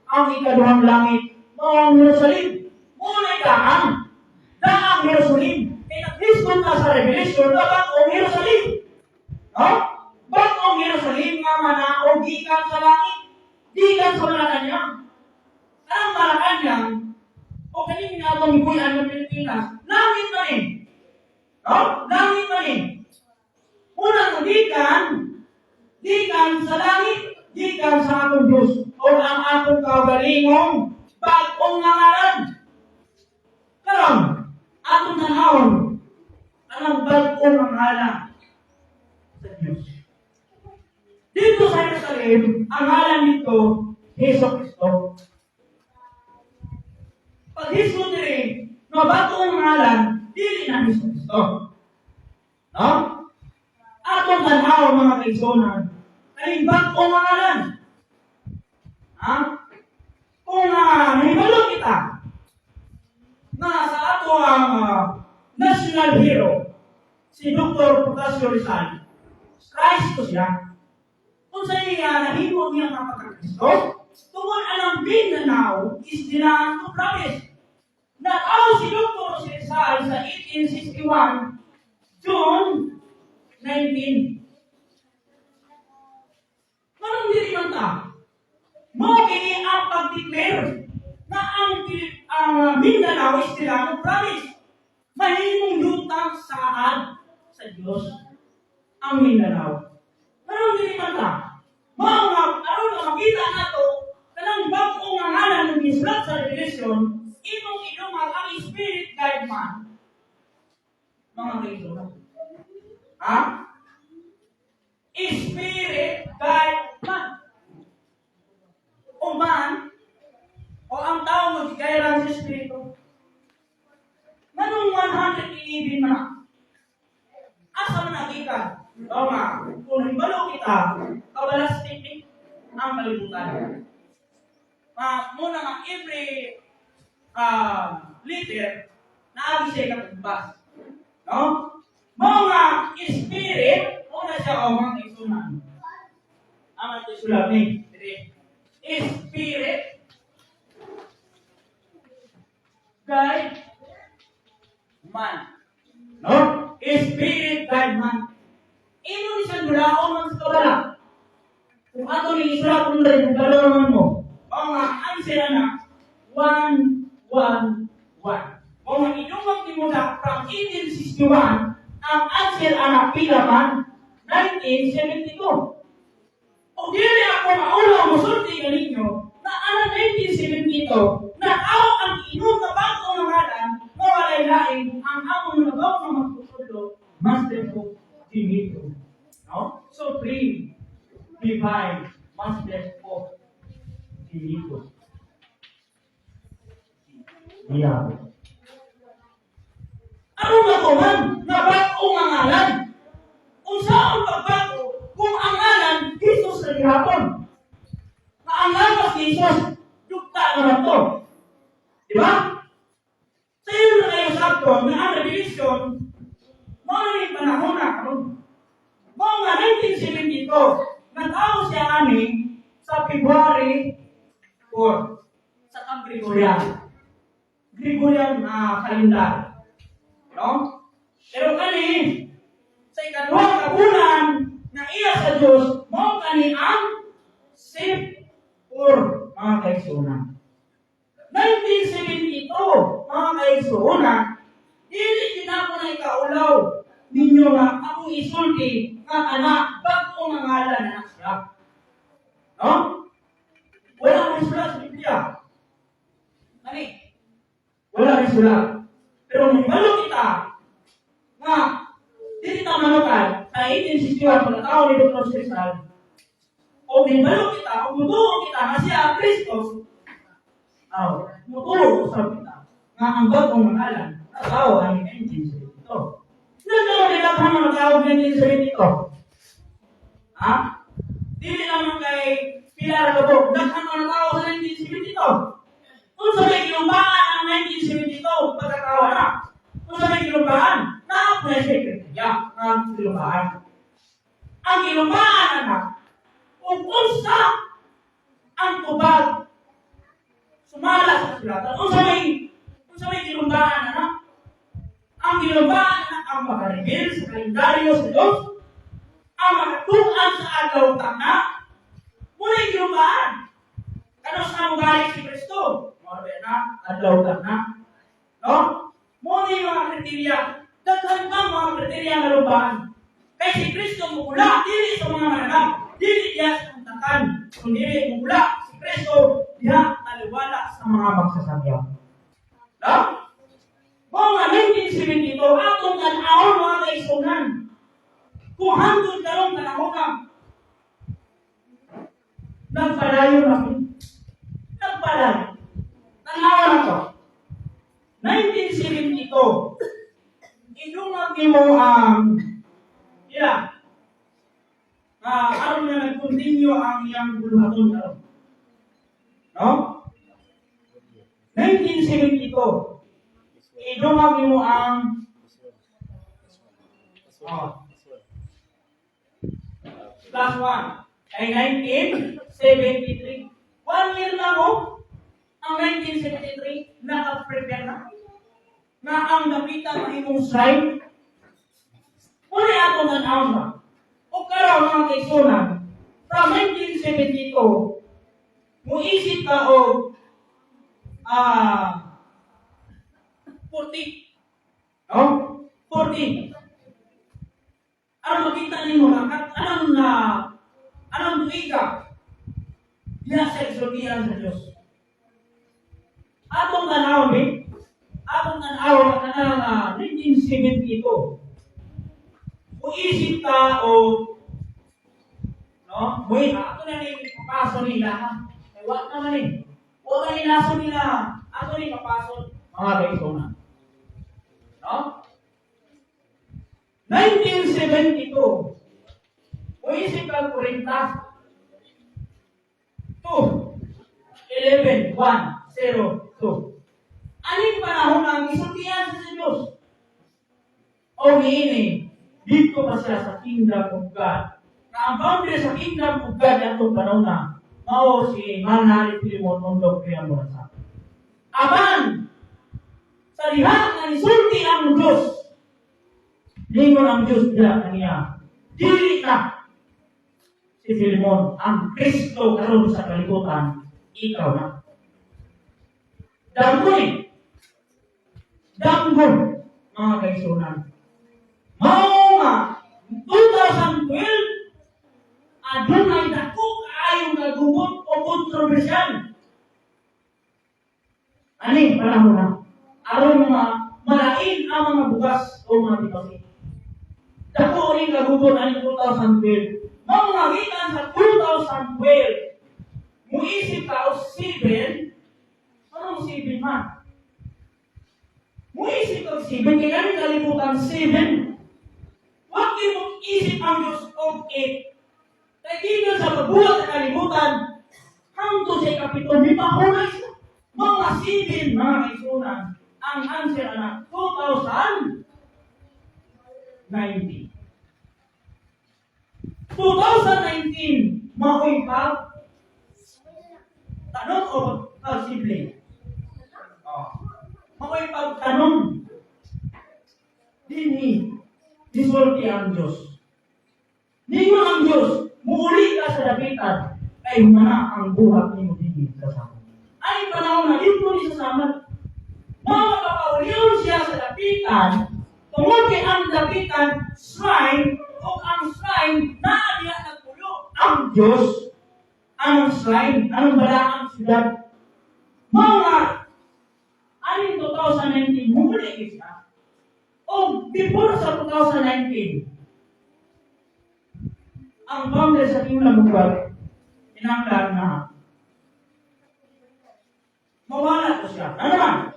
ang ikaduhang langit, mga Jerusalem. Muna ikahan, daang Jerusalem. Kaya nag-isot na sa Revelation na bagong Jerusalem. Bagong Jerusalem nga manaog gikan sa langit, gikan sa Malacanang. Ang Malacanang, o kanina nga itong ibuyan ng Pilipinas, langit na rin. Langit na rin. Unang gikan sa langit, gikan sa atong Diyos, o ang atong kaugalingong bagong ngalan. Karon, atong tanawon, ang bagong ngalan sa Diyos. Dito sa Jerusalem, ang ngalan nito, Hesus Kristo. Pag Hesus rin, no, bagong ngalan, dili na Hesus Kristo. No? Atong tanaw mga kaisonan, ay bagong ngalan. Kung nahibalo kita na sa ato ang national hero, si Dr. Portasio Rizal, Christ ko siya. Kung sa iya nahimo niya ang pagkakristo, tungkol alang Mindanao is dinaan to promise. Nag-aw si Dr. Rizal sa 1861, June 19. Manong diri man ta? Mao kini ang pag-declare na ang Mindanao is dinaan to promise. Mahimong lutang saan sa Diyos ang Mindanao. Manong diri man ta? Mao nga aron nga makita nato kanang bag-o nga ngalan ng gisulat sa Revelation, imong inuman ang Spirit guide man. Mga kaibigan. Spirit guide man. O man, o ang tao magigayran sa Espiritu. Manong 111 man. Asa man nakita? O nga, kung hibalo kita, kawalas titik ang kalibutan. Muna nga, every leader na agi siya ikatumbas. No? Mga spirit, una siya o mga isunan. Ang ito sulat ni, spirit, guide, man. No? Spirit, guide, man. Ino ni siya dulaon man sa kabala. Kung ato ni isulat kung rin, kung dalaman mo, mga answer na 111. Kung inumang timula from 1861, ang answer anak pila man 1972. O dili ako maulang musulti ka ninyo na anak 1972 na ako ang inom na bagong nangalan mawalay laing ang among nagaw na magpusulo Master of Divinity. No? Supreme, divine, Master of Divinity. Iya. Ano ba ko man? Nabago ang ngalan. Kung saan pagbago, kung ang ngalan, Jesus na gihapon. Na ang ngalan ni Jesus, yukta naman to. Di ba? Sa iyo na kayo sakto, na ang revelation, mga rin panahon na karon. Mga 1972, nag-aw siya amin sa February 4 sa Camp Gregorian calendar. No? Pero kani, sa ikaduhang kabulan na iya sa Diyos, mo kani ang sip or mga kaigsunan. 1972, mga kaigsunan, dili kinako na ikaulaw ninyo nga akong isulti nga anak bago nga ngalan na siya. No? Wala rin sulat sa Biblia. Kani? Wala rin sulat. Pero malo kita nga dili ta manukan sa 1861 pagkatao ni Dr. Cesar. O malo kita, o mutuo kita nga siya Kristo. Mutuo sa kita nga ang bagong ngalan na tao ay 1972. Nagkaroon nila pa mga tao 1972. Ha? Dili naman kay Pilar Gabog, nagkaroon mga tao sa 1972. Kung sa may kilumbaan ang 1972, pagkatawa na. Kung sa may kilumbaan, naap na siya kriya ang kilumbaan. Ang kilumbaan, anak, kung unsa ang tubag, sumala sa sulatan. Kung sa may kilumbaan, anak, ang kilumbaan, anak, ang makarigil sa kalendaryo sa Diyos, ang makatuan sa agaw tana, muna yung kilumbaan. Ano sa mabalik si Kristo? Muna na, agaw tana. No? Muna yung mga kriteria. Daghan bang mga kriteria ng lumbaan? Kaya si Kristo mula, dili sa mga mananap, dili diya sa kuntakan, kundi mula si Kristo diya aliwala sa mga magsasabyaw. No? Mga 1972, atong tanawon mga kaisunan. Kung hanggang karong panahon na, nagpalayo na ko. Nagpalayo. Tanawa na to. 1972, idungag mo ang aron na nag-continue ang iyang buluhaton karon. No? 1972, idungag mo ang plus 1 ay 1973. 1 year na mo ang 1973 naka-prepare na na ang nakita ng imong slide. Muna ato nanawon ba? O karon mga kaigsunan, from 1972, muisip ka o 40. No? 40. Ano makita ninyo at anong tuiga diya sa exordiyan sa Diyos. Atong tanawon na 1972. Muisip ka o no? Buhay ato na ni papaso nila ha. Ay wag naman eh. Huwag na nilaso nila. Ato ni papaso mga kaigsunan. No? 1972. Muisip ka 40. 2, 11, 1, 0, 2. Aling panahon ang isultihan sa Diyos? O niini, dito pa siya sa Kingdom of God. Na ang boundary sa Kingdom of God itong panahon na, mao si Manali Filimon Ondok kaya mo sa. Aban, sa lihat na isulti ang Diyos, lingon ang Diyos diya kaniya. Dili na si Filimon ang Kristo karon sa kalibutan, ikaw na. Damgon, mga kaigsunan. Mao nga 2012 adunay dako kaayong nagubot o kontrobersyal. Ani panahon na aron mga malain ang mga bukas o mga dibasi. Dako rin nagubot ani 2012. Mao nga gikan sa 2012. Muisip ka o 7, anong 7 man? Muisip ang 7, kaya kami kalimutan 7. Huwag imong isip ang Diyos of 8. Kaya gikan sa pagbuhat sa kalimutan, hangtod sa ikapito, may pahulay siya. Mga 7, mga kaisunan, ang answer na 2019. 2019, makoy pa tanong o pagsimple? Makoy pagtanong. Dini, disulti ang Diyos. Ningon ang Diyos, muuli ka sa dapitan, kay humana ang buhat ni mo dini sa sama. Ay panahon na dito ni sa sama, mga kapauliyon siya sa dapitan, tungkol kay ang dapitan, shrine, o ang shrine na niya nagpulo. Ang Diyos, anong shrine, anong balaang siyudad. Mga, aling 2019, muli siya. O before sa 2019, ang founder sa Timula Mugwag, inanglan na mawala ko siya. Ano man?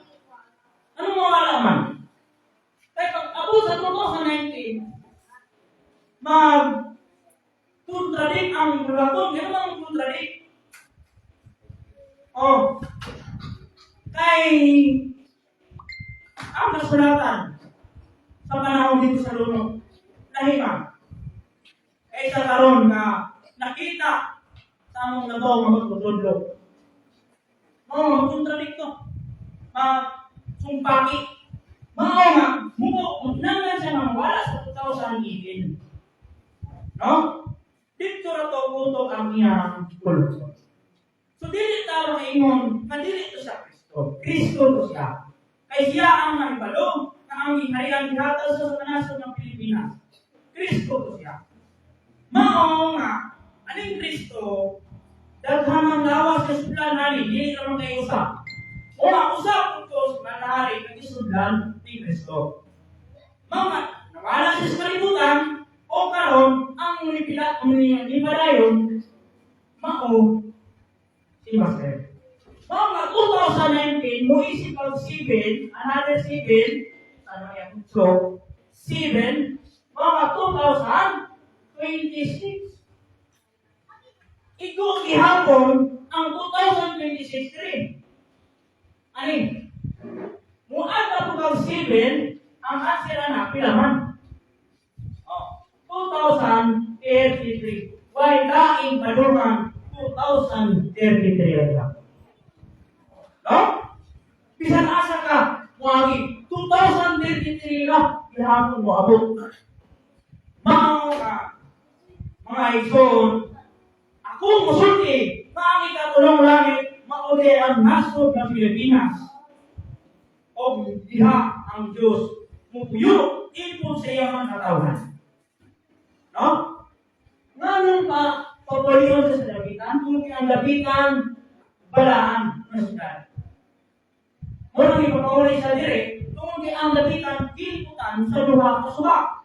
Anong mawala man? Kaya pag abot sa 2019, mag-contradict ang relaton. Yan naman contradict. Kay ang kasulatan sa panahon dito sa Luno, lahima. Kaysa karon na nakita sa among nagaw mga magtutudlog. Mag-contradict to. Mag-sumpaki. Nangan siya nga wala sa 2018. No? Dito na to utok ang iyang kulto. So, dili tayo ingon, madili to sa Kristo. Kristo to siya. Kaya siya ang naibalo na ang hinayang ihatag sa nasod ng Pilipinas. Kristo to siya. Mao nga, aning Kristo, daghanang lawas sa sudlan nani, dili naman kayo usap. Usap ito sa nanahari ng isudlan ni Kristo. Mga nawala siya sa kalibutan, o karon ang nipadayon, mao si Master. Mga 2019, mo isip ang 7, another 7, ano yan? So, 7, mga 2026. Ikaw gihapon ang 2026 rin. Ani? Muadta po kang 7, ang answer na pilaman. 2033. Why daing padurang 2033 lang. No? Bisan asa ka, muagi 2033 ka, gihapon mo abot. Mga ison, ako musulti, maangi ka tulong langit, mauli ang nasod ng Pilipinas. O diha ang Diyos, mupuyo, ipon sa iyang katawan. No? Ngayon pa, papaliyon sa dapitan, kung ang dapitan, balaan na sudad. Muna ipapaulay sa dire, kung ang dapitan, kiliputan sa duha kasuba.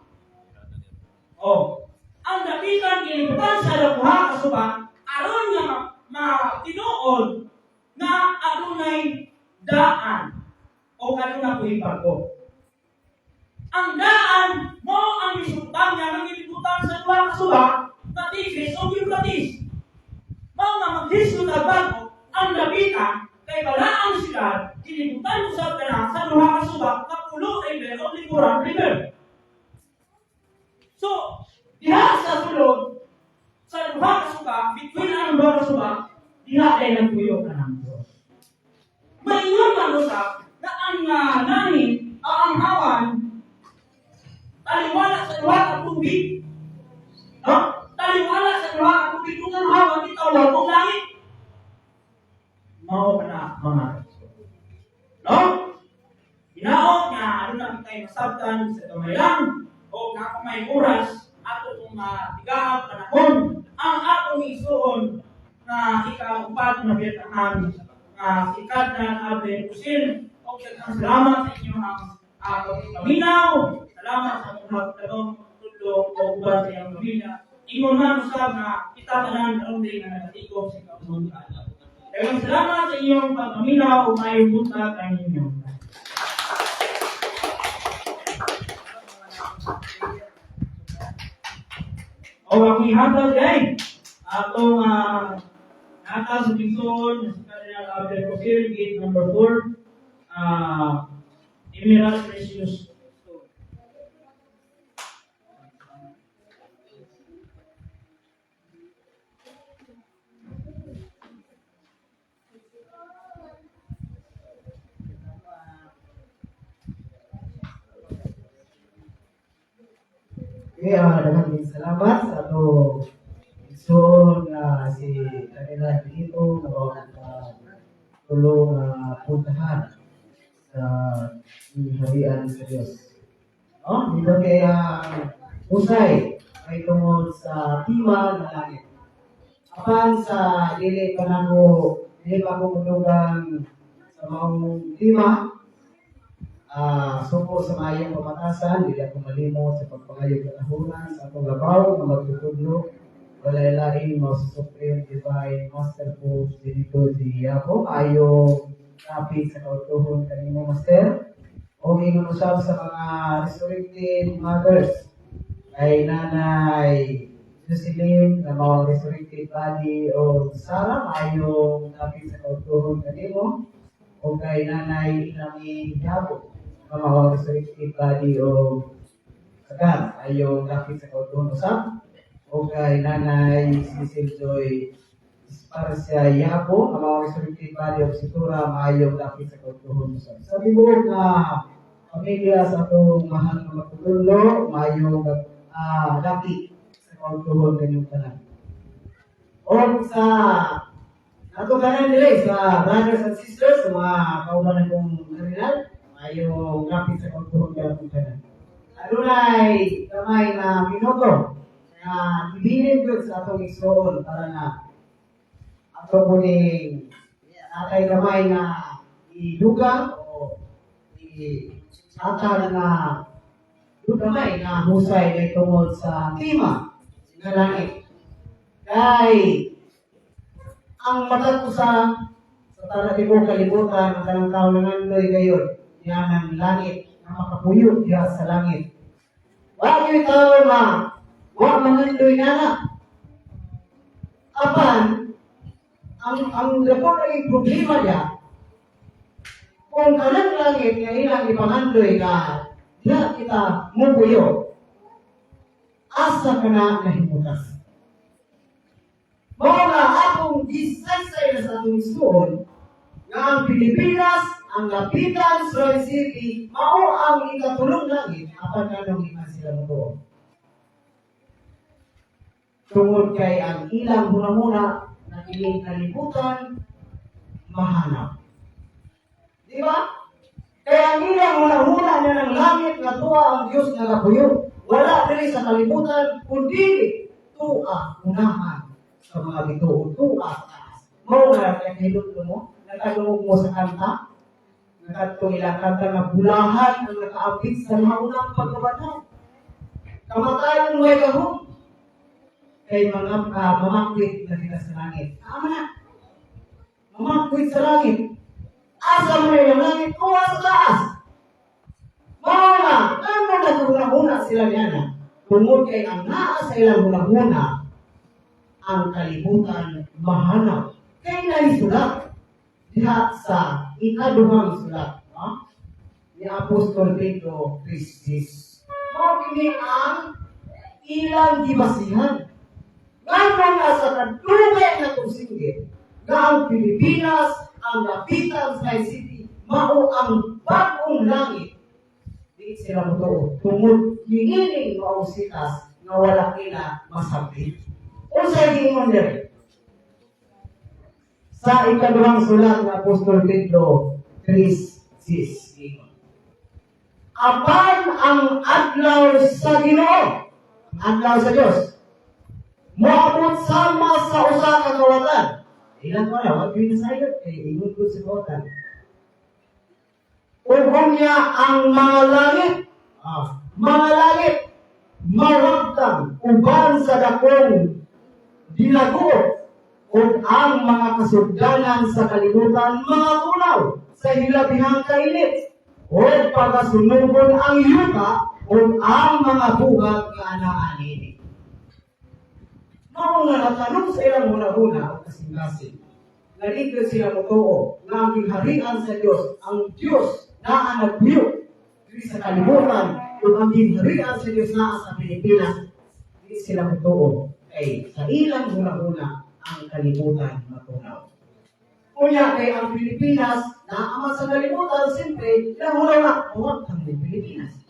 Ang dapitan, kiliputan sa duha kasuba, aron nga matinood na adunay daan o adunay kuhibago. Ang daan mo ang isutang niya ng ilibutan sa duha kasuba, patigris o bibratis. Mga magdisyon na bago ang dapitan, kay balaang sila, ilibutan sa dana sa duha kasuba, kapulo river o likuran river. So, diha sa sulod, sa duha kasuba, between ang duha kasuba, diha ay nagpuyo ka ng Diyos. Maingon ang usap na ang langit, ang hawan, taliwala sa duha ka tubig. No? Taliwala sa duha ka tubig kung ang hawan itawag kong langit. Mao na mga Kristo. No? Hinaot nga, ano na tayo masabtan sa kamaylang o nga may oras ato itong tigaang panahon ang atong isuon na ika-upat na Vietnam sikat na ating usin o salamat sa inyo ang pagkaminaw, salamat sa mga talong tulong o ubat sa iyong pamilya. Ingon na usap na kita tanan karong day na nagatikop sa kapunungan. Salamat sa inyong pagkaminaw o mayong buntag ang inyo. O makihatag guys. Atong nata sa Bison, sa Cardinal Abel Cosir, gate number 4, Emerald Precious. Daghang salamat sa ato so si kanila dito na tulong puntahan sa harian sa Diyos. Dito kaya usay ay tungod sa tiwa na langit. Apan sa dili pa ko kulugang sa maong lima, suko sa mayong pamatasan, dili ako malimot sa pagpangayog ng ahunan sa akong labaw na magtutudlo, walay lain mo sa Supreme Divine Master Pope dito si ako, ayong kapit sa kautuhon kanimo Master, o ingon usab sa mga resurrected mothers, kay Nanay Jocelyn na mga resurrected body o Sarah, ayong kapit sa kautuhon kanimo, o kay Nanay Ilami Yabo, na mga resurrected body o Sagan, ayong kapit sa kautuhon usab, o kay Nanay Cecil Joy Esparcia Yabo, ang mga resurrected body of Situra, maayong kapit sa kautuhon usab. Sa tibuok na pamilya sa atong mahal na magtutulong, maayong kapit sa kautuhon kanyang tanan. O sa atong tanan nila, sa brothers and sisters, sa mga kaubanan kong kardinal, maayong kapit sa kautuhon kanyang tanan. Adunay kamay na minuto na ibilin ko sa atong igsoon para na ato muling atay kamay na idugang o atay na dugamay na husay na tungod sa klima nga langit. Kay ang matag usa sa tanang tibuok kalibutan ang tanang tawo nangandoy gayon yan ang langit na makapuyo diha sa langit. Wala yung tao na wa mangandoy na. Apan ang report ng problema niya kung kanang langit nga ilang ipangandoy ka diha kita mupuyo, asa ka na nahimutas. Mga atong gisaysay na sa atong istoon nga ang Pilipinas, ang Lapitan, Suray City, mao ang ikatulong langit apan kanang ikan sila mo. Tungod kay ang ilang muna-muna na iling kalibutan, mahanap. Di ba? Kaya ang ilang muna-muna na ng langit na tuwa ang Diyos na napuyo. Wala dili sa kalibutan, kundi tuwa unahan sa mga bituon, tuwa taas. Mao nga kaya hilot mo, nagkadungog mo sa kanta, nagkatong ilang kanta na bulahan ang nakaapit sa mga unang pagkabatan. Kamatayan mo ay kahon. Kay mga mamakwit na kita sa langit. Tama na. Mamakwit sa langit. Asa mo na yung langit, kuha sa taas. Mga ano na huna-huna sila niya. Tungod kay ang naa sa ilang huna-huna, ang kalibutan mahanap. Kay naisulat diha sa ikaduhang sulat. Ni Apostol Pedro Christis. Mao kini ang ilang gibasihan. Ngayon nga sa kadugay na itong singgit, na ang Pilipinas, ang Lapitan, Suray City, mao ang bagong langit. Di sila mo ito. Tungod hinihiling maong sitas na wala kila masabit. O sa gingon din, sa ikaduhang sulat ng Apostol Pedro 3:6. Apan ang adlaw sa Ginoo, adlaw sa Diyos, moabot sama sa usa ka kawatan. Ilan ko na, wag yun na sa'yo, ingon ko sa kawatan. Ugong niya ang mga langit, maragtang, uban sa dakong dinago, o ang mga kasugdanan sa kalibutan, mga tunaw, sa hilabihang kainit, o pagkasunugon ang yuta, o ang mga buhat nga anaanin. nga natanong sa ilang huna-huna o kasing-kasing. Naligod sila motoo na ang gingharian sa Diyos, ang Diyos na nagbuyo diri sa kalibutan, kung ang gingharian sa Diyos na sa Pilipinas, hindi sila motoo. Kay sa ilang huna-huna ang kalibutan matunaw. Kunya kay ang Pilipinas na ama sa kalibutan, siyempre, ilang huna-huna, huwag kang Pilipinas.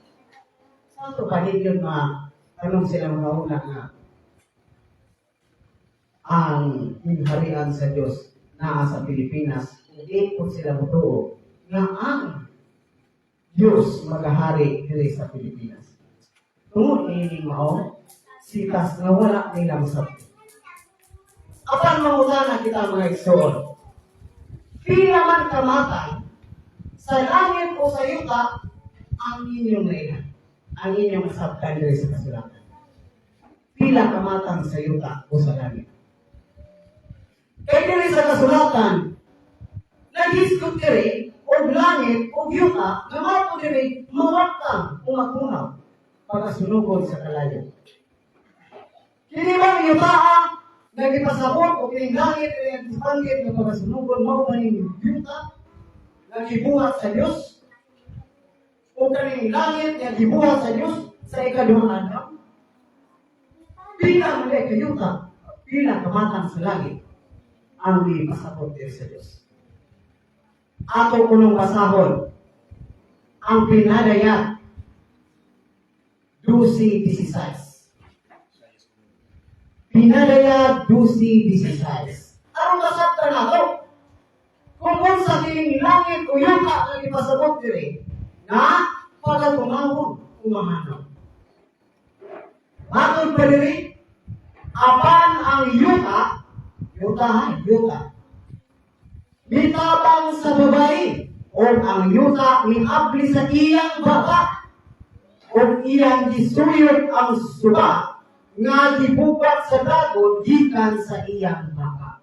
Sa ito pa yun tanong sila huna-huna na ang gingharian sa Diyos na sa Pilipinas, hindi po sila motoo na ang Diyos magahari diri sa Pilipinas. Tungod ini mao sitas nga wala nilang sabot. Apan mangutana kita mga igsoon. Pila man kamatay sa langit o sa yuta ang inyong nailan, ang inyong sabtan diri sa kasulatan. Pila kamatang sa yuta o sa langit. Kaya diri sa kasulatan, nag-isgot diri o langit o yuta na mato diri mawagtang o makunaw pagkasunugod sa kalayo. Kini bang yuta nagipasabot o kining langit o panggit na pagkasunugod mao ba ning yuta nagibuhat sa Dios o kaning langit nga gibuhat sa Dios sa ikaduhang adlaw? Pila man kay yuta, pila kamatang sa langit ang ipasabot diri sa Dios. Ato kunong basahon ang pinadayat 12:16. Pinadayat 12:16. Anong kasabtan nato? Kung sa kining langit o yuta ang ipasabot diri na pagatunawon umahanaw. Matod pa diri apan ang yuta mitabang sa babae o ang yuta miabli sa iyang baba o iyang gisuyod ang suba nga gibubat sa dagon gikan sa iyang baba.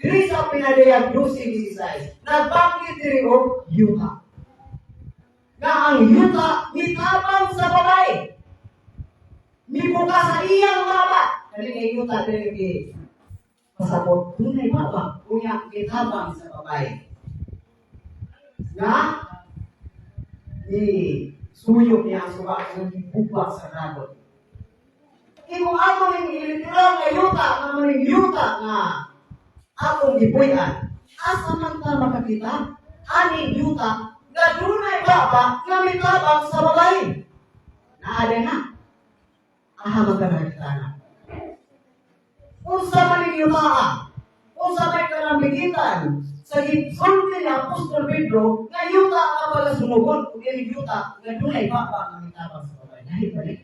Diri sa pinadayag 12:16 nagbanggit diri og yuta nga ang yuta mitabang sa babae mibuka sa iyang baba. Kani kay yuta diri pasabot dunay baba kunya gitabang sa babae nga ni suyok niya ang suba nga gibubak sa dagon. Kung ato ning iliteral nga yuta nga maning yuta nga atong gipuy-an, asa man ta makakita ani yuta nga dunay baba nga mitabang sa babae? Naada na. Aha magkakita na. Unsa man ning yuta? Unsa may kalambigitan sa gisulti ni Apostol Pedro nga yuta ang pagasunugon ug ini yuta nga dunay baba nga mitabang sa babae. Dali balik.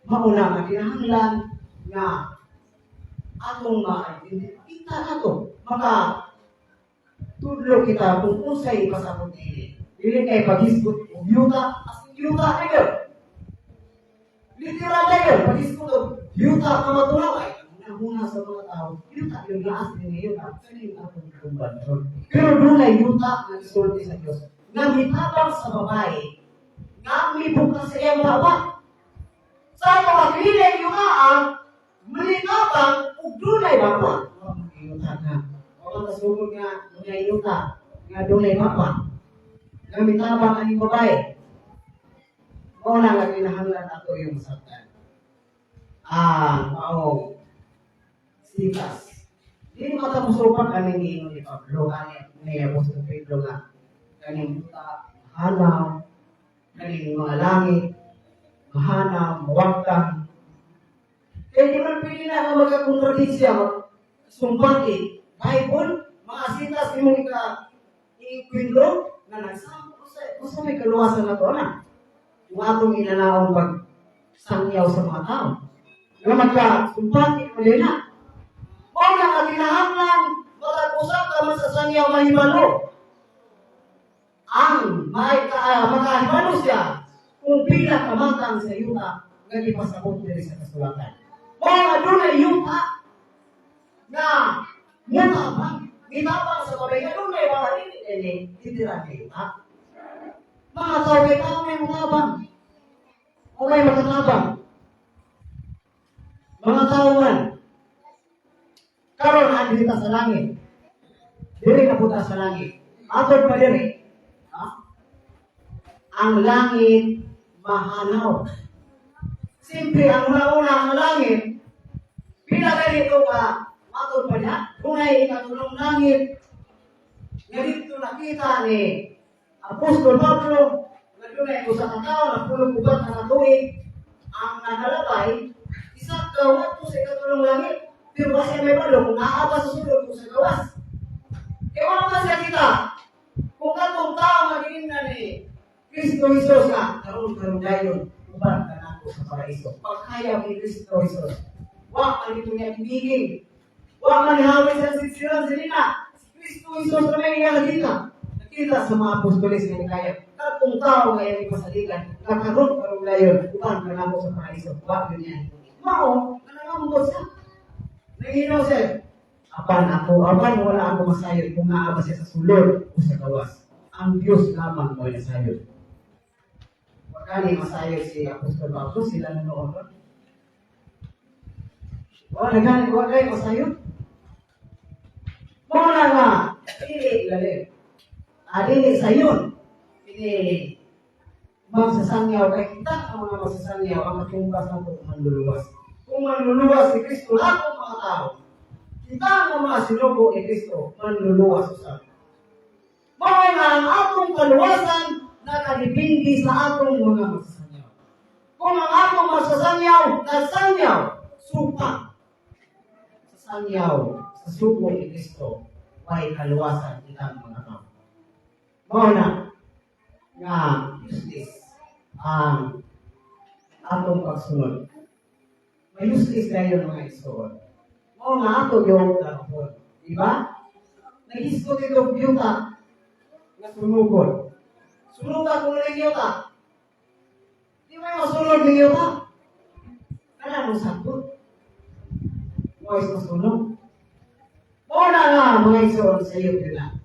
Mauna nga kinahanglan nga atong kita nato maka tudlo kita kung unsay ipasabot dili. Dili kay paghisgot og yuta as yuta niyo. Literal niyo paghisgot og yuta nga matunaw ay una sa mga tao. Yuta yung laas din yun actually atong kumbanton. Pero dunay yuta nga isulti sa Dios. Nga mitabang sa babae nga mibuka sa iyang baba. Sa mga kilay yung manitabang ug dunay baba. Yuta na. O kasugod nga dunay yuta nga dunay baba. Nga mitabang ang babae. Mao na nga kinahanglan ato yung sabtan. Mao sitas. Di matapusopan kaning giingon ni Pablo ni Apostol Pedro nga kaning yuta hanaw kaning mga langit mahana, mawagtang. Kaya di man pwede na nga magkakontradisya, sumbangkit. Bible, mga sitas ni mong ikwindro, na nagsama ko sa may kaluwasan na to na. Yung atong inanaon pag sangyaw sa mga tao. Nga magka-sumbangkit mo na. O nga kinahanglan, matag-usap ka man sa sangyaw mahibalo. Ang makahibalo siya, kung pila kamatang sa yuta nga ipasabot diri sa kasulatan. O nga dunay yuta na mutabang, mitabang sa babae nga dunay mga dili titira ni yuta. Mga tao kay tao may mutabang. O may makatabang. Mga tauhan, karon ang dito sa langit. Diri ka puta sa langit. Atod pa diri. Ha? Ang langit mahanaw. Siyempre, ang una-una ang langit, pila ganito ka, atod pa niya, kunay ikatulong langit, nga dito nakita ni Apostol Pablo, nga dunay usa ka tawo na pulong-ubat na tuig, ang nakalabay, isang gawat po sa ikatulong langit, pero kasi may palo, kung naaba sa sulod po sa gawas. Kaya wala pa siya kita, kung katong tao magiging na ni Kristo Jesus ka, karoon dayon, uban ka na sa paraiso. Pagkaya ni Kristo Jesus, wak ang ito niya ibigin, wak man hawin sa siksiran sinina, si Kristo Jesus na may nakita sa mga apostoles na kaya, katong tao ngayon ipasaligan, kakaroon dayon, uban ka na sa paraiso, wak yun yan. Mao, nanangambot siya. Nanginaw siya. Apan wala ako masayod kung naaba siya sa sulod o sa gawas. Ang Diyos lamang mo ay nasayod. Wakani masayod si Apostol Pablo, sila na noon. Wala masayod. Muna nga, ini lalim. Adili sayon. Ini magsasangyaw kay kita ang mga magsasangyaw ang katumbas ng manluluwas. Kung manluluwas si Kristo, lahat ng mga tao, kita ang mga sinugo ni Kristo, manluluwas sa atin. Mga nga ang atong kaluwasan nakadipindi sa atong mga magsasangyaw. Kung ang atong magsasangyaw, nasangyaw, supa. Sasangyaw sa sugo ni Kristo, may kaluwasan kitang mga tao. Mga na, nga justice ang atong pagsunod. May justice na yun mga isoon. O nga ato yung tarapon. Diba? Nag-isko dito biyuta na sunugod. Sunuga kung na yuta. Di ba yung sunod ng yuta? Kaya nung sakot. Mga isang sunog. O na nga mga isoon sa iyo nila.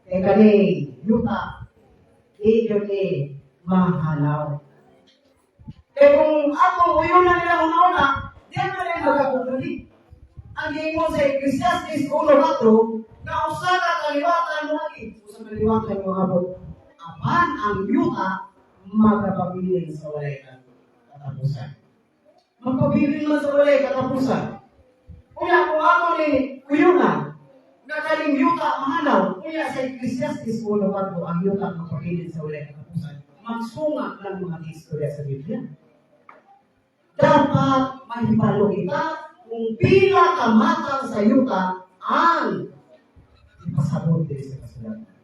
Kaya kani yuta. Iyo ni mahalaw. Kaya kung ako, uyo na nila una-una, diyan na rin magkakukulit. Ang hingin sa Ecclesiastes 1:4, na usa ka kaliwatan mo lagi. Usa ka kaliwatan mo abot. Apan ang yuta, magpabilin sa walay katapusan. Magpabilin man sa walay katapusan. Kaya kung ako ni uyo na, nakaling yuta mahalaw, kaya sa Ecclesiastes 1:4, ang yuta magpabilin sa walay katapusan. Magsunga ng mga istorya sa Biblia. Dapat mahibalo kita kung pila kamatang sa yuta ang ipasabot din sa kasulatan.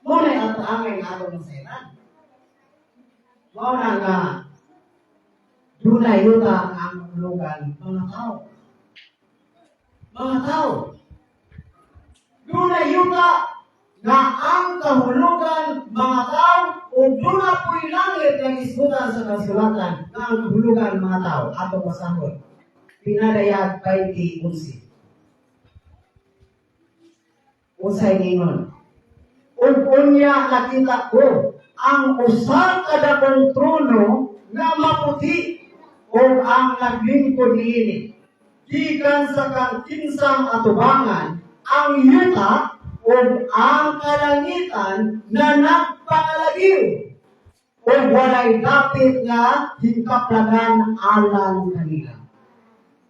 Muna at angay nga ng sayran. Muna nga, doon ay yuta ang hulugan mga tao. Mga tao. Doon ay yuta na ang kahulugan mga tao o doon na po'y langit ng isbutan sa kasulatan na ang kahulugan mga tao atong masahod. Pinadayag 20:11. Usay ningon. Ug unya nakita ko ang usa ka dakong trono nga maputi ug ang naglingkod niini. Gikan sa kang kinsang atubangan ang yuta ug ang kalangitan na nagpangalagiw ug walay dapit nga hingkaplagan alang kanila.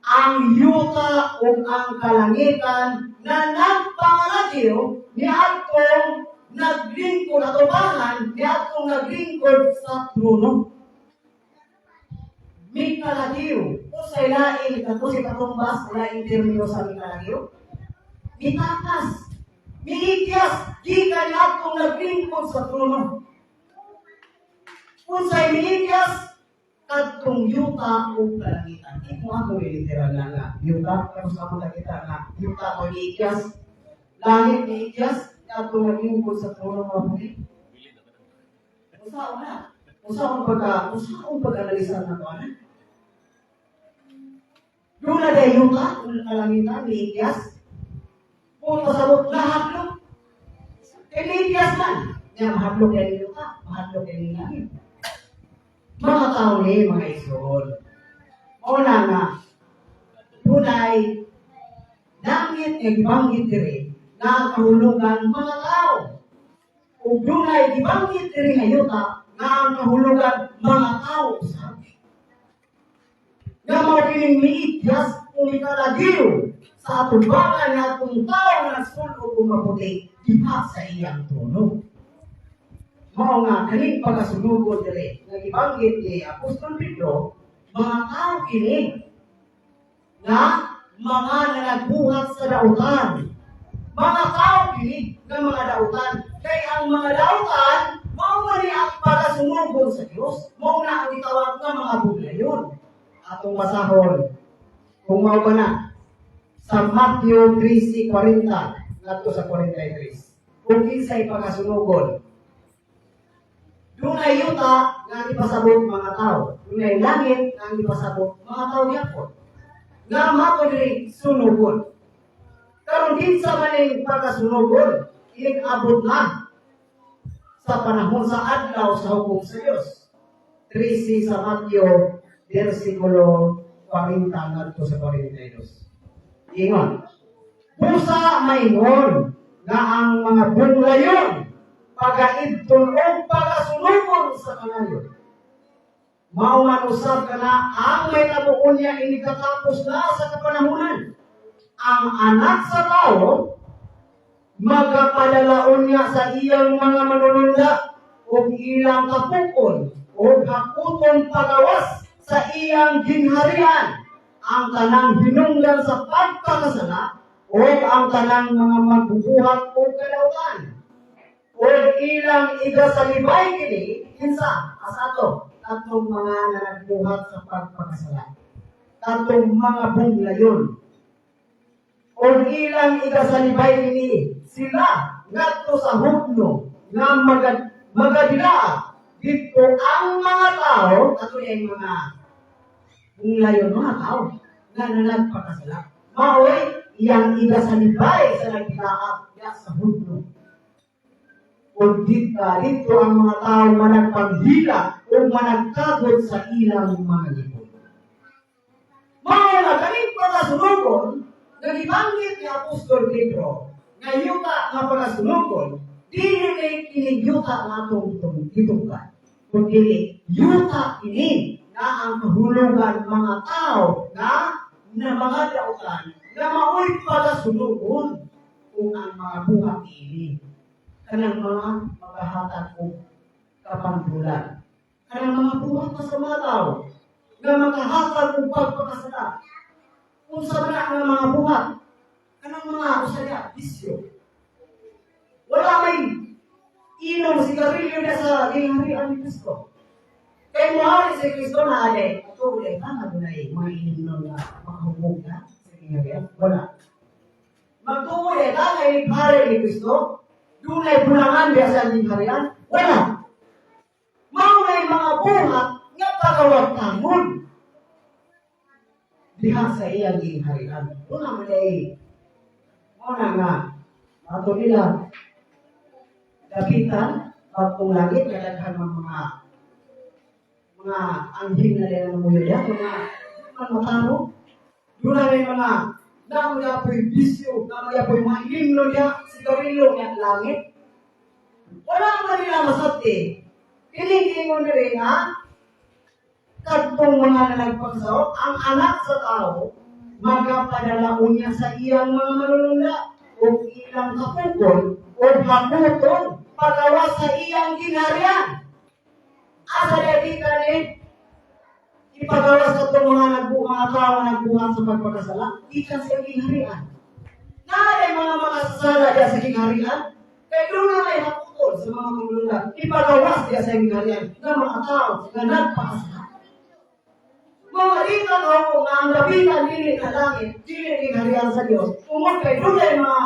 Ang yuta ug ang kalangitan na nagpangalagiw niadtong naglingkod atubangan niadtong naglingkod sa trono. Mikalagiw usay lain kadto si katumbas lain termino sa mikalagiw. Mitakas Miikyas, gikan atong naglingkod sa trono. Unsay miikyas, kadtong yuta o kalangitan. Ito ako literal na nga. Yuta, tapos ako nakita na yuta o miikyas. Langit miikyas, kadtong naglingkod sa trono mga puli. Usaon na. Usaon pag-analisan na ito, ano? Doon na day yuta o kalangitan, miikyas. Kung pasabot na hablok, Elias man. Nga mahablok yan yung ka, mahablok yan yung langit. Mga tao ni mga isol. Una nga, dunay langit nga gibanggit diri nga kahulugan mga tao. Ug dunay gibanggit diri nga yuta nga ang kahulugan mga tao usab. Nga mao kining miityas kung ikalagiw sa atong bagay nga atong tao nga nagsulod ug maputi diha sa iyang trono. Mao nga kaning pagkasunugon diri nga gibanggit ni Apostol Pedro, mga tao kini nga mga nagbuhat sa dautan. Mga tao kini nga mga dautan. Kay ang mga dautan mao man ni ang pagkasunugon sa Dios. Mao na ang gitawag nga mga bugnayon. Atong basahon kung mao ba na sa Matthew 13:40 ngadto sa 43. Kung kinsay pagkasunugon, dunay yuta nga ipasabot mga tao, dunay langit nga ipasabot mga tao gyapon. Nga mato diri sunugon. Karon kinsa man ning pagkasunugon, abot na sa panahon sa adlaw sa hukom sa Dios. 13 sa Matthew versikulo 40 ngadto sa 42. Ingon, busa maingon nga ang mga bunglayon pagaidton o pagasunugon sa kanayon. Mao man usab kana ang may nabuon niya inikatapos na sa kapanahunan. Ang anak sa tao magapadalaon niya sa iyang mga manununda ug ilang kapukon ug hakuton pagawas sa iyang ginharian ang tanang hinungdan sa pagpakasala o ang tanang mga magbubuhat o kalautan o ilang igasalibay kini kinsa asato katong mga nagbuhat sa pagpakasala katong mga bunglayon o ilang igasalibay kini sila ngadto sa hukno nga magadila dito ang mga tao ato yung mga bunglayon mga tao nga nagpakasala maoy iyang igasalibay sa nagdilaak sa hukno. O dito ang mga tao managpaghila o managkagod sa ilang mga libon. Mga na kaning pagkasunugon, nagibanggit ni Apostol Pedro, nga yuta nga pagkasunugon, dili kay kining yuta nga itong itukan. Kundi yuta ini nga ang kahulugan mga tao na mga dautan na maoy pagkasunugon kung ang mga buhat ini. Kanang mga maghahatag o kapandulan. Kanang mga buhat pa sa mga tao na maghahatag o pagpakasala. Kung sa ang mga buhat, kanang mga usalya, bisyo. Wala may inom sigarilyo na sa gingharian ni Kristo. Kaya mahali si Kristo na alay, ito ulit, tama doon ay mga inom na makahubog na sa gingharian. Wala. Magtuloy, tama ay pare ni Kristo, dunay bulangan diya sa gingharian? Wala. Maunay mga buhat nga pagawagtangon diha sa iyang gingharian. Una man ay una nga ato nila dapitan patong langit nga daghan mga anghel na nila namuyaya, mga matano. Dunay mga namaya po'y bisyo, namaya po'y mga himno niya, sigarilyo niya langit. Wala naman nila masati. Kiningingon na rin ha, katong mga nalagpagsaw, ang anak sa tao, magapadalaon niya sa iyang mga manununda, o ilang kapukon, o hakuton, pagawa sa iyang ginharian. Asa dati ka ipagawas sa itong mga tao na nagbuhat sa pagpagkasala, ikan sa gingharian. Naray mga makasasala diya sa gingharian, kaya doon na may hakutol sa mga manununda, ipagawas diya sa gingharian ng mga tao na nagpakasala. Mga dito ko nga ang labitan dili na langit, dili gingharian sa Diyos, umod kay doon ay mga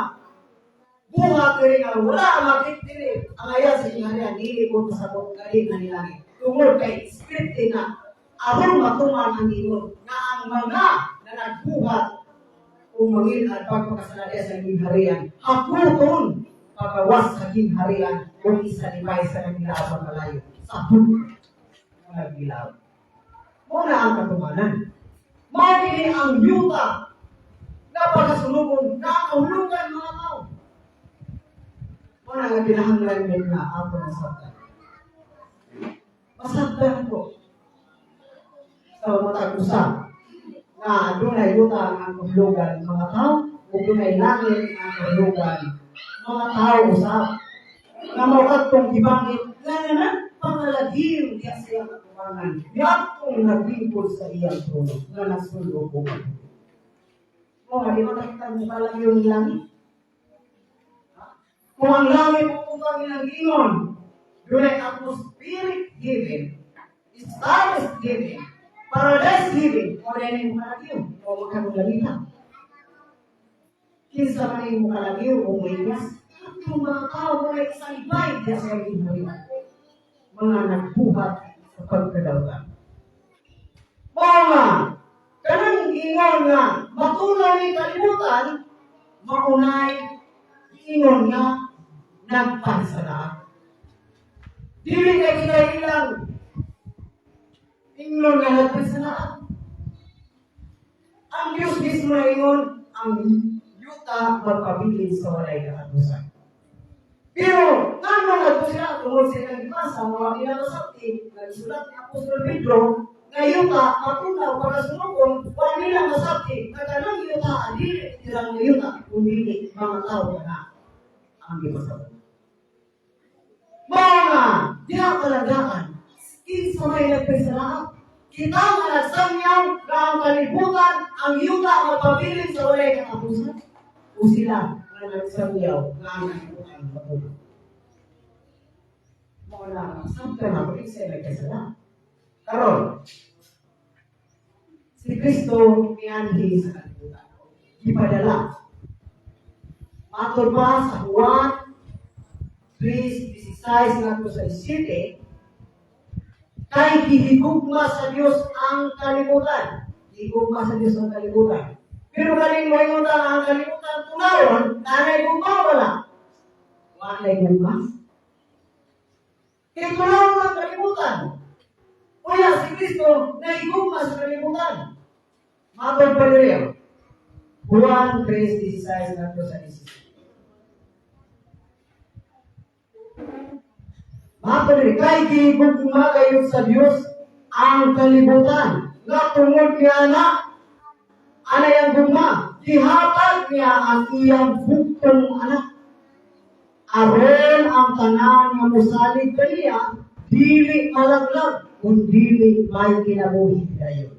buhat rin nga wala ang makitili ang ayan sa gingharian, dili ko pasabot galing na nilangit. Umod kay scripted na aron matuman ang ingon na ang mga na nagbuhat kung mangin at pagpakasalala sa gingharian, hakuton pagawas sa gingharian kung isalibay sa nagilaw sa malayo sa hukno na nagbilaw. Muna ang katumanan. di ang yuta na pagkasunubon na kahulugan mga tao. Muna nga pinahanglan din na ako masabdan. Masabdan ko. Sa matag-usap na dunay yuta ang kahulugan mga tao o dunay langit ang kahulugan mga tao usap. Na mawagtong dibangit na pangalagim diya sa iyang katubangan. Yatong nagbingkod sa iyang trono na nasulo ko. Mga di ba nakita mo palang yung langit? Kung ang langit upang ilang doon ay atmospheric giving, stars giving, paradise giving, o rin yung kalagyo, o magkagulalita. Kinsa man yung kalagyo o mayas, at yung mga tao mo ay salibay diya sa iyong harihan. Mga nagbuhat sa pagkadawtan. Mga kanang ingon nga matunay ni kalibutan, maunay ingon nga nagpansala. Dili kay kinailang ingon nga nagpansala. Ang Diyos mismo na ingon ang yuta magpabilin sa walay katapusan. Pero, ano nga sila, tungkol sila ng iba sa mga pinakasakti, nagsulat ni Apostol Pedro, na yuta, matunaw para sunukon, wala nilang masakti, na kanang yuta, adili, nilang yuta, kundi mga tao na ang ipasabi. Mga, di ang kalagakan, kinsa may nagpesalaat, kita nga nagsamyaw na ang kalibutan, ang yuta, magpabilin sa walay katapusan, o sila, na nagsamyaw na ang kalibutan, magpapulong. Wala, sampai na ko isa nagkasala. Karon, si Kristo niyanhi sa kalibutan. Ipadala. Matod pa sa Juan 3:16 nga sa 7, kay gihigugma sa Dios ang kalibutan. Gihigugma sa Dios ang kalibutan. Pero kaling mo yung ang kalibutan tunawon, nanay gugma wala. Wala gugma. Kaya tulong ang kalibutan. Kaya si Kristo naigugma sa kalibutan. Matod pa rin. Juan 3:16 na ito sa isip. Matod rin. Kaya gigugma kayo sa Diyos ang kalibutan. Nga tungod niya na anay ang gugma. Dihatag niya ang iyang buktong anak. Aron ang tanan nga musalig kaniya, dili malaglag, kung dili may kinabuhi kayo.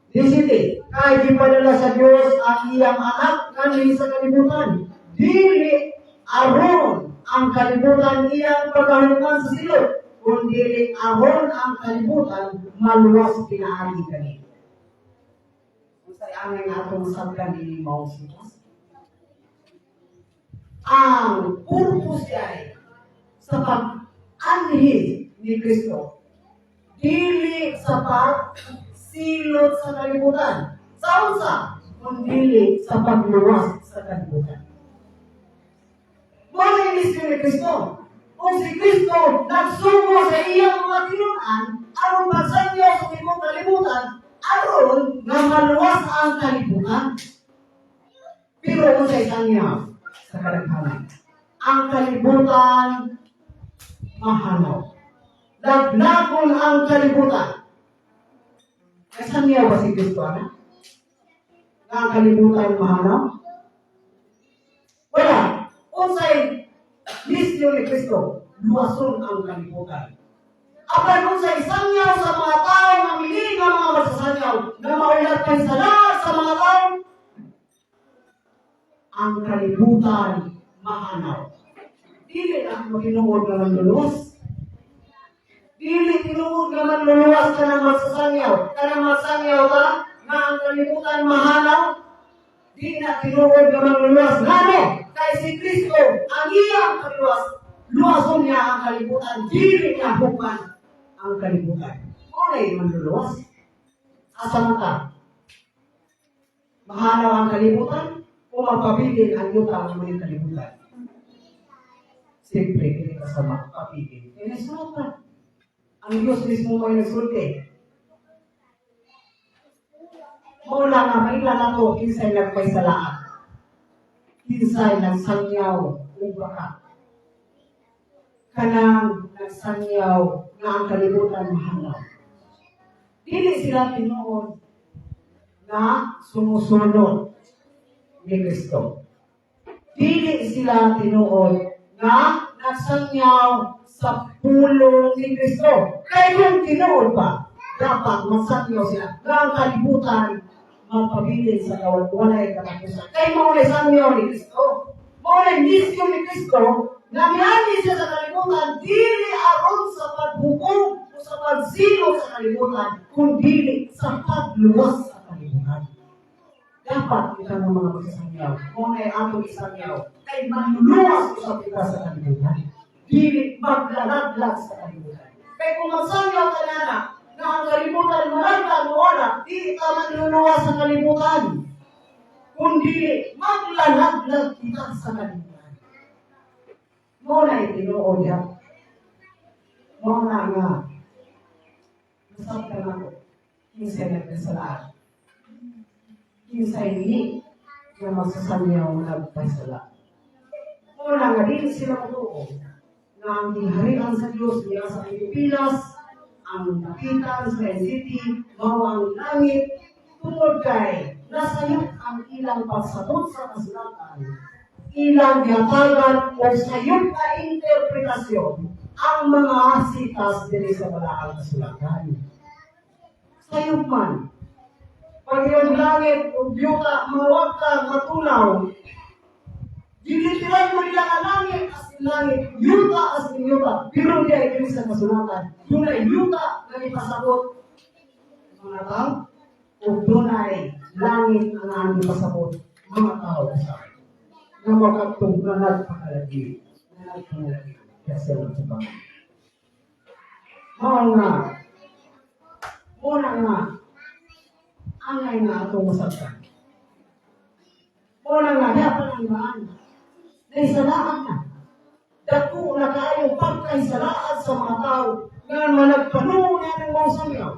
Disiti, kahit ipadala sa Diyos ang iyang anak kanin sa kalibutan, dili aron ang kalibutan iyang pagkahuman sa silot, kung dili aron ang kalibutan maluwas pinaagi kaniya. Kung sa'y angay nga itong sablan dili mao sitas, ang purpose ay sa pag-anhid ni Kristo. Dili sa pag-silot sa kalibutan. Sa unsa, kundi sa pagluwas sa kalibutan. Mga inisyo ni Kristo. Kung si Kristo nagsugo sa iyang mga tinunan, aron magsanyo sa ibang kalibutan, aron na maluwas ang kalibutan. Pero kung sa isang niya, sa kalaghanan. Ang kalibutan mahanaw. Laglagon ang kalibutan. Kasan niya ba si Kristo, na? Ang kalibutan mahanaw? Wala. Unsay misyon ni Kristo, luwason ang kalibutan. Apan unsay sangyaw sa mga tao, mamili ng mga magsasangyaw, na maulat kay sala sa mga tao, ang kalibutan mahanaw. Dili na makinuod na manluluwas. Dili tinuod na manluluwas ka ng magsasangyaw. Kanang magsangyaw ka na ang kalibutan mahanaw. Dili na tinuod na manluluwas. Ngano? Kay si Kristo, ang iyang kaliluwas, luwason niya ang kalibutan. Dili niya hukman ang kalibutan. Kunay manluluwas. Asa mata? Mahanaw ang kalibutan? O magpapigil ang yuta ang mga kalibutan. Siyempre, hindi ka sa magpapigil. Eh, nasulat na. Ang Diyos mismo may nagsulti. Mula nga, mailan ako, kinsay nagpaysalaan. Kinsay nagsangyaw, ubaka. Kanang nagsangyaw nga ang kalibutan mahalaw. Dili sila tinuod na sumusunod ni Kristo. Dili sila tinuod na nagsangyaw sa pulong ni Kristo. Kaya yung tinuod pa, dapat magsangyaw sila na ang kalibutan magpabilin sa walay katapusan. Kaya maulay sangyaw ni Kristo. Maulay misyo ni Kristo na miyani siya sa kalibutan, dili aron sa paghukom o sa pagsilo sa kalibutan, kundi sa pagluwas sa kalibutan. Dapat kita ng mga magsasangyaw, kung ay atong isangyaw, ay manluwas sa kita sa kalibutan. Dili maglalaglag sa kalibutan. Kaya kung magsangyaw ka na ang kalibutan malaglag mo wala, di ka manluwas sa kalibutan. Kundi maglalaglag kita sa kalibutan. Muna itinuod yan. Muna nga. Masaktan ako. Kinsay nagpasalaan. Kinsay hindi na magsasanyaw nagpasalaan. Muna nga din sila matuo na ang tingharian sa Diyos niya sa Pilipinas, ang nakitan sa city, mawang langit, tungod kay nasayop ang ilang pagsabot sa kasulatan. Ilang gatagan o sayop na interpretasyon ang mga sitas din sa malaking kasulatan. Sayop man. Pag yung langit o biyuta, mawag ka, matunaw, dinitiran mo nila ang langit as in langit, yuta as in yuta. Pero hindi ay sa kasulatan. Doon ay yuta na ipasabot mga tao o doon ay langit ang aming pasabot mga tao sa akin. Na makatong na nagpakalagi. Na nagpakalagi. Kasi ang sabang. Muna nga. Angay na atong masabtan. Muna nga. Dapat ang imaan. Naisalaan na. Dako na kayo pagkaisalaan sa mga tao nga managpanungo na ng mga sangyaw.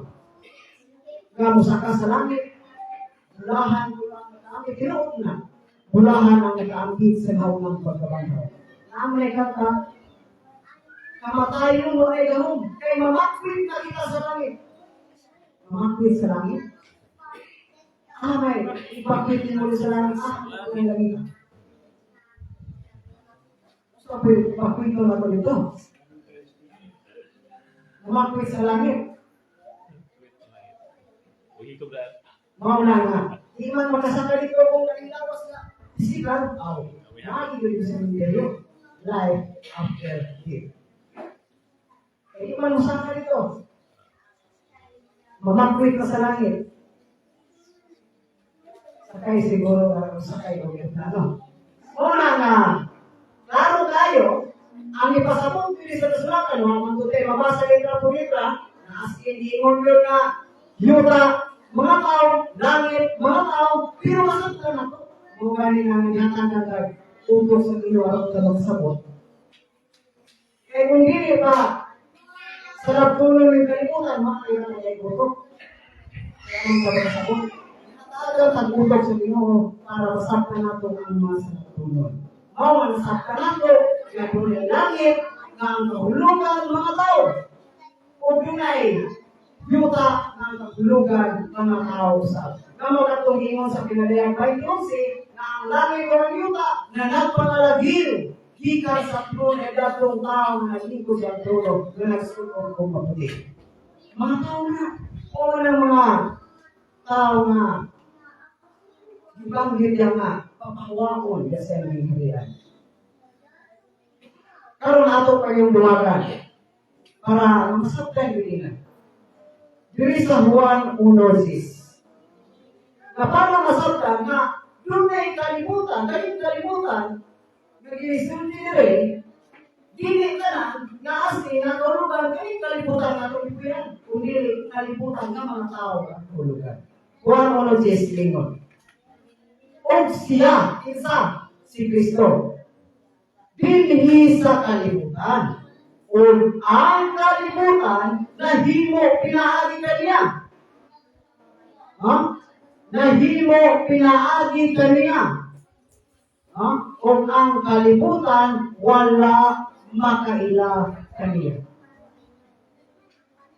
Nga musaka sa langit. Bulahan ko lang na kami. Kinuot na. Bulahan ang nag-aambit sa haunang pagkabanhaw. Naamay kata, kamatayon mo ay gahong, kay mamakwit na kita sa langit. Mamakwit sa langit? Amay, ipakwit mo sa langit, ito yung langit. So, ipakwit mo na ko dito. Mamakwit sa langit. Mauna nga. Di man makasaka dito kung nalilawas na. Isipan, nakikita sa ministeryo, life after death. Hindi man usaka dito. Mamakwit ka sa langit. Sakay siguro, sakay o yun na, no? Una nga, klaro tayo, ang ipasabot pili sa kasulatan, mga tayo, mabasa yung kapulita, na as in, ingon yun na, yuta, mga tao, langit, mga tao, pero masaktan ako. Kung galing ang natanggatag, utok sa iluarap na magsabot. Kaya kung hindi pa, sarap tulong ng kalimutan, makakaya na kayo utok. Kaya ang magsabot. Natanggatag tag-utok sa Ginoo para masaktan nato ang mga sarap tulong. Masaktan nato, na tulong langit, na ang kahulugan mga tao. O pinay, yuta ng kahulugan mga tao sa Namo katong ingon sa Pinadayang 20:11 na ang langit o ang yuta na nagpangalagiro gikan sa trono ng datong tao na lingkod sa trono na nagsulong kong mabuti. Mga tao na, o ng mga tao na ibanggit yan nga, papawaon kasi ang hihirian. Karoon ato pa yung dumagan para masabtan yun na. Diri sa Juan 1:6. Na para masabtan na doon na kalimutan, nag-iisulti na rin, dili ka na asi na kahulugan, kalimutan na itong ipiran, kundi kalimutan ng mga tao ang kahulugan. Juan 1:6 lingon. O siya, isa, si Kristo, dinhi sa kalimutan. O ang kalimutan na himo pinaagi ka niya. nahimo pinaagi kaniya. Kung ang kalibutan wala makaila kaniya.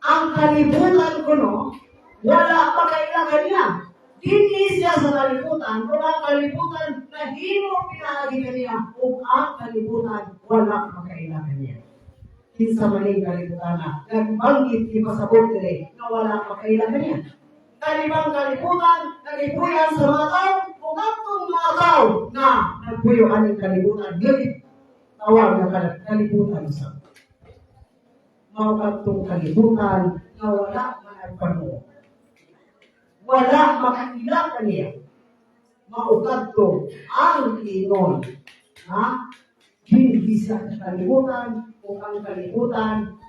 Ang kalibutan kuno wala makaila kaniya. Dili siya sa kalibutan, kung ang kalibutan nahimo pinaagi kaniya, kung ang kalibutan wala makaila kaniya. Kinsa maning kalibutan na nagbanggit ni pasabot dire na wala makaila kaniya. Kalibang kalibutan, nagipuyan sa mga tao, kung atong mga tao na nagpuyo aning kalibutan, gilid tawag na kalibutan sa mao katong kalibutan na wala managpano. Wala makaila kaniya. Mao kadto ang ingon. Hindi sa kalibutan o ang kalibutan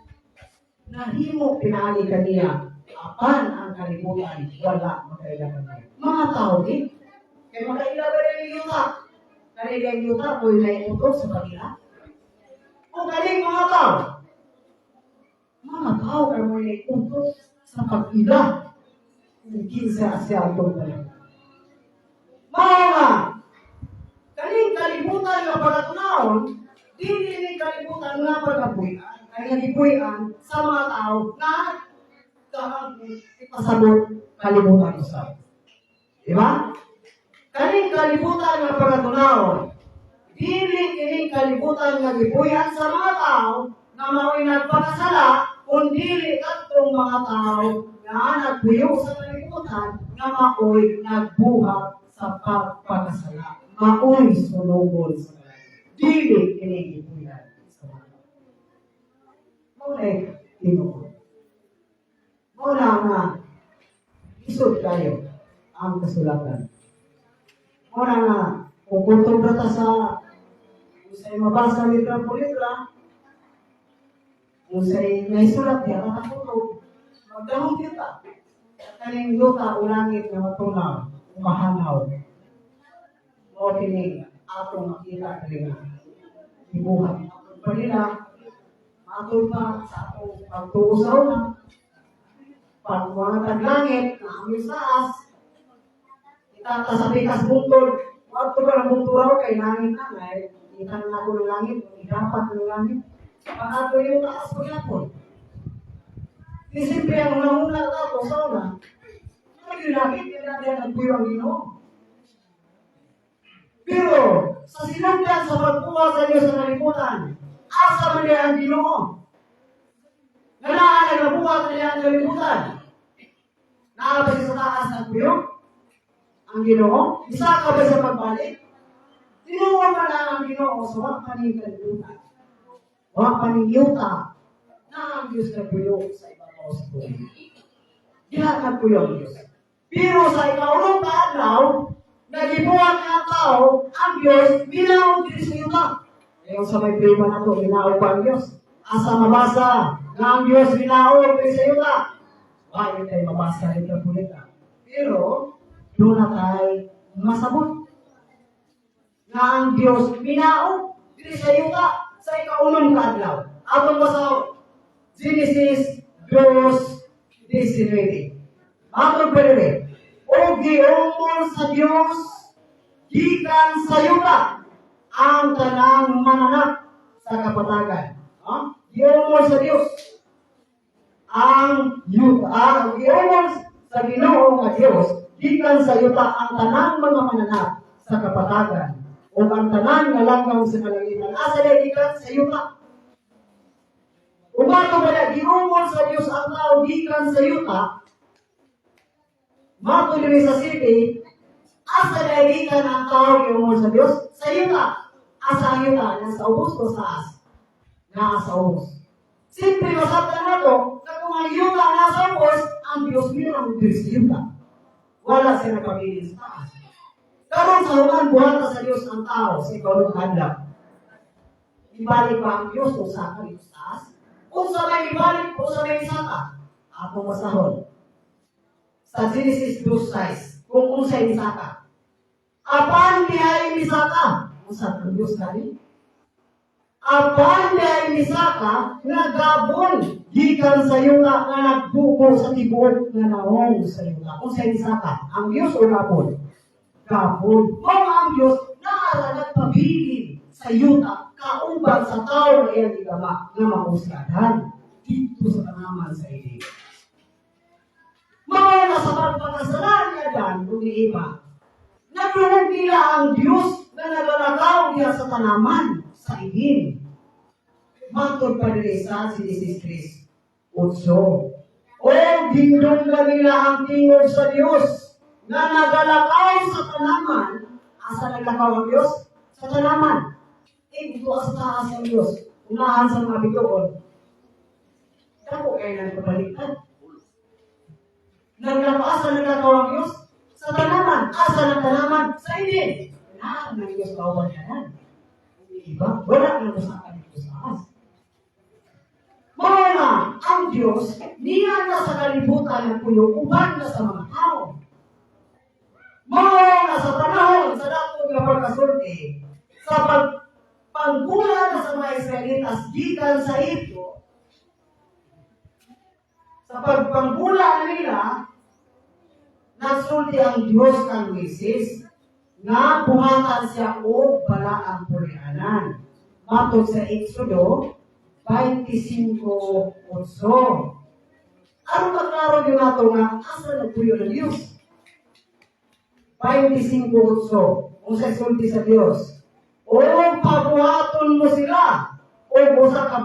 nahimo pinaagi kaniya. Apan ang kalibutan wala makaila kaniya. Mga tao din kay makaila ba rin yuta? Kanila yuta ko naiutos sa kanila. O kaning mga tao kay mo naiutos sa pag-ila. Kinsa siya itong talaga. Mga kaning kalibutan nga pagkatunahon, dili ni kalibutan nga pagkapuyan, ay nagipuyan sa mga tao na ipasabot kalibutan usab. Diba? Kaning kalibutan nga pagkatunahon, dili kining kalibutan nga gipuyan sa mga tao na mao'y nagpakasala, kundi katong mga tao na nagpuyo sa kalibutan na mao'y nagbuhat sa pagpakasala. Mao'y sulubon sa kalibutan. Dili kining gipuyan sa mga tao. Mao'y tinuod. Muna nga, isod kayo ang kasulatan. Muna nga, kung kuntong data sa usay mabasa litra po litra, usay naisulat niya, nakatulog, magdahong kita. Kaning luta, ulangit na matunaw, umahanaw. O kinig, atong makita kalinga. Ibuhat. Panila, matulog pa sa atong pagtuusaw na, pag mga taglangit, na amin sa as, kita sa pikas buntod, wag ko ba ng bunturaw kay langit na, ngay, kita na ako ng langit, dapat ng langit, pag ato yung taas pagyapon. Di simple ang unang-unang ako sa una, nagyunakit, kaya nagpuyo ang Ginoo. Pero, sa sinundan sa pagkuha sa iyo sa kalibutan, asa man niya ang Ginoo. Nanaan ang nabuhat niya ang kalibutan. Naabay sa taas ng puyo? Ang Ginoo? Isa ka ba sa pagbalik? Tinuwa man ang Ginoo sa wakaning kalibutan. Wakaning yuta na ang Diyos na puyo sa iba't sa puyo. Ginagad puyo ang Diyos. Pero sa ikaulong kaadlaw, nagibuhat ng tao, ang Diyos, minaw din sa yuta. Ngayon sa may prima na ito, minaw pa ang Diyos. Asa mabasa na ang Diyos minaw din sa yuta. Bakit tayo mabasa rin na pulita? Pero, doon na tayo masabot. Na ang Diyos minaw din sa yuta sa ikaunong kaadlaw. Atong basa Genesis 2:19. Atong pwede. O giungol sa Diyos, gikan sa yuta, ang tanang mananak sa kapatagan. Giungol sa Diyos. Ang yuta, giungol sa Ginoo nga Diyos, gikan sa yuta ang tanang mga mananak sa kapatagan. O ang tanan nga langaw sa kalangitan. Asa na gikan sa yuta. Umato ba na giungol sa Diyos ang tao gikan sa yuta, mato din sa city, asa na gikan ang tao giungol sa Diyos? Sa yuta. Asa ang yuta? Nasa ubos o sa as? Nasa ubos. Simple masabtan na to, na kung ang yuta nasa ubos, ang Diyos bilang Diyos sa yuta. Wala siya nagpagiging sa taas. Karon sa human buhat sa Diyos ang tao sa ikaulong adlaw. Ibalik ba ang Diyos o sa dito sa taas? Kung sa may ibalik o sa may isaka, akong masahol. Sa Genesis 2:6, kung sa isaka. Apan dihay isaka, usap ng Diyos kani. Apan ay misaka nga gabon gikan sa yuta nga nagbuko sa tibuok nga naong sa yuta. Kung sa misaka, ang Diyos o gabon? Gabon. Mga ang Diyos naara nagpabilin sa yuta kauban sa tao na iyang igama nga makusgadan dito sa tanaman sa ili. Mga nasa pagpakasalan niya dan kung iba. Nagluhog nila ang Diyos na nagalakaw niya sa tanaman sa igin. Matod pa rin sa si Jesus Christ. 8. O gindong na nila ang tingog sa Diyos na nagalakaw sa tanaman. Asa naglakaw ang Diyos? Sa tanaman. Dito sa taas ang Diyos. Unahan sa mga bituon. Kako kayo nang pabalikan. Asa naglakaw ang Diyos? Sa tanaman. Asa ng tanaman? Sa igin. Lahat ng Diyos kawan yan. Diba? Wala na sa dito sa taas. Mga ang Diyos, niya na sa kalibutan ng puyo, uban na sa mga tao. Mga sa panahon, sa datong nga pagkasulti, sa pagpanggulan na sa mga Israelitas, gikan sa ito, sa pagpanggulan nila, nagsulti ang Diyos kang Moises, nga buhatan siya o pala ang pulianan. Matod sa Exodo 25:8. Ano maklaro yun nato nga asa nagpuyo ng Diyos? 25:8. Kung sa sulti sa Diyos. O pabuhaton mo sila o usa ka